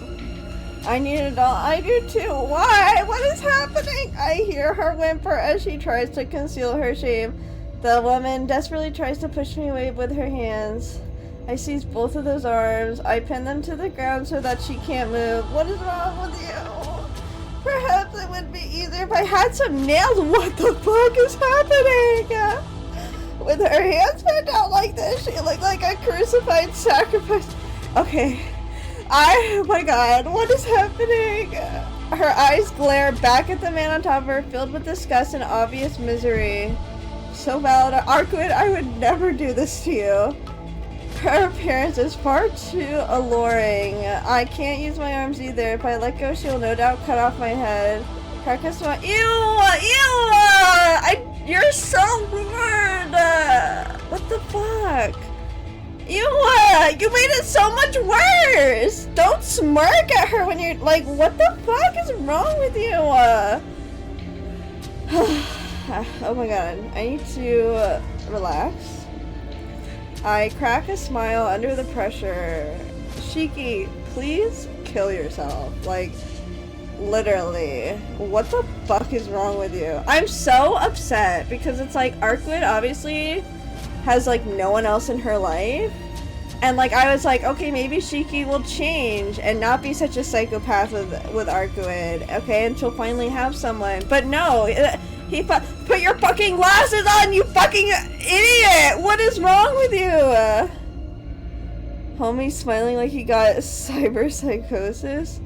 [SPEAKER 1] I need it all. I do too. Why? What is happening? I hear her whimper as she tries to conceal her shame. The woman desperately tries to push me away with her hands. I seize both of those arms. I pin them to the ground so that she can't move. What is wrong with you? Perhaps it would be easier if I had some nails. What the fuck is happening? With her hands bent out like this, she looked like a crucified sacrifice. Okay. Oh my god, what is happening? Her eyes glare back at the man on top of her, filled with disgust and obvious misery. So valid. Arcwood, I would never do this to you. Her appearance is far too alluring. I can't use my arms either. If I let go, she'll no doubt cut off my head. Crack a smile. Ew! Ew! You're so weird! What the fuck? Ew! You made it so much worse! Don't smirk at her when you're like, what the fuck is wrong with you? Oh my god, I need to relax. I crack a smile under the pressure. Shiki, please kill yourself. Like, literally. What the fuck is wrong with you? I'm so upset because it's like Arcwood obviously has like no one else in her life. And like I was like, okay, maybe Shiki will change and not be such a psychopath with Arcwood, okay, and she'll finally have someone. But no, put your fucking glasses on, you fucking idiot! What is wrong with you? Homie smiling like he got cyber psychosis.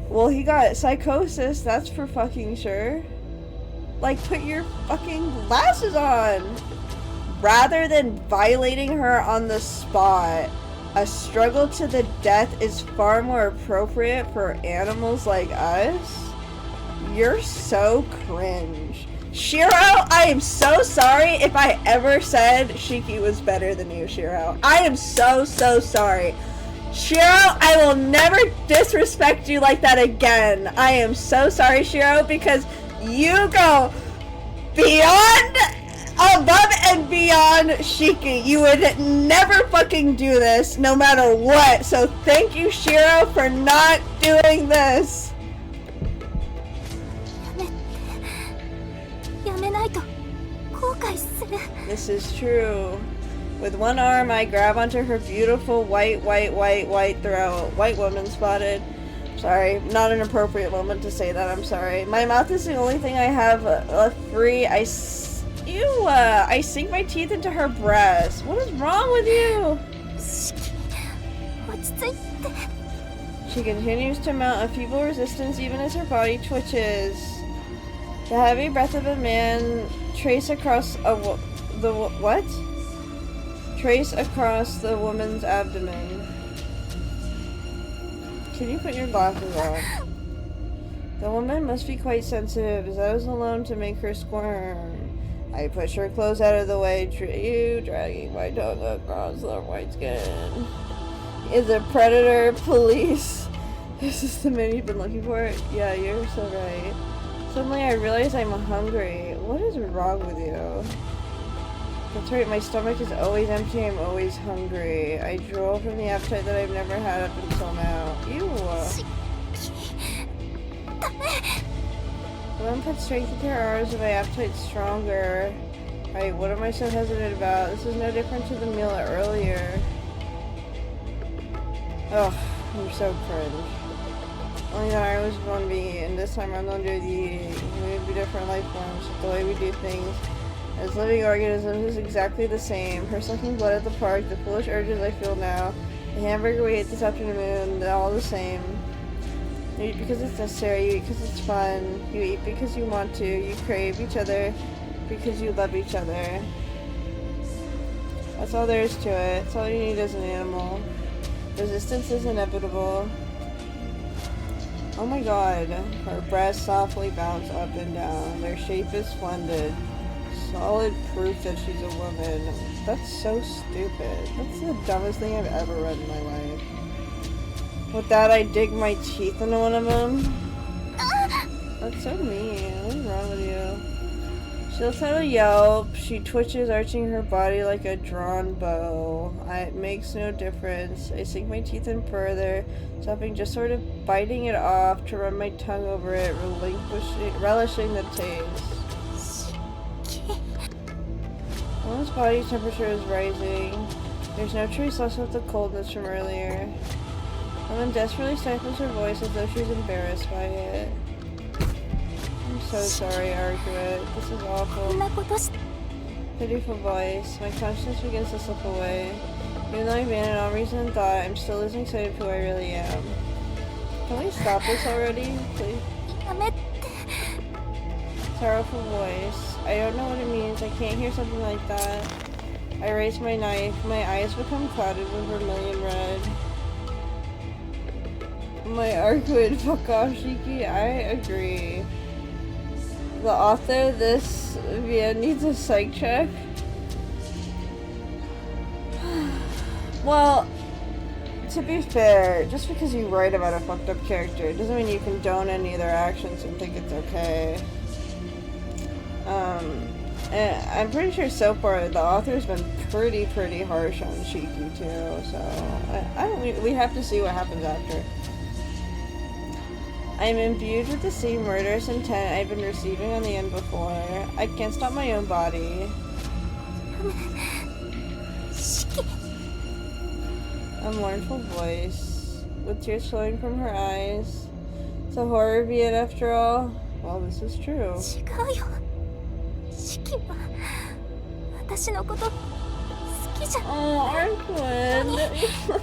[SPEAKER 1] Well, he got psychosis, that's for fucking sure. Like, put your fucking glasses on! Rather than violating her on the spot, a struggle to the death is far more appropriate for animals like us. You're so cringe. Shiro, I am so sorry if I ever said Shiki was better than you, Shiro. I am so sorry. Shiro, I will never disrespect you like that again. I am so sorry, Shiro, because you go beyond, above and beyond Shiki. You would never fucking do this, no matter what. So thank you, Shiro, for not doing this.
[SPEAKER 3] やめないと後悔する。
[SPEAKER 1] This is true. With one arm, I grab onto her beautiful white throat. White woman spotted. Sorry, not an appropriate moment to say that. I'm sorry. My mouth is the only thing I have free. I sink my teeth into her breast. What is wrong with you?
[SPEAKER 3] 落ち着いて。
[SPEAKER 1] She continues to mount a feeble resistance even as her body twitches. The heavy breath of a man trace across what? Trace across the woman's abdomen. Can you put your glasses on? The woman must be quite sensitive, as I was alone to make her squirm. I push her clothes out of the way, dragging my tongue across the white skin. Is a predator police? Is this the man you've been looking for? Yeah, you're so right. Suddenly I realize I'm hungry. What is wrong with you? That's right, my stomach is always empty, I'm always hungry. I drool from the appetite that I've never had up until now. Ew. One put strength into her arms and my appetite's stronger. Right, what am I so hesitant about? This is no different to the meal earlier. Ugh, I'm so cringe. Only that I was one being, this time I'm under the eating. We would be different life forms, but the way we do things as living organisms is exactly the same. Her sucking blood at the park, the foolish urges I feel now, the hamburger we ate this afternoon, they're all the same. You eat because it's necessary, you eat because it's fun, you eat because you want to, you crave each other because you love each other. That's all there is to it. That's all you need as an animal. Resistance is inevitable. Oh my god. Her breasts softly bounce up and down. Their shape is splendid. Solid proof that she's a woman. That's so stupid. That's the dumbest thing I've ever read in my life. With that, I dig my teeth into one of them. That's so mean. What's wrong with you? She lets out a yelp. She twitches, arching her body like a drawn bow. It makes no difference. I sink my teeth in further, stopping just sort of biting it off to run my tongue over it, relishing the taste. Woman's body temperature is rising. There's no trace lost of the coldness from earlier. Woman desperately stifles her voice as though she's embarrassed by it. I'm so sorry, Arguet. This is awful. Pitiful voice. My conscience begins to slip away. Even though I abandoned all reason and thought, I'm still losing sight of who I really am. Can we stop this already, please? Sorrowful voice. I don't know what it means. I can't hear something like that. I raise my knife. My eyes become clouded with vermilion red. My Arcwood, fuck off, Shiki. I agree. The author of this video needs a psych check. Well, to be fair, just because you write about a fucked up character doesn't mean you condone any of their actions and think it's okay. And I'm pretty sure so far the author's been pretty harsh on Shiki too, so we have to see what happens after. I am imbued with the same murderous intent I've been receiving on the end before. I can't stop my own body. A mournful voice, with tears flowing from her eyes. It's a horror be it after all? Well, this is true. Oh, Arkwood.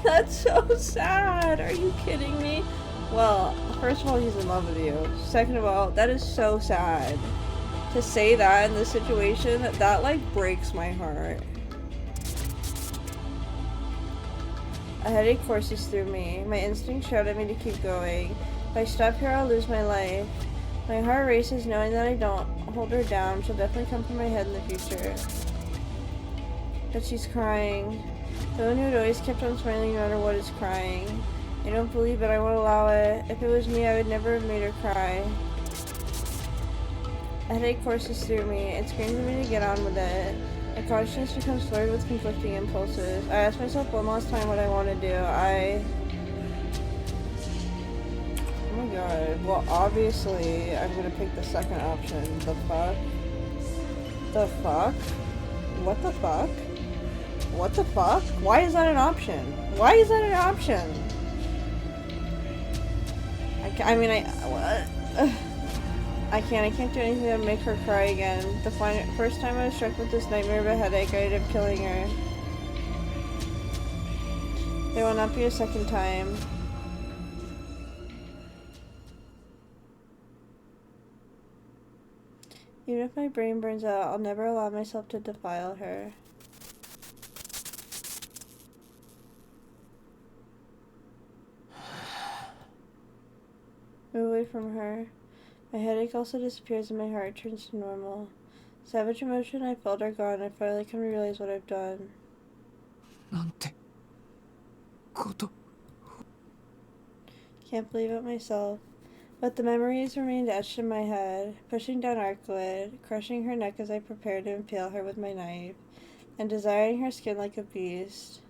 [SPEAKER 1] That's so sad. Are you kidding me? Well, first of all, he's in love with you. Second of all, that is so sad. To say that in this situation, that like breaks my heart. A headache courses through me. My instincts shout at me to keep going. If I stop here, I'll lose my life. My heart races knowing that I don't hold her down. She'll definitely come for my head in the future. But she's crying. The one who had always kept on smiling no matter what is crying. I don't believe it, I won't allow it. If it was me, I would never have made her cry. A headache courses through me. It screams at me to get on with it. My conscience becomes blurred with conflicting impulses. I ask myself one last time what I want to do. Oh my god. Well, obviously, I'm gonna pick the second option. The fuck? The fuck? What the fuck? What the fuck? Why is that an option? Why is that an option? I can't do anything that would make her cry again. The first time I was struck with this nightmare of a headache, I ended up killing her. There will not be a second time. Even if my brain burns out, I'll never allow myself to defile her. Move away from her. My headache also disappears and my heart turns to normal. Savage emotion I felt are gone. I finally come to realize what I've done.
[SPEAKER 2] なんてこと。
[SPEAKER 1] Can't believe it myself. But the memories remained etched in my head. Pushing down Arkwood, crushing her neck as I prepared to impale her with my knife, and desiring her skin like a beast.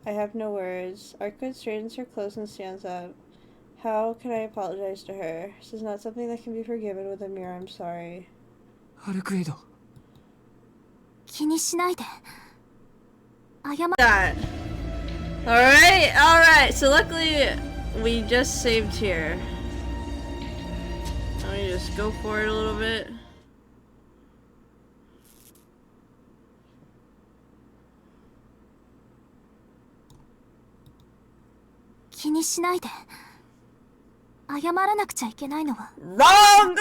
[SPEAKER 1] I have no words. Arkwood straightens her clothes and stands up. How can I apologize to her? This is not something that can be forgiven with a mere I'm sorry.
[SPEAKER 2] アルクエイド。
[SPEAKER 3] 気にしないで。謝
[SPEAKER 1] That. Alright. So luckily, we just saved here. Let me just go for it a little bit. Wrong!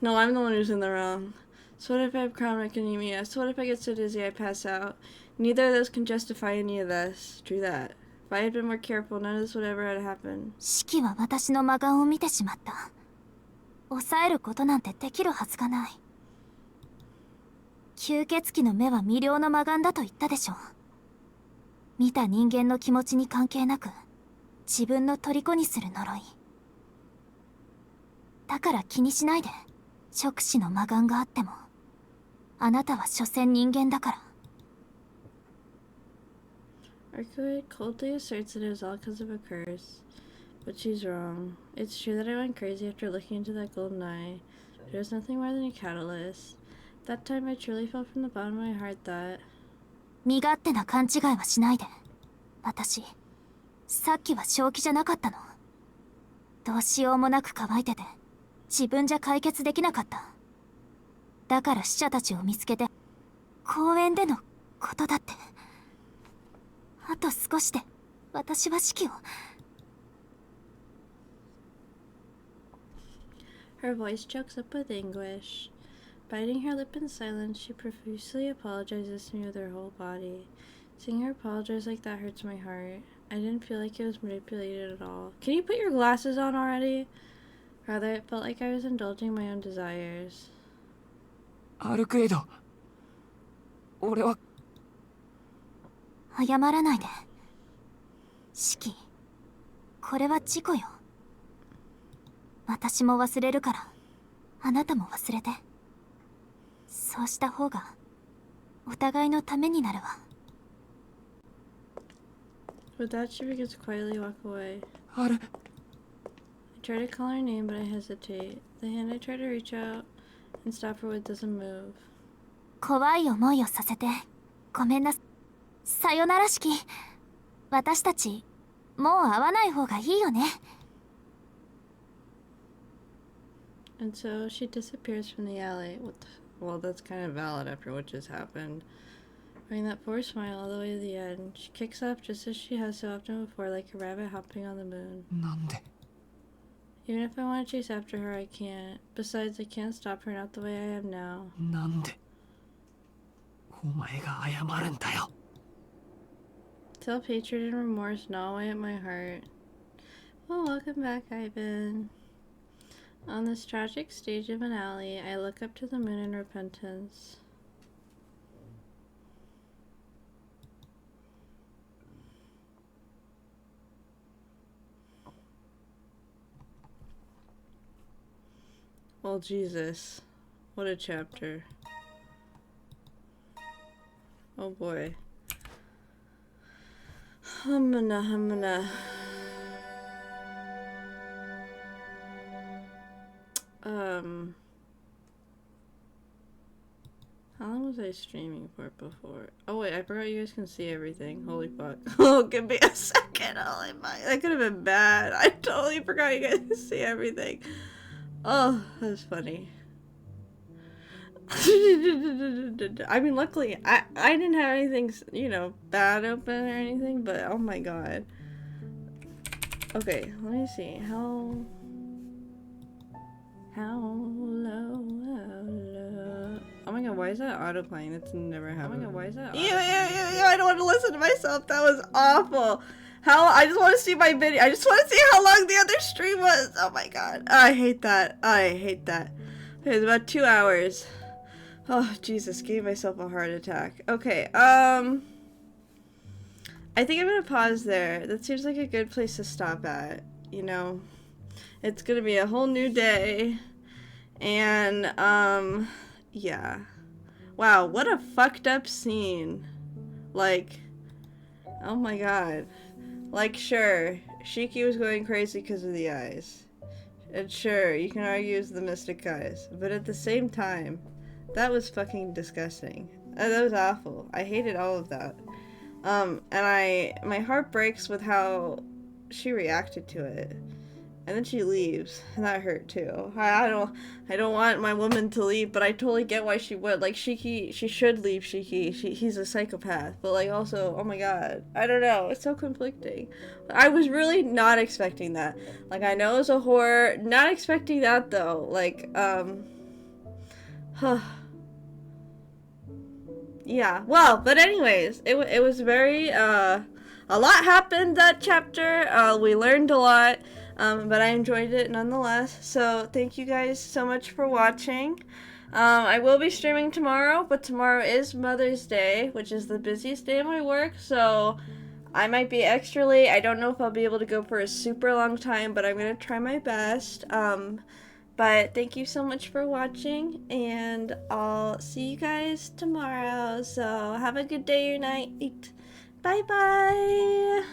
[SPEAKER 1] No, I'm the one who's in the wrong. So what if I have crown anemia? So what if I get so dizzy I pass out? Neither of those can justify any of this. True that. If I had been more careful, none of this would ever have happened.
[SPEAKER 3] シキは私の魔眼を見てしまった。抑えることなんてできるはずがない。吸血鬼の目は未了の魔眼だと言ったでしょ。見た人間の気持ちに関係なく、自分の虜にする呪い。だから気にしないで。直視の魔眼があっても、あなたは所詮人間だから。
[SPEAKER 1] Arkwood coldly asserts that it was all because of a curse. But she's wrong. It's true that I went crazy after looking into that golden eye. But it was nothing more than a catalyst. That time I truly felt from the bottom of my heart that...
[SPEAKER 3] 身勝手な勘違いはしないで。私、さっきは正気じゃなかったの。どうしようもなく乾いてて、自分じゃ解決できなかった。だから死者たちを見つけて、公園でのことだって。あと少しで、私は死期を。
[SPEAKER 1] Her voice chokes up with anguish. Biting her lip in silence, she profusely apologizes to me with her whole body. Seeing her apologize like that hurts my heart. I didn't feel like it was manipulated at all. Can you put your glasses on already? Rather, it felt like I was indulging my own desires.
[SPEAKER 2] アルクエイド。俺は。
[SPEAKER 3] 謝らないで。シキ、これは事故よ。私も忘れるから、あなたも忘れて。そうした方が、お互いのためになるわ。
[SPEAKER 1] With that, she begins to quietly walk away.
[SPEAKER 2] ある。
[SPEAKER 1] I try to call her name, but I hesitate. The hand I try to reach out and stop her with doesn't move.
[SPEAKER 3] 怖い思いをさせて、ごめんなさよなら式。私たち、もう会わない方がいいよね。
[SPEAKER 1] And so she disappears from the alley. Well, that's kind of valid after what just happened. Wearing that forced smile all the way to the end, she kicks off just as she has so often before, like a rabbit hopping on the moon.
[SPEAKER 2] なんで。
[SPEAKER 1] Even if I want to chase after her, I can't. Besides, I can't stop her, not the way I am now.
[SPEAKER 2] なんで。お前が謝るんだよ。
[SPEAKER 1] Self-hatred and remorse gnaw away at my heart. Well, welcome back, Ivan. On this tragic stage of an alley, I look up to the moon in repentance. Oh, Jesus. What a chapter. Oh, boy. Humana. How long was I streaming for before? Oh wait, I forgot you guys can see everything. Holy fuck. Oh, give me a second. Holy fuck. That could have been bad. I totally forgot you guys can see everything. Oh, that's funny. I mean, luckily, I didn't have anything, you know, bad open or anything, but oh my god. Okay, let me see. How low? Oh my god, why is that autoplaying? That's never happened. Oh my god, why is that autoplaying? Ew, I don't want to listen to myself. That was awful. I just want to see my video. I just want to see how long the other stream was. Oh my god. I hate that. Okay, it's about 2 hours. Oh, Jesus, gave myself a heart attack. Okay, I think I'm gonna pause there. That seems like a good place to stop at, you know? It's gonna be a whole new day. And, yeah. Wow, what a fucked up scene. Like, oh my god. Like, sure, Shiki was going crazy because of the eyes. And sure, you can argue it's the mystic eyes. But at the same time, that was fucking disgusting. That was awful. I hated all of that. And my heart breaks with how she reacted to it. And then she leaves, and that hurt too. I don't want my woman to leave, but I totally get why she would. Like, Shiki, she should leave Shiki. He's a psychopath, but like also, oh my god, I don't know. It's so conflicting. I was really not expecting that. Like, I know it's a horror, not expecting that though. Like, yeah. Well, but anyways, it was very a lot happened that chapter. We learned a lot. But I enjoyed it nonetheless. So thank you guys so much for watching. I will be streaming tomorrow, but tomorrow is Mother's Day, which is the busiest day of my work. So I might be extra late. I don't know if I'll be able to go for a super long time, but I'm going to try my best. But thank you so much for watching, and I'll see you guys tomorrow. So have a good day or night. Bye-bye.